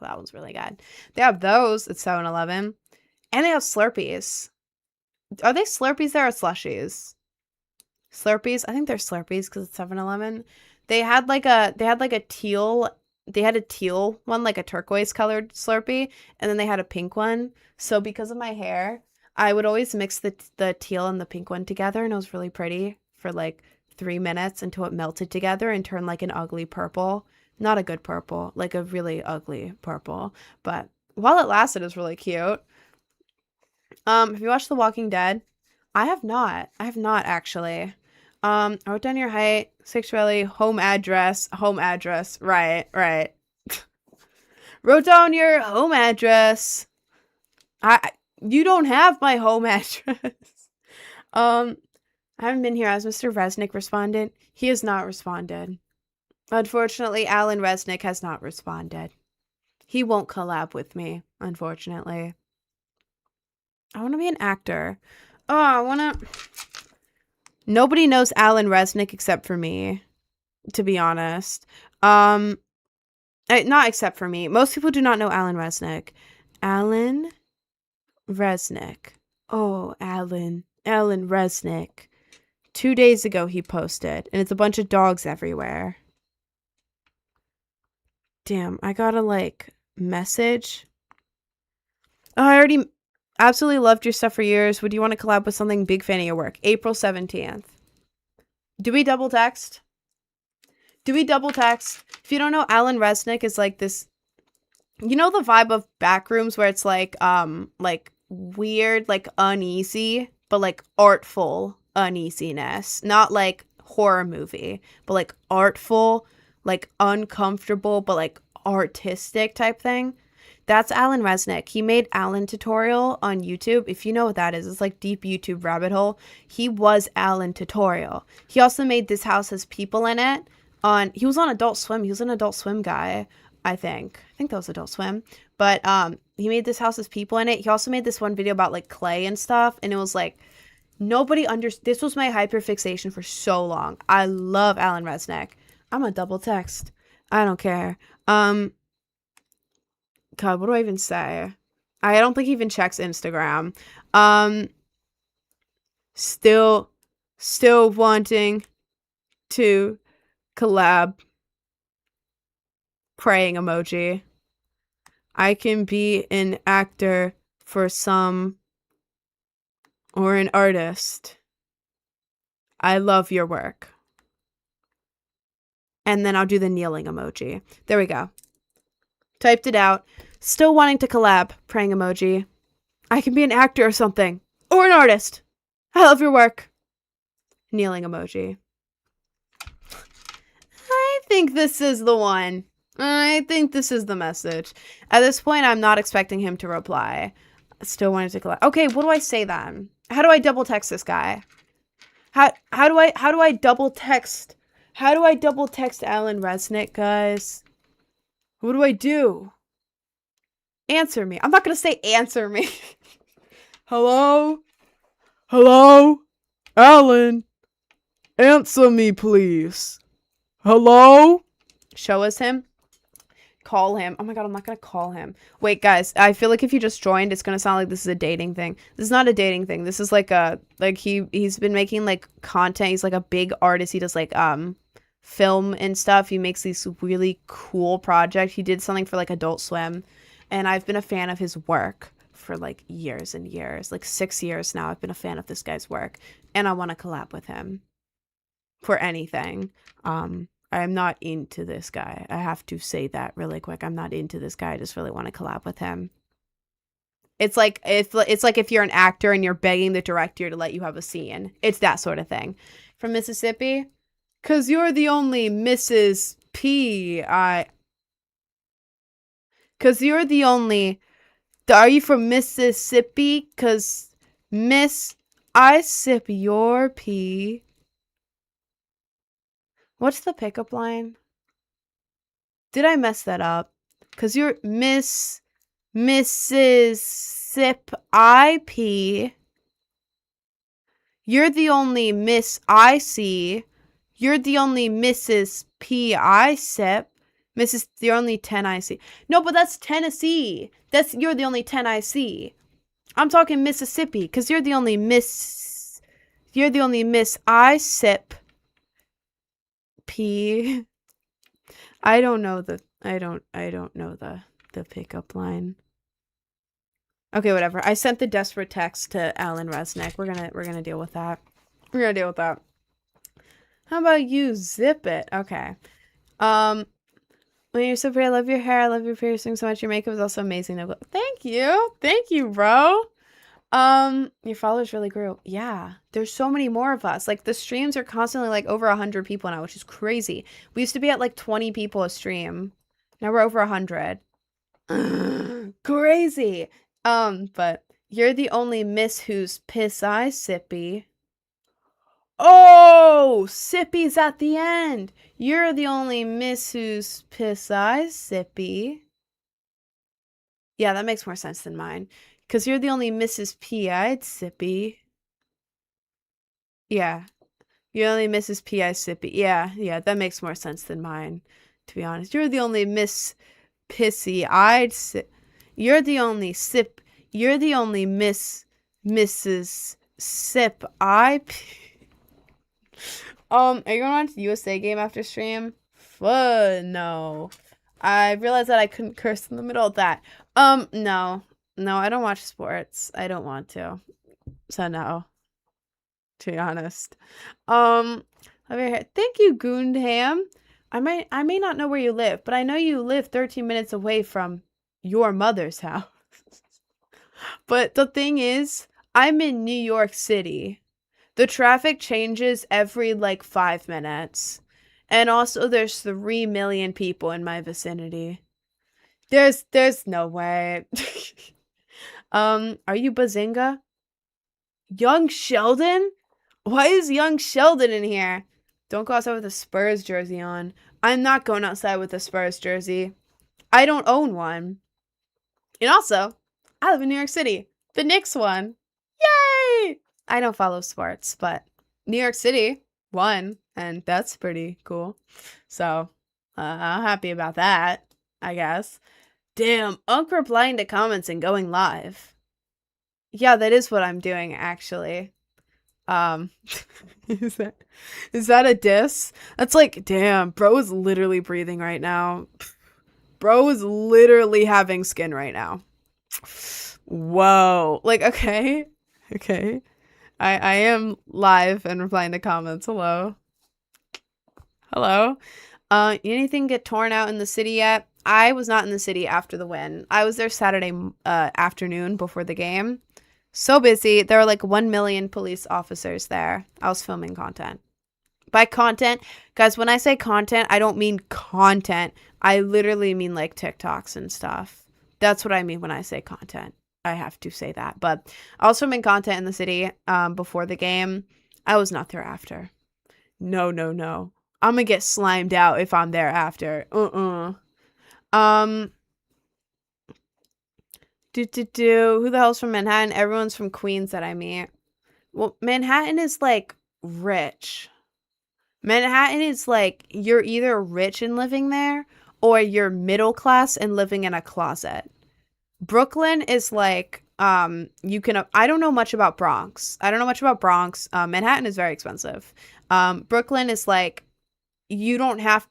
that one's really good. They have those at 7-Eleven, and they have Slurpees. Are they Slurpees there or slushies? Slurpees. I think they're Slurpees because it's 7-Eleven. They had a teal one, like a turquoise colored Slurpee, and then they had a pink one. So because of my hair, I would always mix the teal and the pink one together, and it was really pretty for like 3 minutes until it melted together and turned like an ugly purple. Not a good purple, like a really ugly purple. But while it lasted, it was really cute. Have you watched The Walking Dead? I have not actually. Wrote down your height, sexuality, home address. Right. Wrote down your home address. You don't have my home address. I haven't been here. Has Mr. Resnick responded? He has not responded. Unfortunately, Alan Resnick has not responded. He won't collab with me, unfortunately. I want to be an actor. Nobody knows Alan Resnick except for me, to be honest. Not except for me. Most people do not know Alan Resnick. Alan Resnick. Oh, Alan. Alan Resnick. 2 days ago he posted, and it's a bunch of dogs everywhere. Damn, I gotta, like, message. Oh, I already absolutely loved your stuff for years. Would you want to collab with something? Big fan of your work. April 17th. Do we double text? Do we double text? If you don't know, Alan Resnick is like this, you know, the vibe of Backrooms where it's like weird, like uneasy, but like artful uneasiness. Not like horror movie, but like artful, like uncomfortable, but like artistic type thing. That's Alan Resnick. He made Alan Tutorial on YouTube. If you know what that is, it's like deep YouTube rabbit hole. He was Alan Tutorial. He also made This House Has People in It. He was on Adult Swim. He was an Adult Swim guy, I think. I think that was Adult Swim. But he made This House Has People in It. He also made this one video about like clay and stuff, and it was like this was my hyperfixation for so long. I love Alan Resnick. I'm a double text. I don't care. God, what do I even say? I don't think he even checks Instagram. Still wanting to collab. Praying emoji. I can be an actor for some, or an artist. I love your work. And then I'll do the kneeling emoji. There we go. Typed it out. Still wanting to collab. Praying emoji. I can be an actor or something. Or an artist. I love your work. Kneeling emoji. I think this is the one. I think this is the message. At this point, I'm not expecting him to reply. Still wanting to collab. Okay, what do I say then? How do I double text this guy? How do I double text? How do I double text Alan Resnick, guys? What do I do? Answer me. I'm not gonna say answer me. Hello? Hello? Alan? Answer me, please. Hello? Show us him. Call him. Oh my god, I'm not gonna call him. Wait, guys, I feel like if you just joined, it's gonna sound like this is a dating thing. This is not a dating thing. This is like he's been making like content. He's like a big artist. He does like film and stuff. He makes these really cool projects. He did something for like Adult Swim, and I've been a fan of his work for like years and years, like 6 years now. I've been a fan of this guy's work, and I want to collab with him for anything. I'm not into this guy. I have to say that really quick. I'm not into this guy. I just really want to collab with him. It's like if you're an actor and you're begging the director to let you have a scene. It's that sort of thing. From Mississippi? 'Cause you're the only Mrs. P. 'Cause you're the only... Are you from Mississippi? 'Cause Miss... I sip your pee. What's the pickup line? Did I mess that up? 'Cause you're Mrs. Sip I pee. You're the only Miss I see. You're the only Mrs. P I sip. Mrs. You're only 10 I see. No, but that's Tennessee. You're the only 10 I see. I'm talking Mississippi, because you're the only Miss I sip P. I don't know the pickup line. Okay, whatever. I sent the desperate text to Alan Resnick. We're gonna deal with that. We're gonna deal with that. How about you zip it? Okay. When you're so pretty, I love your hair. I love your piercing so much. Your makeup is also amazing. Thank you. Thank you, bro. Your followers really grew. Yeah. There's so many more of us. Like the streams are constantly like over 100 people now, which is crazy. We used to be at like 20 people a stream. Now we're over 100. Crazy. But you're the only miss who's piss eye sippy. Oh, sippy's at the end. You're the only miss who's piss eye sippy. Yeah, that makes more sense than mine. Because you're the only Mrs. P.I.'d sippy. Yeah. You're only Mrs. P.I. sippy. Yeah, that makes more sense than mine, to be honest. You're the only Miss Pissy-eyed sip. You're the only Miss Mrs. Sip. Are you gonna watch the USA game after stream? Fun. No. I realized that I couldn't curse in the middle of that. No. No, I don't watch sports. I don't want to. So no. To be honest. Over here. Thank you, Goondham. I may not know where you live, but I know you live 13 minutes away from your mother's house. But the thing is, I'm in New York City. The traffic changes every like 5 minutes. And also there's 3 million people in my vicinity. There's no way. Are you Bazinga? Young Sheldon? Why is Young Sheldon in here? Don't go outside with a Spurs jersey on. I'm not going outside with a Spurs jersey. I don't own one. And also, I live in New York City. The Knicks won. Yay! I don't follow sports, but New York City won, and that's pretty cool. So, I'm happy about that, I guess. Damn, Unc replying to comments and going live. Yeah, that is what I'm doing, actually. Is that a diss? That's like, damn, bro is literally breathing right now. Bro is literally having skin right now. Whoa. Like, okay. Okay. I am live and replying to comments. Hello. Hello. Anything get torn out in the city yet? I was not in the city after the win. I was there Saturday afternoon before the game. So busy. There were like 1 million police officers there. I was filming content. By content, guys, when I say content, I don't mean content. I literally mean like TikToks and stuff. That's what I mean when I say content. I have to say that. But I also made content in the city before the game. I was not there after. No, no, no. I'm gonna get slimed out if I'm there after. Who the hell's from Manhattan? Everyone's from Queens that I meet. Well, Manhattan is like rich. Manhattan is like you're either rich and living there or you're middle class and living in a closet. Brooklyn is like you can I don't know much about Bronx. Manhattan is very expensive. Brooklyn is like you don't have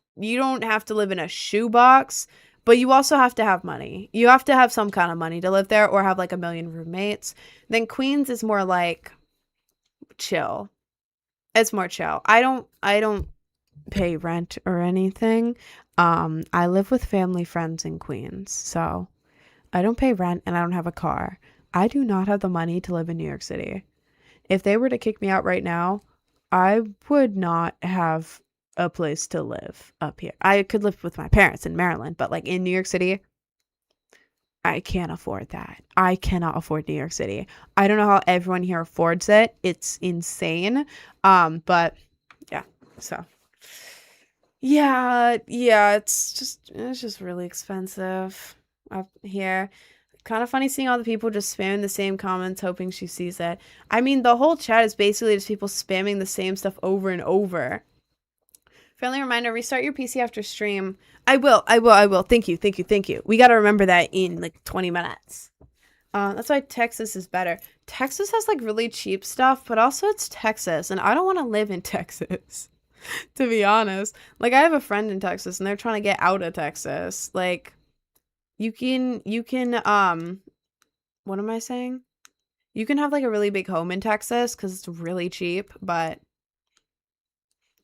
to live in a shoebox, but you also have to have money. You have to have some kind of money to live there or have like a million roommates. Then Queens is more like chill. It's more chill. I don't pay rent or anything. I live with family friends in Queens, so I don't pay rent and I don't have a car. I do not have the money to live in New York City. If they were to kick me out right now, I would not have a place to live up here. I could live with my parents in Maryland, but like in New York City, I can't afford that. I cannot afford New York City. I don't know how everyone here affords it. It's insane. But yeah, so yeah, it's just really expensive up here. Kind of funny seeing all the people just spamming the same comments, hoping she sees it. I mean, the whole chat is basically just people spamming the same stuff over and over. Friendly reminder, restart your PC after stream. I will. Thank you. We got to remember that in like 20 minutes. That's why Texas is better. Texas has like really cheap stuff, but also it's Texas, and I don't want to live in Texas, to be honest. Like, I have a friend in Texas, and they're trying to get out of Texas. Like, you can, what am I saying? You can have like a really big home in Texas because it's really cheap, but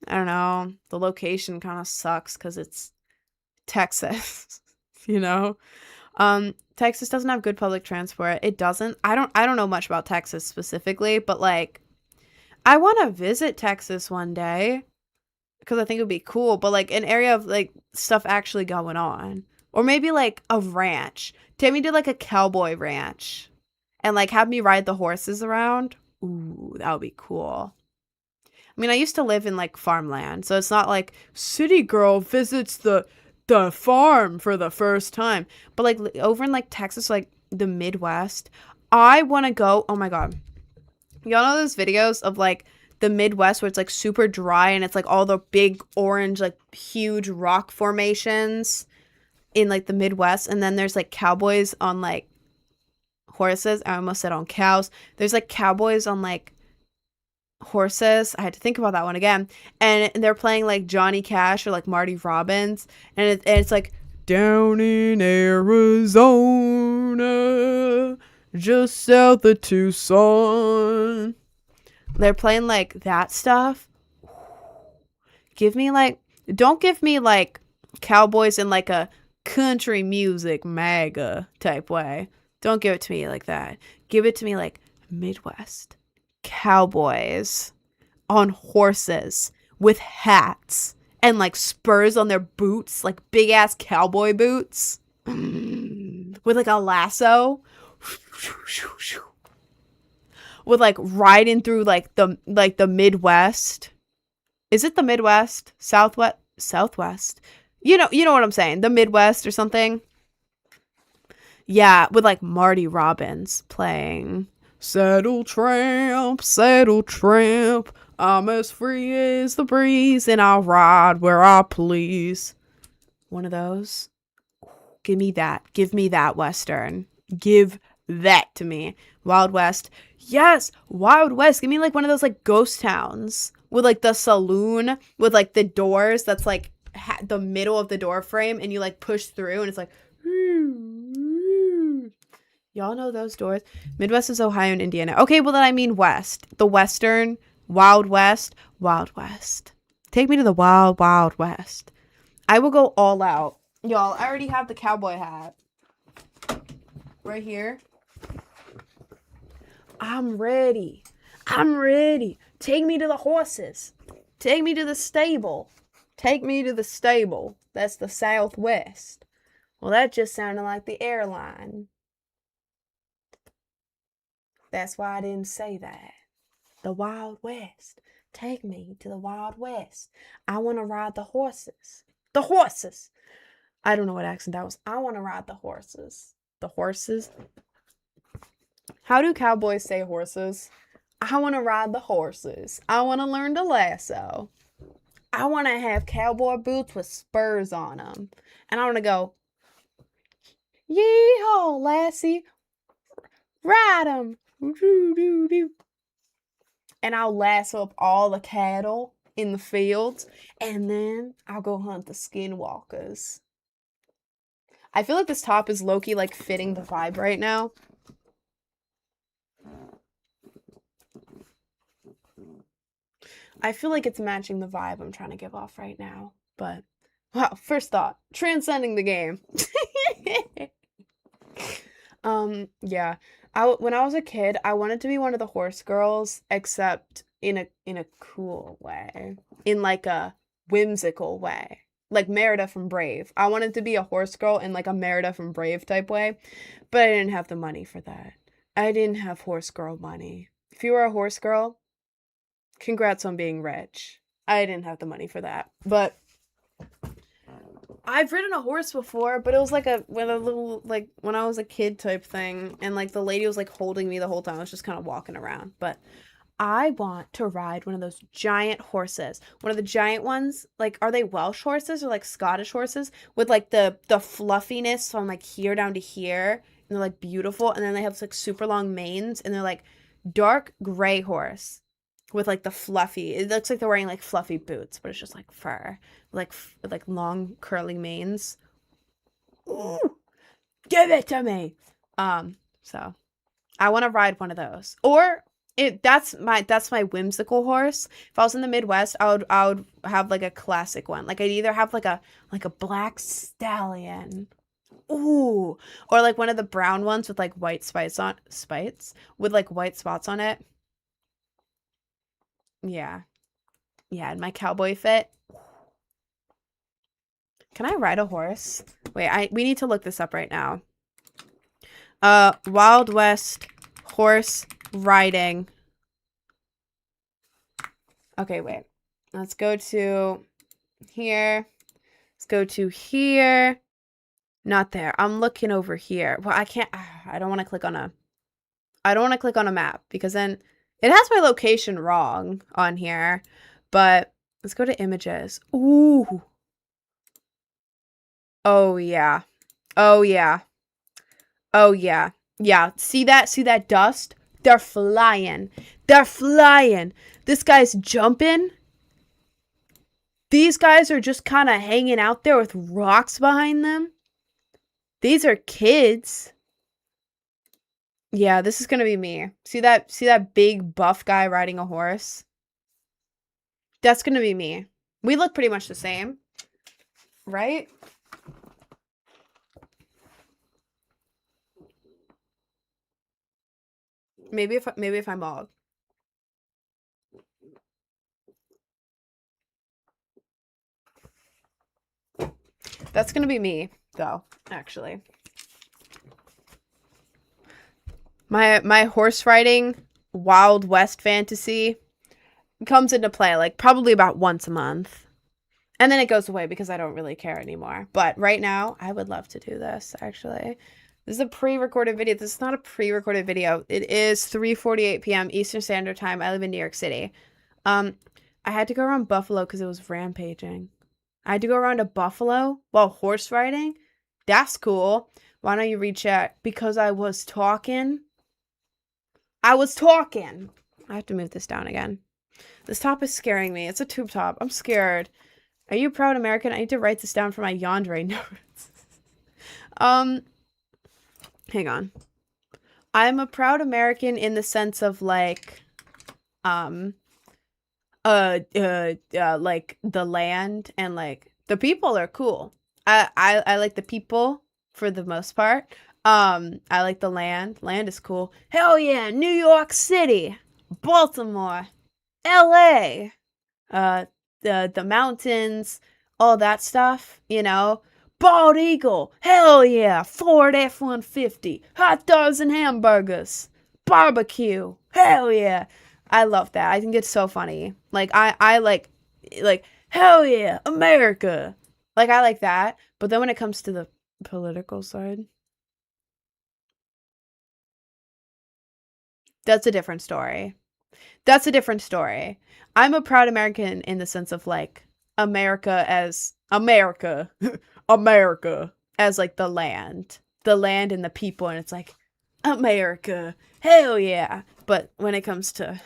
I don't know. The location kind of sucks because it's Texas, you know? Texas doesn't have good public transport. It doesn't. I don't know much about Texas specifically, but like I want to visit Texas one day because I think it would be cool, but like an area of like stuff actually going on. Or maybe like a ranch. Take me to like a cowboy ranch and like have me ride the horses around. Ooh, that would be cool. I mean, I used to live in like farmland, so it's not like city girl visits the farm for the first time. But like over in like Texas, like the Midwest, I want to go. Oh my God. Y'all know those videos of like the Midwest where it's like super dry and it's like all the big orange, like huge rock formations in like the Midwest. And then there's like cowboys on like horses. I almost said on cows. There's like cowboys on like horses. I had to think about that one again. And they're playing like Johnny Cash or like Marty Robbins. And it's like, down in Arizona, just south of Tucson. They're playing like that stuff. Give me like, don't give me like cowboys in like a country music MAGA type way. Don't give it to me like that. Give it to me like Midwest cowboys on horses with hats and like spurs on their boots, like big ass cowboy boots with like a lasso with like riding through like the Midwest. Is it the Midwest? Southwest. You know what I'm saying. The Midwest or something. Yeah, with like Marty Robbins playing Saddle Tramp, I'm as free as the breeze and I'll ride where I please. One of those. Give me that Western. Give that to me. Wild West. Yes, Wild West. Give me like one of those like ghost towns with like the saloon with like the doors that's like the middle of the door frame and you like push through and it's like y'all know those doors. Midwest is Ohio and Indiana. Okay, well then I mean West. The Western. Wild West. Take me to the wild West. I will go all out. Y'all, I already have the cowboy hat. Right here. I'm ready. Take me to the horses. Take me to the stable. That's the Southwest. Well, that just sounded like the airline. That's why I didn't say that. The Wild West. Take me to the Wild West. I want to ride the horses. The horses. I don't know what accent that was. I want to ride the horses. The horses. How do cowboys say horses? I want to ride the horses. I want to learn to lasso. I want to have cowboy boots with spurs on them. And I want to go, yee-haw, lassie. Ride 'em. And I'll lasso up all the cattle in the fields. And then I'll go hunt the skinwalkers. I feel like this top is low-key like fitting the vibe right now. I feel like it's matching the vibe I'm trying to give off right now. But, wow, first thought, transcending the game. Yeah. When I was a kid, I wanted to be one of the horse girls, except in a cool way. In like a whimsical way. Like Merida from Brave. I wanted to be a horse girl in like a Merida from Brave type way, but I didn't have the money for that. I didn't have horse girl money. If you were a horse girl, congrats on being rich. I didn't have the money for that. But I've ridden a horse before, but it was like with a little, like, when I was a kid type thing, and like the lady was like holding me the whole time. I was just kind of walking around. But I want to ride one of those giant horses. One of the giant ones, like, are they Welsh horses or like Scottish horses? With like the fluffiness from like here down to here. And they're like beautiful. And then they have like super long manes. And they're like dark gray horse with like the fluffy. It looks like they're wearing like fluffy boots, but it's just like fur. Like long curly manes. Ooh, give it to me. So I want to ride one of those. Or that's my whimsical horse. If I was in the Midwest, I would have like a classic one. Like I'd either have like a black stallion. Ooh, or like one of the brown ones with like white spots with like white spots on it. Yeah. Yeah, in my cowboy fit. Can I ride a horse? Wait, we need to look this up right now. Wild West horse riding. Okay, wait. Let's go to here. Let's go to here. Not there. I'm looking over here. Well, I can't. I don't want to click on a map because then it has my location wrong on here. But let's go to images. Ooh. Oh yeah. Oh yeah. Oh yeah. Yeah, see that? See that dust? They're flying. They're flying. This guy's jumping. These guys are just kind of hanging out there with rocks behind them. These are kids. Yeah, this is gonna be me. See that big buff guy riding a horse? That's gonna be me. We look pretty much the same, right? Maybe if I'm bald. That's gonna be me, though, actually. My horse riding Wild West fantasy comes into play like probably about once a month. And then it goes away because I don't really care anymore. But right now, I would love to do this, actually. This is a pre-recorded video. This is not a pre-recorded video. It is 3:48 p.m. Eastern Standard Time. I live in New York City. I had to go around Buffalo because it was rampaging. I had to go around to Buffalo while horse riding. That's cool. Why don't you recheck? Because I was talking. I have to move this down again. This top is scaring me. It's a tube top. I'm scared. Are you a proud American? I need to write this down for my Yandere notes. Hang on. I'm a proud American in the sense of like, like the land and like the people are cool. I like the people for the most part. I like the land. Land is cool. Hell yeah, New York City, Baltimore, LA, the mountains, all that stuff, you know. Bald Eagle, hell yeah, Ford F-150, hot dogs and hamburgers, barbecue, hell yeah. I love that. I think it's so funny. Like I like hell yeah, America. Like I like that. But then when it comes to the political side, that's a different story. That's a different story. I'm a proud American in the sense of like America as America, America as like the land and the people, and it's like America, hell yeah. But when it comes to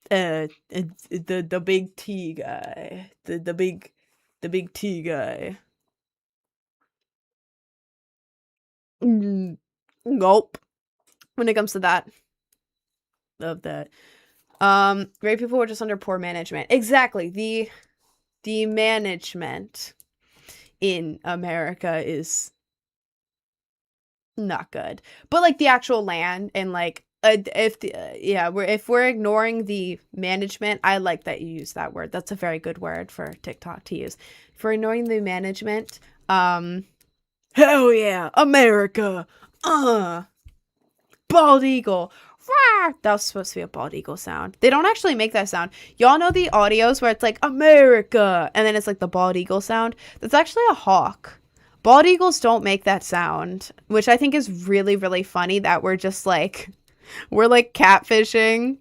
the big T guy, the big T guy. Nope. When it comes to that, love that. Great people were just under poor management. Exactly. The management in America is not good. But like the actual land and like if we're ignoring the management, I like that you use that word. That's a very good word for TikTok to use. If we're ignoring the management, hell yeah, America. Bald eagle. That was supposed to be a bald eagle sound. They don't actually make that sound. Y'all know the audios where it's like America and then it's like the bald eagle sound? That's actually a hawk. Bald eagles don't make that sound, which I think is really, really funny that we're just like, we're like catfishing.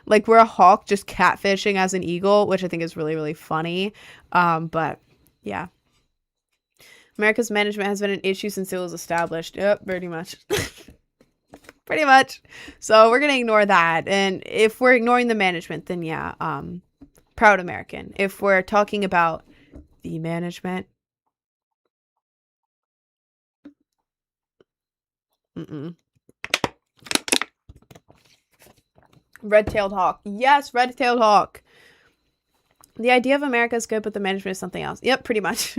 Like we're a hawk just catfishing as an eagle, which I think is really, really funny. But yeah. America's management has been an issue since it was established. Yep, pretty much. Pretty much. So we're going to ignore that. And if we're ignoring the management, then yeah, proud American. If we're talking about the management, red-tailed hawk. Yes, red-tailed hawk. The idea of America is good, but the management is something else. Yep, pretty much.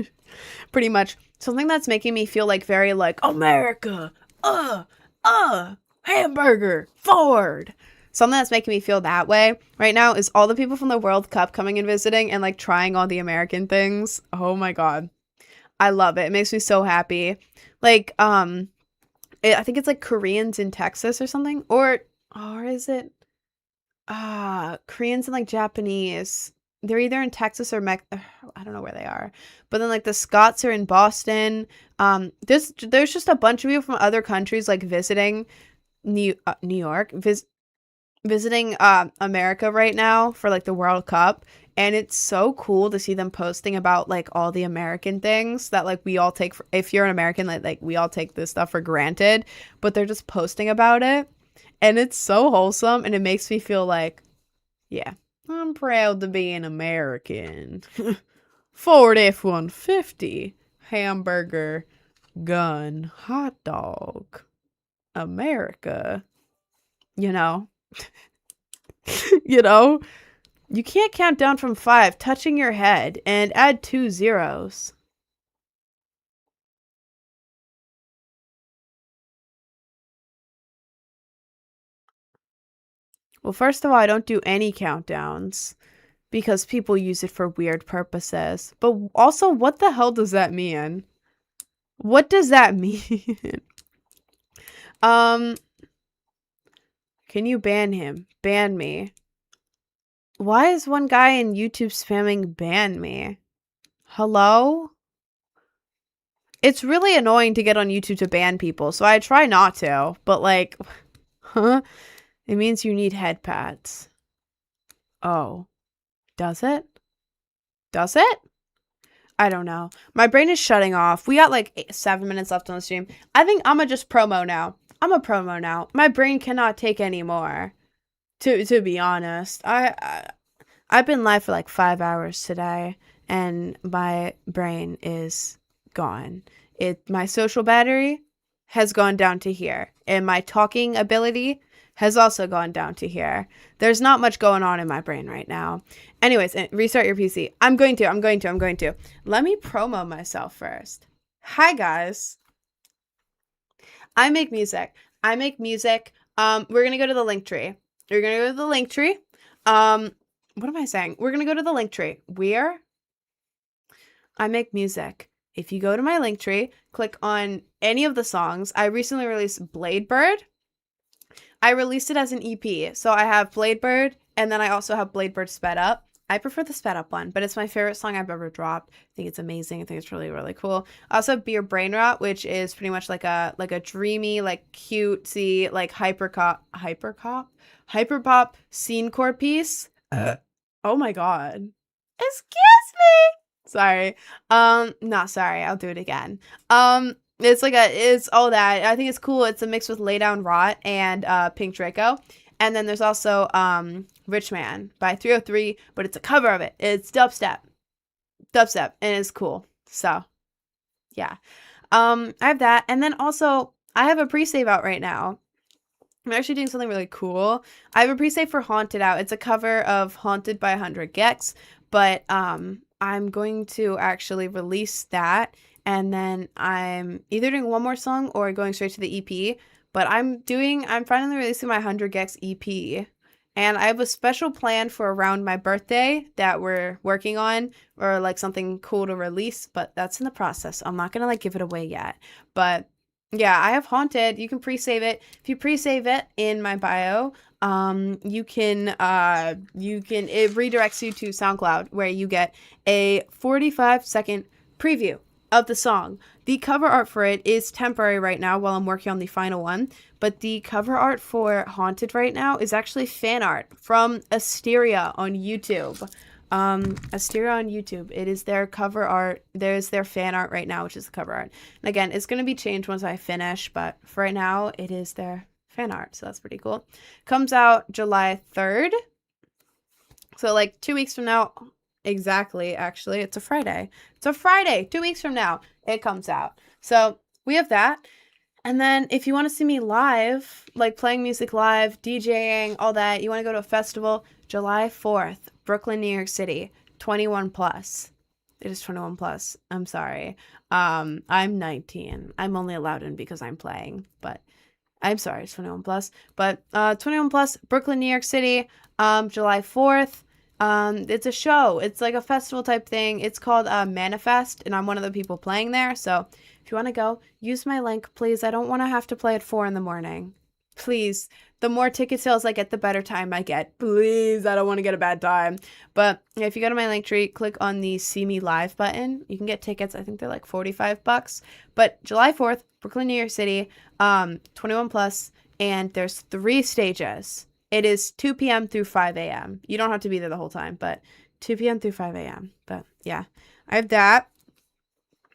Pretty much. Something that's making me feel like very like, America, hamburger, Ford. Something that's making me feel that way right now is all the people from the World Cup coming and visiting and like trying all the American things. Oh my God. I love it. It makes me so happy. Like, I think it's like Koreans in Texas or something. Or is it? Koreans and like Japanese. They're either in Texas or I don't know where they are. But then like the Scots are in Boston. There's just a bunch of people from other countries like visiting New York. visiting America right now for like the World Cup, and it's so cool to see them posting about like all the American things that like we all take for, if you're an American, like we all take this stuff for granted, but they're just posting about it, and it's so wholesome, and it makes me feel like, yeah, I'm proud to be an American. Ford F-150, hamburger, gun, hot dog, America. You know, you know, you can't count down from 5, touching your head, and add 2 zeros. Well, first of all, I don't do any countdowns because people use it for weird purposes. But also, what the hell does that mean? What does that mean? um, can you ban him? Ban me. Why is one guy in YouTube spamming ban me? Hello? It's really annoying to get on YouTube to ban people, so I try not to, but like, huh? It means you need head pads. Oh. Does it? Does it? I don't know. My brain is shutting off. We got like 7 minutes left on the stream. I think I'm gonna just promo now. I'm a promo now. My brain cannot take any more. To be honest, I've been live for like 5 hours today, and my brain is gone. My social battery has gone down to here, and my talking ability has also gone down to here. There's not much going on in my brain right now. Anyways, restart your PC. I'm going to. Let me promo myself first. Hi, guys. I make music. We're going to go to the link tree. We're going to go to the link tree. What am I saying? We're going to go to the link tree. Where? I make music. If you go to my link tree, click on any of the songs. I recently released Bladebird. I released it as an EP. So I have Bladebird, and then I also have Bladebird Sped Up. I prefer the Sped Up one, but it's my favorite song I've ever dropped. I think it's amazing. I think it's really, really cool. I also have Be Your Brain Rot, which is pretty much like a dreamy, like cutesy, like hyperpop scene core piece. Oh my god. Excuse me. Sorry. Not sorry. I'll do it again. It's all that. I think it's cool. It's a mix with Lay Down Rot and Pink Draco. And then there's also Rich Man by 303, but it's a cover of it. It's dubstep, and it's cool. So, yeah. I have that, and then also I have a pre-save out right now. I'm actually doing something really cool. I have a pre-save for Haunted out. It's a cover of Haunted by 100 Gex, but I'm going to actually release that, and then I'm either doing one more song or going straight to the EP. But I'm finally releasing my 100 Gex EP. And I have a special plan for around my birthday that we're working on, or like something cool to release, but that's in the process. I'm not gonna like give it away yet. But yeah, I have Haunted. You can pre-save it. If you pre-save it in my bio, it redirects you to SoundCloud, where you get a 45-second preview of the song. The cover art for it is temporary right now while I'm working on the final one, but the cover art for Haunted right now is actually fan art from Asteria on YouTube. Asteria on YouTube. It is their cover art. There's their fan art right now, which is the cover art. And again, it's going to be changed once I finish, but for right now, it is their fan art, so that's pretty cool. Comes out July 3rd. So like 2 weeks from now, exactly, actually, it's a Friday. 2 weeks from now, it comes out. So we have that. And then if you want to see me live, like playing music live, DJing, all that, you want to go to a festival, July 4th, Brooklyn, New York City, 21 plus. It is 21 plus. I'm sorry. I'm 19. I'm only allowed in because I'm playing, but I'm sorry, it's 21 plus. But 21 plus, Brooklyn, New York City, July 4th. It's a show. It's like a festival type thing. It's called Manifest, and I'm one of the people playing there. So if you want to go, use my link, please. I don't want to have to play at 4 in the morning. Please. The more ticket sales I get, the better time I get. Please, I don't want to get a bad time. But if you go to my link tree, click on the See Me Live button. You can get tickets. I think they're like $45. But July 4th, Brooklyn, New York City, 21 plus, and there's 3 stages. It is 2 p.m. through 5 a.m. You don't have to be there the whole time, but 2 p.m. through 5 a.m. But yeah, I have that.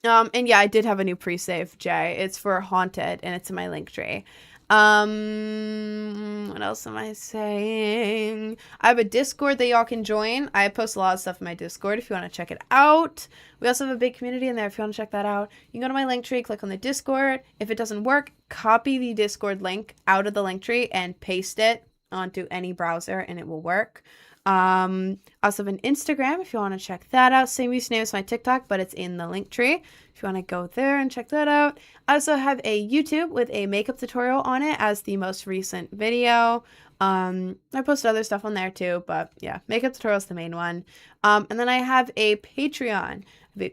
And yeah, I did have a new pre-save, Jay. It's for Haunted, and it's in my link tree. What else am I saying? I have a Discord that y'all can join. I post a lot of stuff in my Discord if you want to check it out. We also have a big community in there if you want to check that out. You can go to my link tree, click on the Discord. If it doesn't work, copy the Discord link out of the link tree and paste it onto any browser, and it will work. I also have an Instagram if you want to check that out. Same username as my TikTok, but it's in the link tree if you want to go there and check that out. I also have a YouTube with a makeup tutorial on it as the most recent video. I posted other stuff on there too, but yeah, makeup tutorial is the main one. And then I have a Patreon.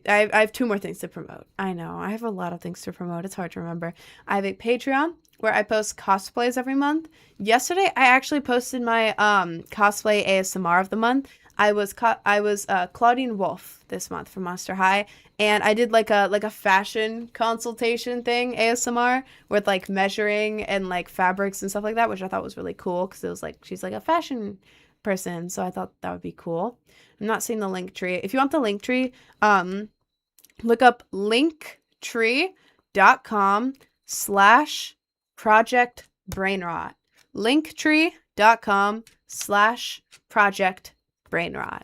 I have 2 more things to promote. I know, I have a lot of things to promote. It's hard to remember. I have a Patreon where I post cosplays every month. Yesterday, I actually posted my cosplay ASMR of the month. I was Claudine Wolf this month from Monster High, and I did like a fashion consultation thing ASMR with like measuring and like fabrics and stuff like that, which I thought was really cool because it was like she's like a fashion person, so I thought that would be cool. I'm not seeing the link tree. If you want the link tree, look up linktree.com/Project Brainrot. Linktree.com/Project Brainrot.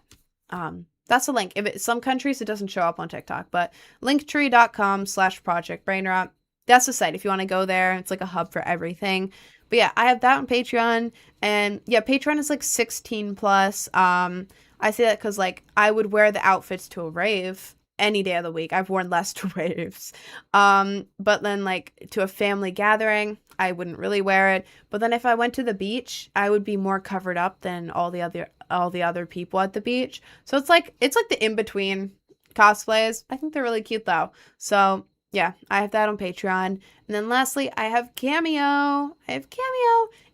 That's the link. Some countries it doesn't show up on TikTok, but linktree.com/Project Brainrot. That's the site if you want to go there. It's like a hub for everything. But yeah, I have that on Patreon, and yeah, Patreon is like 16 plus. I say that because like I would wear the outfits to a rave any day of the week. I've worn less to raves. But then like to a family gathering, I wouldn't really wear it. But then if I went to the beach, I would be more covered up than all the other people at the beach. So it's like the in-between cosplays. I think they're really cute though. So yeah, I have that on Patreon. And then lastly, I have Cameo.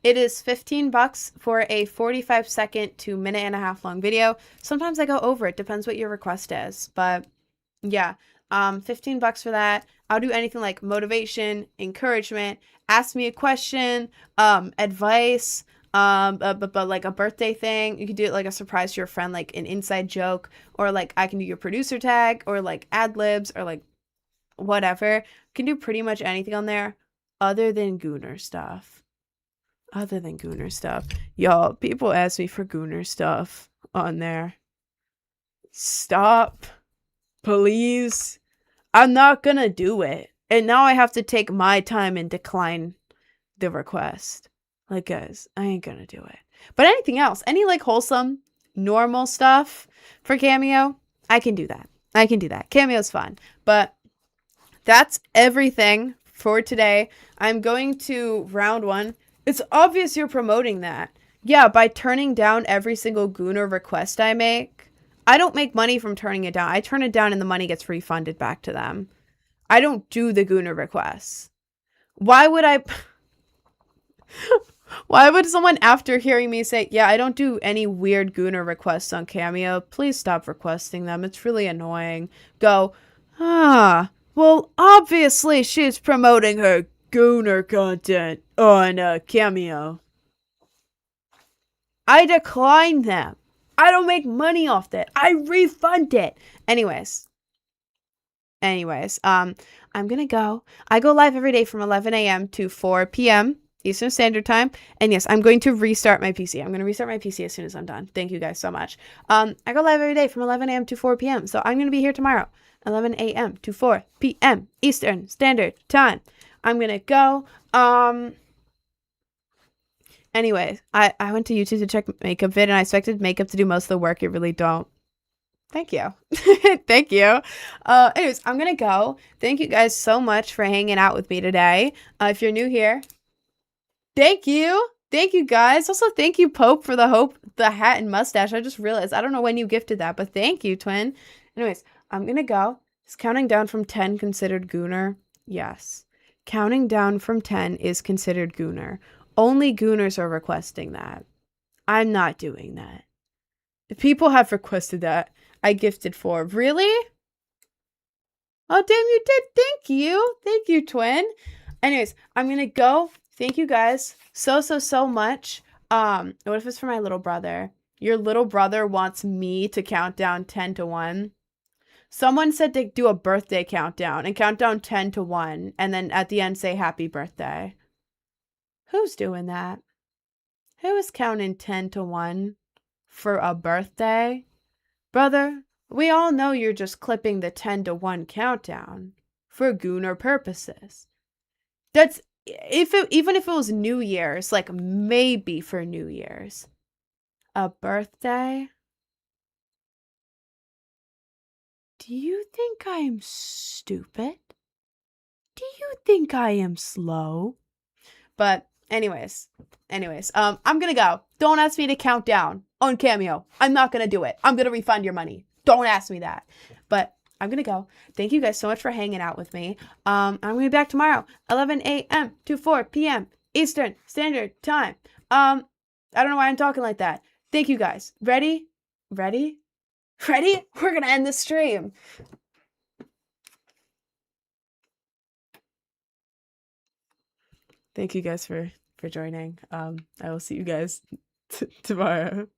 It is $15 for a 45-second to minute-and-a-half long video. Sometimes I go over it. Depends what your request is. But yeah, $15 for that. I'll do anything like motivation, encouragement, ask me a question, advice, but like a birthday thing. You could do it like a surprise to your friend, like an inside joke, or like I can do your producer tag, or like ad libs, or like whatever. Can do pretty much anything on there other than Gooner stuff. Y'all, people ask me for Gooner stuff on there. Stop. Please. I'm not gonna do it. And now I have to take my time and decline the request. Like, guys, I ain't gonna do it. But anything else, any like wholesome, normal stuff for Cameo, I can do that. Cameo's fun. But that's everything for today. I'm going to round 1. It's obvious you're promoting that. Yeah, by turning down every single Gooner request I make. I don't make money from turning it down. I turn it down and the money gets refunded back to them. I don't do the Gooner requests. Why would I... Why would someone, after hearing me say, yeah, I don't do any weird Gooner requests on Cameo, please stop requesting them, it's really annoying, go, well, obviously she's promoting her Gooner content on Cameo. I decline them. I don't make money off that. I refund it. Anyways, I'm gonna go. I go live every day from 11 a.m. to 4 p.m. Eastern Standard Time. And yes, I'm going to restart my PC. I'm going to restart my PC as soon as I'm done. Thank you guys so much. I go live every day from 11 a.m. to 4 p.m. So I'm going to be here tomorrow, 11 a.m. to 4 p.m. Eastern Standard Time. I'm going to go. Anyway, I went to YouTube to check makeup vid, and I expected makeup to do most of the work. It really don't. Thank you. Thank you. Anyways, I'm going to go. Thank you guys so much for hanging out with me today. If you're new here, thank you. Thank you guys. Also, thank you, Pope, for the hat and mustache. I just realized, I don't know when you gifted that, but thank you, twin. Anyways, I'm going to go. Is counting down from 10 considered Gooner? Yes. Counting down from 10 is considered Gooner. Only Gooners are requesting that. I'm not doing that. If people have requested that, I gifted 4. Really? Oh, damn, you did. Thank you. Thank you, twin. Anyways, I'm going to go. Thank you guys so much. What if it's for my little brother? Your little brother wants me to count down 10 to 1. Someone said to do a birthday countdown and count down 10 to 1 and then at the end say happy birthday. Who's doing that? Who is counting 10 to 1 for a birthday? Brother, we all know you're just clipping the 10 to 1 countdown for gooner purposes. That's even if it was New Year's, like maybe for New Year's. A birthday? Do you think I am stupid? Do you think I am slow? But anyways, I'm gonna go. Don't ask me to count down on Cameo. I'm not gonna do it. I'm gonna refund your money. Don't ask me that. But I'm gonna go. Thank you guys so much for hanging out with me. I'm gonna be back tomorrow, 11 a.m. to 4 p.m. Eastern Standard Time. I don't know why I'm talking like that. Thank you guys. Ready? Ready? Ready? We're gonna end the stream. Thank you guys for joining. I will see you guys tomorrow.